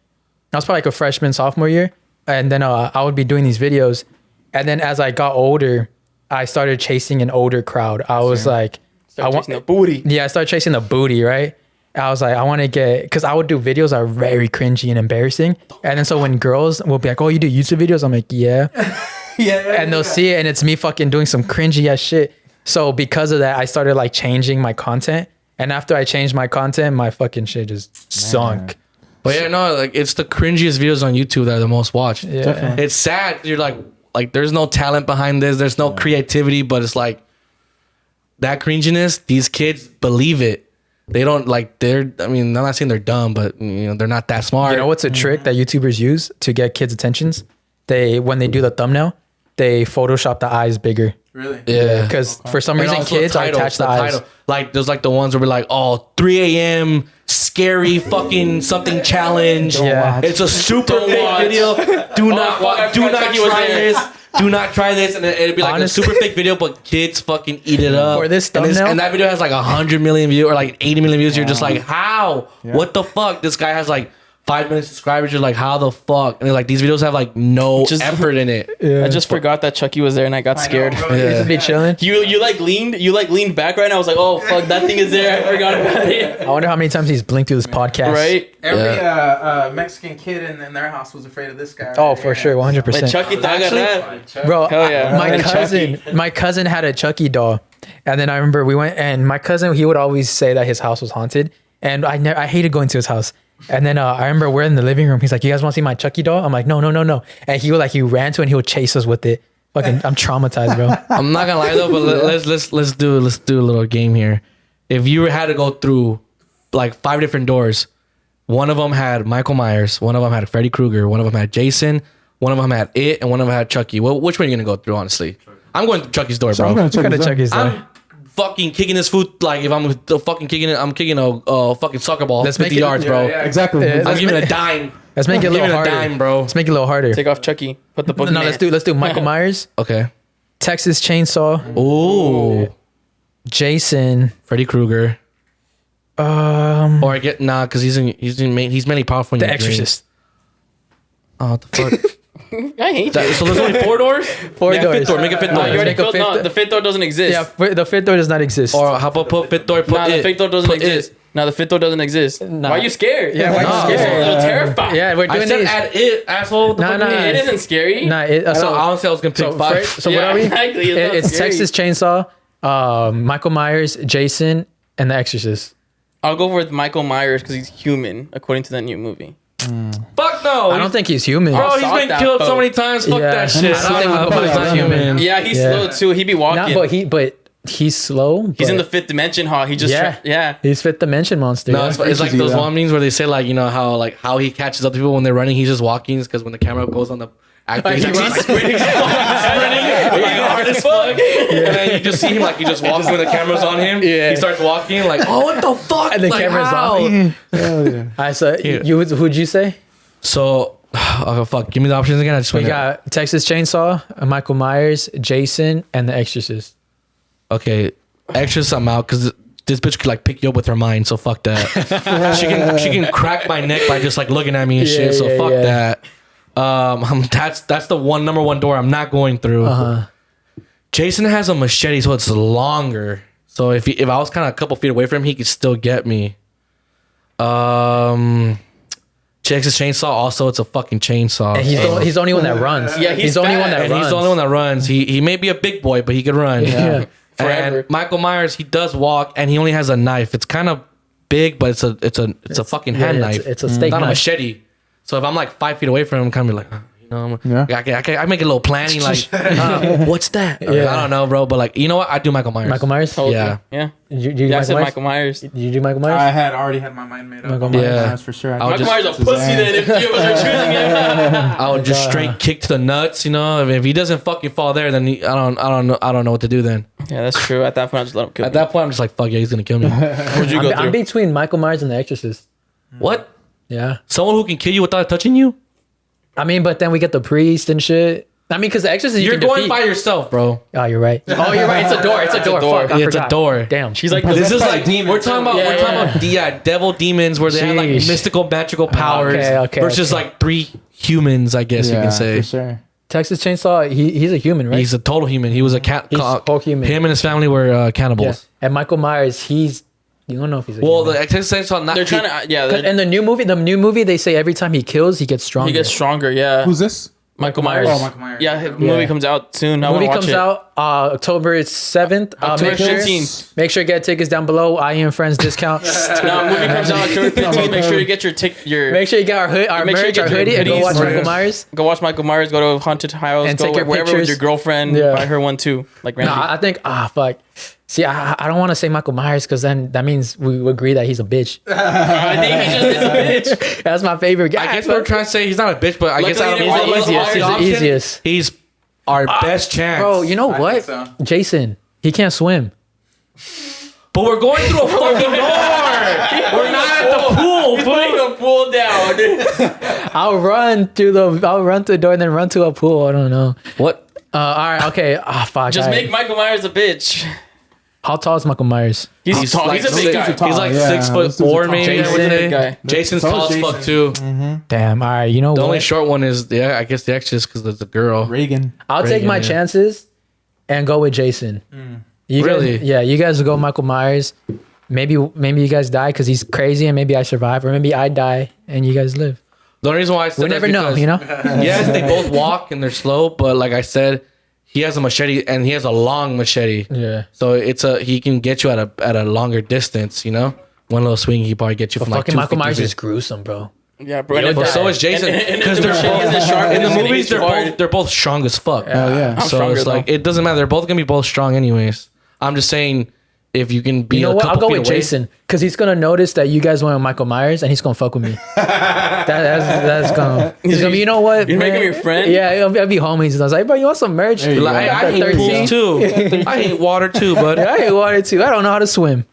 a freshman, sophomore year, and then I would be doing these videos, and then as I got older, I started chasing an older crowd. I was like, Start chasing the booty. yeah, I started chasing the booty, right? I was like, I want to get, because I would do videos that are very cringy and embarrassing. And then so when girls will be like, oh, you do YouTube videos? I'm like, yeah. yeah. And they'll see it and it's me fucking doing some cringy ass shit. So because of that, I started like changing my content. And after I changed my content, my fucking shit just sunk. But yeah, no, like it's the cringiest videos on YouTube that are the most watched. Yeah. Definitely. It's sad. You're like there's no talent behind this. There's no creativity, but it's like that cringiness. These kids believe it. They don't like. I mean, I'm not saying they're dumb, but you know, they're not that smart. You know what's a trick that YouTubers use to get kids' attentions? When they do the thumbnail, they Photoshop the eyes bigger. Really? Yeah. Because for some And reason, also kids attach the eyes. Like there's like the ones where we're like, oh, 3 a.m. scary fucking something challenge. Yeah. It's a super Don't fake watch. video. Do not fuck, I do forgot not Chucky was try there. this. Do not try this, and it'd be like Honestly. a super fake video, but kids fucking eat it up. For this and, thumbnail? and that video has like 100 million views or like 80 million views. You're just like, how? What the fuck? This guy has like 5 million subscribers. You're like, how the fuck? And like these videos have like no Just- effort in it. I just forgot that Chucky was there and I got scared. Used to be chilling. You leaned back right now. I was like, oh fuck, that thing is there. I forgot about it. I wonder how many times he's blinked through this podcast. Right? Every Mexican kid in their house was afraid of this guy. Oh, right for here. sure, Like 100%. Chucky Taga. Bro, Hell yeah. my cousin had a Chucky doll, and then I remember we went, and my cousin, he would always say that his house was haunted, and I hated going to his house. And then I remember we're in the living room. He's like, "You guys want to see my Chucky doll?" I'm like, "No." And he ran to it and he would chase us with it. Fucking, I'm traumatized, bro. I'm not gonna lie though, but let's do a little game here. If you had to go through like 5 different doors, one of them had Michael Myers, one of them had Freddy Krueger, one of them had Jason, one of them had It, and one of them had Chucky. Well, which one are you gonna go through? Honestly, I'm going through Chucky's door, bro. I'm gonna You gotta check his I'm doll. fucking kicking this food like if I'm fucking kicking it, I'm kicking a fucking soccer ball Let's 50 make it- yards, bro. Exactly. Yeah, I'm giving it a dime. Let's make it a I'm little giving harder. a dime, bro. Let's make it a little harder. Take off Chucky. Put the book. No, let's do Michael Myers, Okay. Texas Chainsaw, Ooh, Jason, Freddy Krueger. Or I get because he's mainly powerful. In The your Exorcist. Dreams. Oh, what the fuck. I hate that. So there's only 4 doors. Four Yeah, doors. fifth door. Make it fifth No, door. you already Make a filled, fifth no, door. the fifth door doesn't exist. Yeah, the fifth door does not exist. Or how about put fifth door? Put Nah, the it. fifth door doesn't Put exist. No, the fifth door doesn't exist. Nah. Why are you scared? Yeah, why are you You're scared? a little terrified. Yeah, we're I doing said these. add it, asshole. What the Nah, fuck nah. you mean? It isn't scary. Nah, So honestly, I was gonna pick so 5. So Yeah, what are we? exactly. It's not It's scary. Texas Chainsaw, Michael Myers, Jason, and The Exorcist. I'll go with Michael Myers because he's human, according to that new movie. Fuck no. I don't think he's human. Bro, he's Sock been that killed so foe. many times. Fuck Yeah. that shit. I don't think I Michael don't Myers think is he's human. Yeah, he's Yeah. slow too. He be walking. but he's slow. He's in the but- fifth dimension, huh? He just yeah. He's fifth dimension monster. No, yeah. it's like those one memes where they say like, you know how he catches up to people when they're running. He's just walking because when the camera goes on the actor, he's He like runs. sprinting, like hard as fuck. And then you just see him like he just walks when the camera's on him. Yeah. He starts walking like, oh, what the fuck? and the Like, camera's how? on. Hell yeah. All right, so who'd you say? So, oh fuck, give me the options again. I just We went. got Texas Chainsaw, Michael Myers, Jason, and The Exorcist. Okay, Exorcist I'm out because this bitch could like pick you up with her mind. So fuck that. she can crack my neck by just like looking at me and shit. So yeah, fuck yeah. that. That's the number one door I'm not going through. Jason has a machete, so it's longer. So if I was kind of a couple feet away from him, he could still get me. Texas Chainsaw also, it's a fucking chainsaw. And he's the only one that runs. Yeah, he's the only fat. one that And runs. he's the only one that runs. He may be a big boy, but he could run. Yeah. Forever. And Michael Myers, he does walk, and he only has a knife. It's kind of big, but it's a fucking hand yeah, knife. it's a steak not a knife. machete. So if I'm like 5 feet away from him, I'm kind of like, you know, Yeah. I make a little planning like, what's that? Yeah. I don't know, bro, but like, you know what? I do Michael Myers. Michael Myers? Told you. Yeah. Yeah. Did you do Yeah, I Michael said Myers? Michael Myers. Did you do Michael Myers? I had already had my mind made up. Michael on Myers. Michael Yeah. Myers for sure. I would Michael just- Myers a pussy then if you was choosing him. I would just straight kick to the nuts, you know. If he doesn't fucking fall there, then I don't know what to do then. Yeah, that's true. At that point, I just let him kill At me. that point, I'm just like, fuck yeah, he's gonna kill me. Who'd you go I'm through? between Michael Myers and The Exorcist. What? Yeah. Someone who can kill you without touching you? I mean, but then we get the priest and shit. I mean, because The Exorcist, you You're can going defeat. by yourself, bro. Oh, you're right. Oh, you're right. It's a door. It's a door. door. Fuck, I It's a forgot. door. Damn. She's like, This is by like demons, we're talking about devil demons where they have like Sheesh. mystical magical powers okay, versus okay. like 3 humans, I guess you can say. for sure. Texas Chainsaw, he's a human, right? He's a total human. He was a cat. He's whole human. Him and his family were Yeah. cannibals. And Michael Myers, you don't know if he's a Well, human. the Texas Chainsaw not they're trying to, yeah, In the new movie, they say every time he kills, he gets stronger. he gets stronger, yeah. Who's this? Michael Myers. Oh, Michael Myers. Yeah, his movie comes out soon. I The movie want to comes watch it. out October 7th. October Make sure- 15th. Make sure you get tickets down below. I.E In Friends discount. No, movie comes out October 15th. Make sure you get your Make sure you get our Make sure you merch, get our your hoodie, and go hoodies. watch Yeah. Michael Myers. Go watch Michael Myers. Go to a haunted house. And Go take your wherever with pictures. your girlfriend. Yeah. Buy her one too. Like Randy. No, I think fuck. See, I don't want to say Michael Myers because then that means we agree that he's a bitch. I think he just is a bitch. That's my favorite guy. I guess we're trying to say he's not a bitch, but I guess out of Luckily, all he's the the easiest. He's the options, easiest. He's our best chance. Bro, you know I what? think so. Jason, he can't swim. But we're going through a fucking door. We're not at the pool. He's putting the pool down. I'll run to the door and then run to a pool. I don't know. What? All right, okay. Fuck. Just all right. make Michael Myers a bitch. How tall is Michael Myers? He's tall. He's a big guy. tall. He's like Yeah, 6'4" this dude's a tall maybe. Jason. I would say. Guy. Jason's So tall is as fuck Jason. too. Damn. All right. You know The what? only short one is I guess the extras because there's a girl. Reagan. I'll take Reagan, my yeah. chances and go with Jason. You Really? Guys, yeah, you guys go Michael Myers. Maybe you guys die because he's crazy, and maybe I survive, or maybe I die and you guys live. The only reason why I said We that never is know, because, you know. Yes, they both walk and they're slow, but like I said, he has a machete and he has a long machete. Yeah. So he can get you at a longer distance. You know, one little swing he probably get you from like Fucking Michael 250 Myers feet. is gruesome, bro. Yeah, bro. Yeah, but so is Jason because they're both in the movies. They're both strong as fuck. Oh yeah. So stronger, it's like though. it doesn't matter. They're both gonna be both strong anyways. I'm just saying if you can be You know a what? I'll couple go feet with away. Jason because he's gonna notice that you guys went with Michael Myers and he's gonna fuck with me. that's gonna. He's gonna be. You know what? You're making man? him your friend? Yeah, I'll be homies. And I was like, bro, you want some merch? you Like, go. I hate pools too. I hate water too, but I hate water too. I don't know how to swim.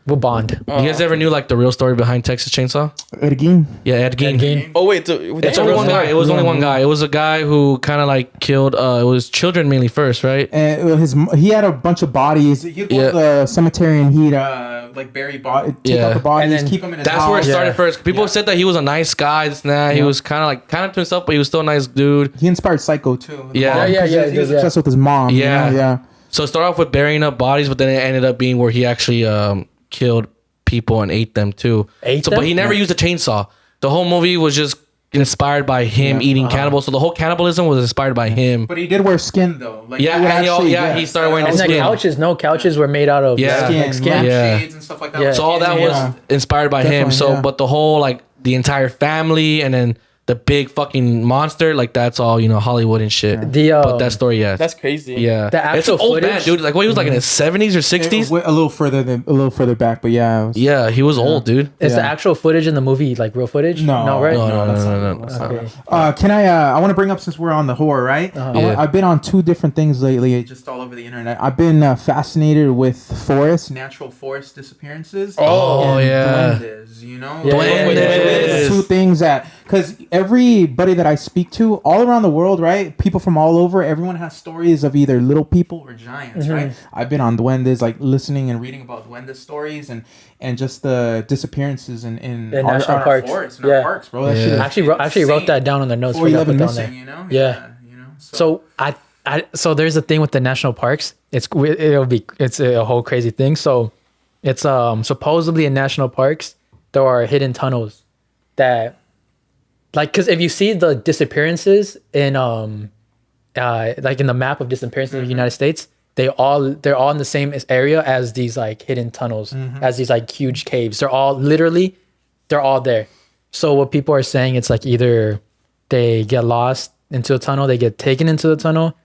We'll bond. you guys ever knew like the real story behind Texas Chainsaw? Again. Yeah, Ed Gein. Again. Oh wait, It's only one guy. It was only one guy. It was a guy who kind of like killed. It was children mainly first, right? And he had a bunch of bodies. He'd go Yeah. to the cemetery and he'd like bury bodies, take Yeah. out the bodies, And then keep them in his That's house. where it started Yeah. first. People said that he was a nice guy. This and that. He was kind of to himself, but he was still a nice dude. He inspired Psycho too. the Yeah. mom, Yeah, 'cause yeah, He was yeah. obsessed with his mom. Yeah. Yeah. So it started off with burying up bodies, but then it ended up being where he actually killed people and ate them too. Ate But them? he never used a chainsaw. The whole movie was just inspired by him eating cannibals. So the whole cannibalism was inspired by him. But he did wear skin though. Like Yeah, he would and actually, he started wearing And his then skin. couches. No, couches were made out of Yeah. skin, like skin. Yeah. lampshades and stuff like that. Yeah. So all that Yeah. was inspired by him. Definitely, So, yeah. but the whole like the entire family and then the big fucking monster, like that's all Hollywood and shit. The But that story, yeah, That's crazy. yeah, The it's an actual old man, footage- dude. Like what he was like in his 70s or It 60s. was a little further back, but yeah. It was, Yeah, he was old, dude. Is the Yeah. actual footage in the movie like real footage? No. right? No. that's not- Okay. Can I want to bring up since we're on the horror, right? Yeah. I've been on two different things lately, just all over the internet. I've been fascinated with natural forest disappearances. Oh, and yeah. duendes, you know, Yeah, Duendes. Two things that because everybody that I speak to all around the world, right? People from all over, everyone has stories of either little people or giants, right? I've been on duendes, like listening and reading about duendes stories and just the disappearances in national our parks. forests, in Yeah. our parks, bro. That Yeah. shit is I actually wrote that down on the notes. Forgot to 411 put down there. missing, you know? Yeah. You know. So so there's a thing with the national parks. It's a whole crazy thing. So it's supposedly in national parks there are hidden tunnels that like because if you see the disappearances in like in the map of disappearances in the United States, they're all in the same area as these like hidden tunnels, as these like huge caves. They're all there. So what people are saying, it's like either they get lost into a tunnel, they get taken into the tunnel,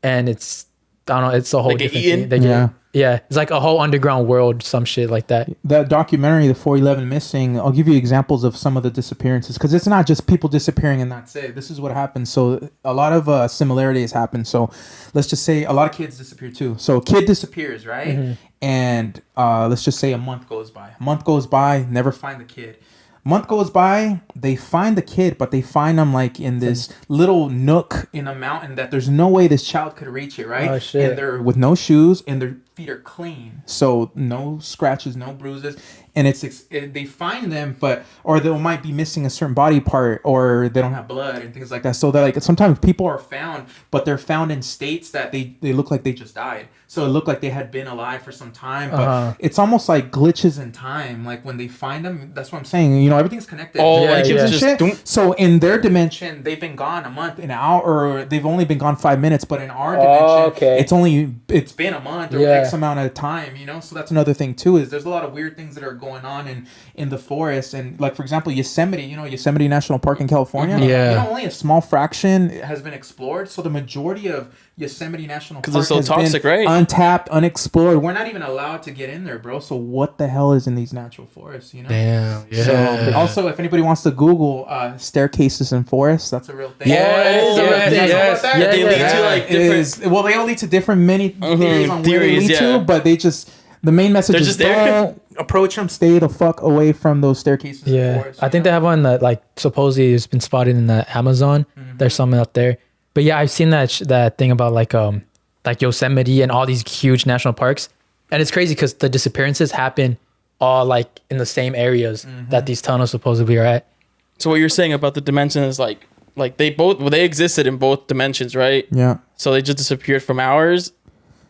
and it's I don't know, it's a whole They get different eaten? thing. They get, yeah, it's like a whole underground world, some shit like that. That documentary, the 411 Missing, I'll give you examples of some of the disappearances because it's not just people disappearing and that's it. This is what happens. So a lot of similarities happen. So let's just say a lot of kids disappear too. So a kid disappears, right? And let's just say a month goes by. Never find the kid. Month goes by, they find the kid, but they find him like in this little nook in a mountain that there's no way this child could reach it, right? Oh, shit. And they're with no shoes and their feet are clean. So no scratches, no bruises. and they find them, or they might be missing a certain body part, or they don't have blood and things like that. So they're like, sometimes people are found, but they're found in states that they look like they just died. So it looked like they had been alive for some time, but it's almost like glitches in time. Like when they find them, that's what I'm saying. You know, everything's connected. So in their dimension, they've been gone a month, an hour, or they've only been gone 5 minutes. But in our dimension, it's been a month or X amount of time. You know, so that's another thing too. Is there's a lot of weird things that are going on in the forest, and like for example, Yosemite. You know, Yosemite National Park in California. Yeah. You know, only a small fraction has been explored. So the majority of Yosemite National Park it's so toxic, right? Untapped, unexplored. We're not even allowed to get in there, bro. So what the hell is in these natural forests? You know. Damn. Yeah. So also, if anybody wants to Google staircases in forests, that's a real thing. Yes. They lead to like different. Well, they all lead to different theories on where they lead to, but the main message is don't approach them. Stay the fuck away from those staircases. Yeah, in forests, I think they have one that like supposedly has been spotted in the Amazon. There's some up there. But yeah, I've seen that thing about like Yosemite and all these huge national parks, and it's crazy because the disappearances happen all like in the same areas that these tunnels supposedly are at. So what you're saying about the dimension is like they existed in both dimensions, right? Yeah. So they just disappeared from ours.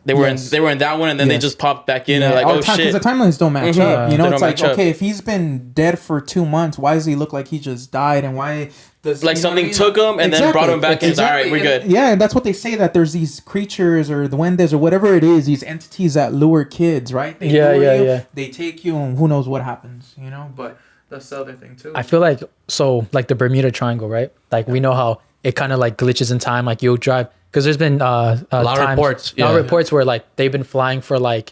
They were in that one, and then they just popped back in and like, oh shit, because the timelines don't match up. You know, it's like, okay, if he's been dead for 2 months, why does he look like he just died, and why does like something took him and then brought him back in? All right, we're good. Yeah, and that's what they say, that there's these creatures or the duendes or whatever it is, these entities that lure kids, right? They lure you, they take you, and who knows what happens, you know? But that's the other thing too. I feel like like the Bermuda Triangle, right? Like we know how it kind of like glitches in time. Like you'll drive, because there's been a lot of reports. A lot of reports where like they've been flying for like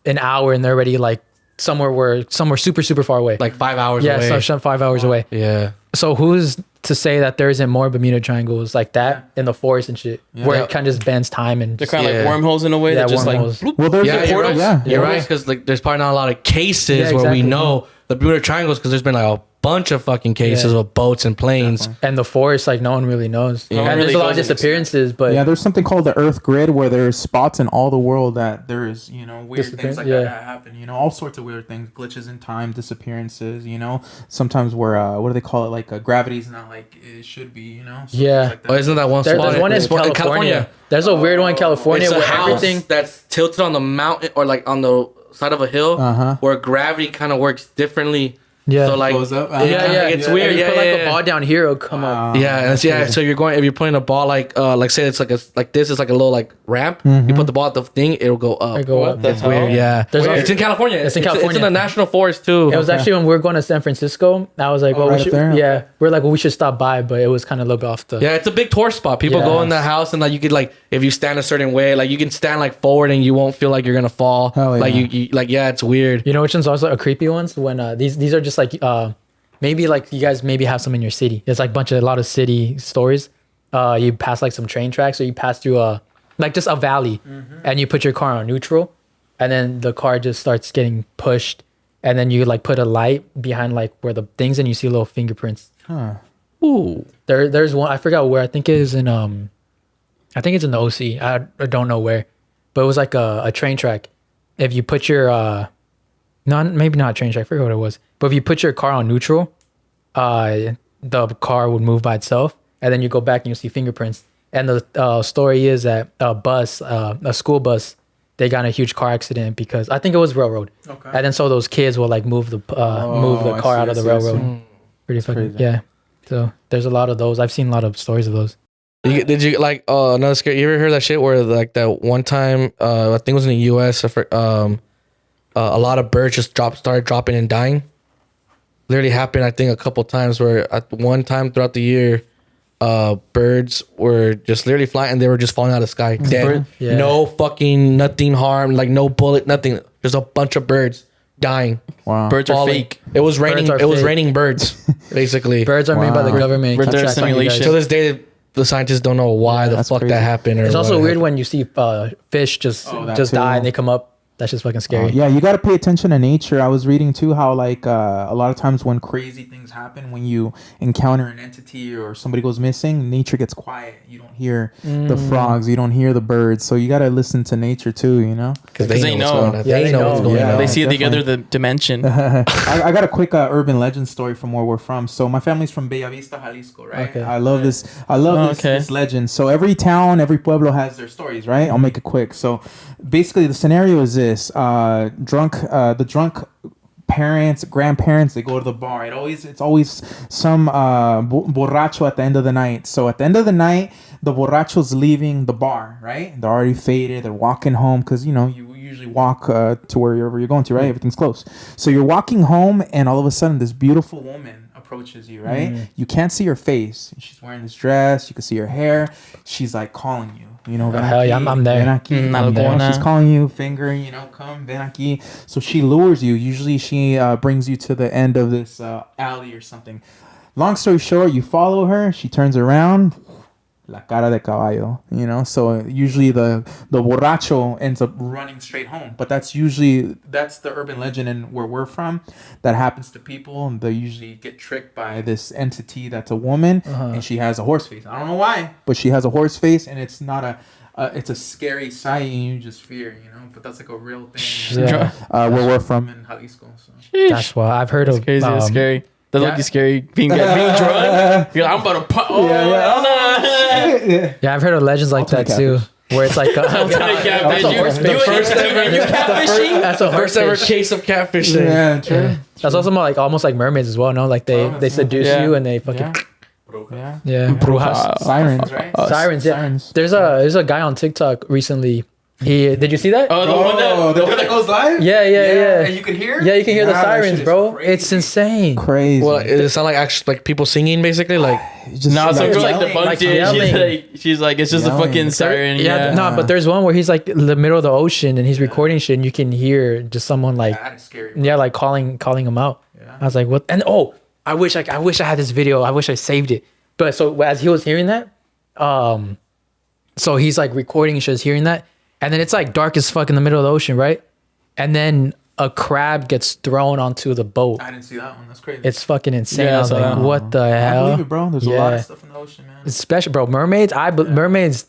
an hour and they're already like somewhere super super far away, like 5 hours away. Yeah, so 5 hours away. Yeah. So who's to say that there isn't more Bermuda Triangles like that in the forest and shit, where it kind of just bends time and they're kind of like wormholes in a way that just wormholes. like well, there's you're right, because like there's probably not a lot of cases where we know the Bermuda Triangles, because there's been like a bunch of fucking cases of boats and planes. And the forest, like no one really knows. Yeah. And there's a lot of disappearances, but there's something called the Earth Grid, where there's spots in all the world that there's, you know, weird things like that happen. You know, all sorts of weird things, glitches in time, disappearances. You know, sometimes where what do they call it? Like gravity's not like it should be. You know. So like that. Oh, isn't that one spot? There's one in California. There's a weird one in California where everything that's tilted on the mountain or like on the side of a hill, where gravity kind of works differently. Yeah. So like, goes up. It's weird. You put like a ball down here, it'll come up. So you're going, if you're putting a ball like say it's like this is like a little like ramp. You put the ball at the thing, it'll go up. It'll go up. That's weird. Yeah. It's in California. It's in California. It's in the national forest too. It was actually when we were going to San Francisco. I was like, well, we should. Yeah, we're like, well, we should stop by, but it was kind of a little bit off the. Yeah, it's a big tourist spot. People go in the house and like you could like, if you stand a certain way, like you can stand like forward and you won't feel like you're gonna fall. Like you like it's weird. You know which one's also a creepy ones? When these are just like maybe like you guys maybe have some in your city. It's like a lot of city stories. You pass like some train tracks, or you pass through like just a valley, and you put your car on neutral, and then the car just starts getting pushed, and then you like put a light behind like where the things, and you see little fingerprints. Ooh. There's one, I forgot where. I think it is in I think it's in the OC. I don't know where, but it was like a train track. If you put your maybe not a train track, I forget what it was. But if you put your car on neutral, the car would move by itself, and then you go back and you see fingerprints. And the story is that a school bus, they got in a huge car accident because I think it was railroad. Okay. And then so those kids will like move the car out of the railroad. Pretty fucking crazy. Yeah. So there's a lot of those. I've seen a lot of stories of those. Did you like another scary? You ever heard that shit where like that one time I think it was in the U.S. A lot of birds just started dropping and dying. Literally happened, I think, a couple times where at one time throughout the year, birds were just literally flying and they were just falling out of the sky dead. Yeah. No fucking nothing harm, like no bullet, nothing. Just a bunch of birds dying. Wow. Birds are fake. It was raining. It was raining birds, basically. Birds are made by the government. Birds are simulation. To this day, the scientists don't know why the fuck that happened. It's also weird when you see fish just die and they come up That's just fucking scary. Yeah, you got to pay attention to nature. I was reading too how like a lot of times when crazy things happen, when you encounter an entity or somebody goes missing, nature gets quiet. You don't hear the frogs, you don't hear the birds. So you got to listen to nature too, you know? Because they know. They know what's going on. They see the other dimension. I got a quick urban legend story from where we're from. So my family's from Bella Vista, Jalisco, right? Okay. I love this. I love this legend. So every town, every pueblo has their stories, right? I'll make it quick. So basically the scenario is this: the drunk parents, grandparents, they go to the bar. It's always some borracho at the end of the night. So at the end of the night, the borracho's leaving the bar, right? They're already faded. They're walking home because you usually walk to wherever you're going to, right? Everything's close. So you're walking home, and all of a sudden, this beautiful woman approaches you, right? You can't see her face. She's wearing this dress. You can see her hair. She's like calling you. Hell yeah, I'm there. Ven aquí, I'm there. She's calling you, fingering, come, ven aquí. So she lures you. Usually she brings you to the end of this alley or something. Long story short, you follow her. She turns around. La cara de caballo, So usually the borracho ends up running straight home. But that's the urban legend and where we're from. That happens to people. They usually get tricked by this entity that's a woman, and she has a horse face. I don't know why, but she has a horse face, and it's not it's a scary sight, and you just fear, But that's like a real thing. Yeah. Where we're from in Jalisco. So. That's what I've heard of. Crazy, it's scary. That's like scary being drunk. You're like, I'm about to oh no. Yeah, I've heard of legends like that too, where it's like That's the first ever case of catfishing. Yeah, true. Yeah. That's also like almost like mermaids as well. No, like they seduce you and they fucking Brujas. Sirens, right? Sirens. Yeah. Sirens. There's a guy on TikTok recently. Did you see that? Oh, the one that goes live? Yeah. And you can hear? Yeah, you can hear the sirens, bro. It's insane. Crazy. Well, it sound like actually like people singing basically, like no, some girl like like debunked it. She's like, it's just a fucking siren. Yeah, no, but there's one where he's like in the middle of the ocean and he's recording shit, and you can hear just someone like, like calling him out. Yeah. I was like, what? And I wish I had this video. I wish I saved it. But so as he was hearing that, so he's like recording shit, hearing that. And then it's like dark as fuck in the middle of the ocean, right? And then a crab gets thrown onto the boat. I didn't see that one. That's crazy. It's fucking insane. Yeah, I was like, what the hell? I believe it, bro. There's a lot of stuff in the ocean, man. It's special, bro. Mermaids, mermaids.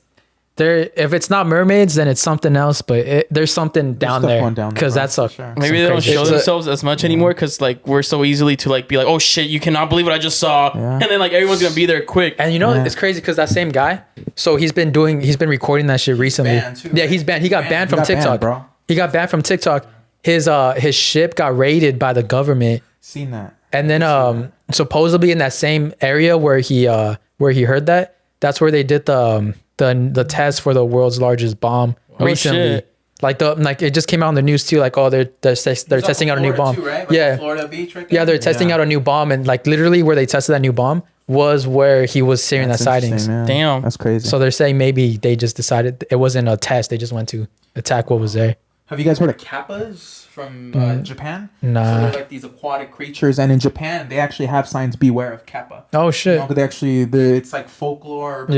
If it's not mermaids, then it's something else. But there's something down there because that's maybe they don't show themselves as much anymore because like we're so easily to like be like, oh shit, you cannot believe what I just saw, and then like everyone's gonna be there quick. And it's crazy because that same guy. So he's been recording that shit recently. He's banned. He got banned from TikTok, bro. He got banned from TikTok. His ship got raided by the government. Seen that. And then supposedly in that same area where he heard that, that's where they did the test for the world's largest bomb recently. Shit. Like it just came out in the news too. Like they're testing out a new bomb. Too, right? Like Florida Beach, right there? Yeah, they're testing out a new bomb, and like literally where they tested that new bomb was where he was hearing that sightings. Man. Damn, that's crazy. So they're saying maybe they just decided it wasn't a test. They just went to attack what was there. Have you guys heard of kappas from Japan? Nah. So they're like these aquatic creatures, and in Japan they actually have signs beware of kappa. Oh shit! It's like folklore, but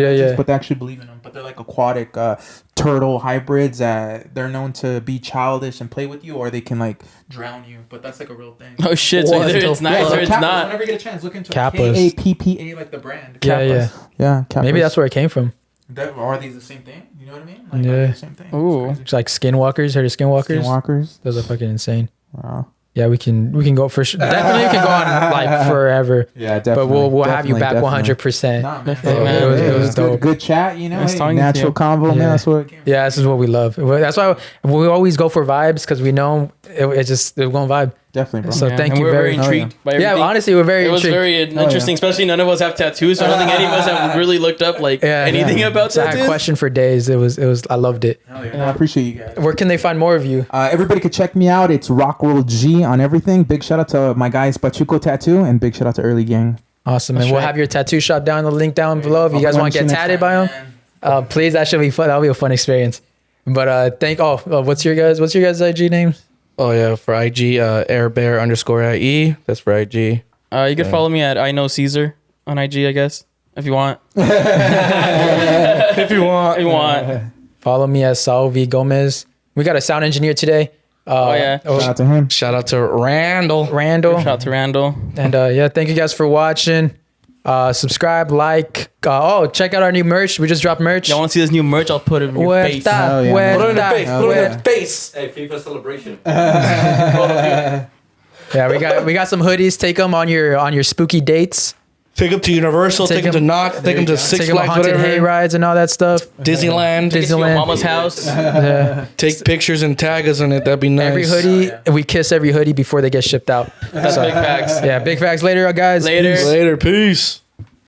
they actually believe in them. But they're like aquatic turtle hybrids. They're known to be childish and play with you, or they can like drown you. But that's like a real thing. Oh shit! So either it's nice or it's not. Whenever you get a chance, look into kappas. Kappa, like the brand. Kappas. Yeah. Kappas. Maybe that's where it came from. Are these the same thing? You know what I mean? Like, yeah. Are they the same thing? Ooh. It's like skinwalkers. Heard of skinwalkers? Skinwalkers. Those are fucking insane. Wow. Yeah, we can go for sure. Definitely we can go on like forever. Yeah, definitely. But we'll have you back 100%. Nah, man. It was dope. Good chat, natural convo, man. Yeah. That's what it came from. Yeah, this is what we love. That's why we always go for vibes because we know it we're going to vibe. Definitely, bro. So thank you we're very intrigued by everything. Yeah, honestly, we're very intrigued. It was very interesting, especially none of us have tattoos, so I don't think any of us have really looked up anything about so tattoos. I had a question for days. It was I loved it. I appreciate you guys. Where can they find more of you? Everybody could check me out. It's RockRoll G on everything. Big shout out to my guys Pachuco Tattoo, and big shout out to Early Gang. Awesome, and we'll have your tattoo shop down the link down below if you guys want to get tatted by them. Please, that should be fun. That'll be a fun experience. But what's your guys' IG names? Oh yeah, for IG, airbear_IE. That's for IG. You can follow me at I know Cesar on IG, I guess, if you want. If you want. Follow me at Saul V Gomez. We got a sound engineer today. Shout out to him. Shout out to Randall. Shout out to Randall. And thank you guys for watching. Subscribe, like. Check out our new merch. We just dropped merch. Y'all want to see this new merch? I'll put it in your face. Put it in the face. Put it in the face. Hey, FIFA celebration. Yeah, we got some hoodies. Take them on your spooky dates. Take them to Universal. Take them to Knox. Take them to Six Take them on Flags. haunted hay rides and all that stuff. Disneyland. Take it to your mama's house. Take pictures and tag us in it. That'd be nice. Every hoodie, we kiss every hoodie before they get shipped out. That's big facts. Yeah, big facts. Later, guys. Later. Later. Peace.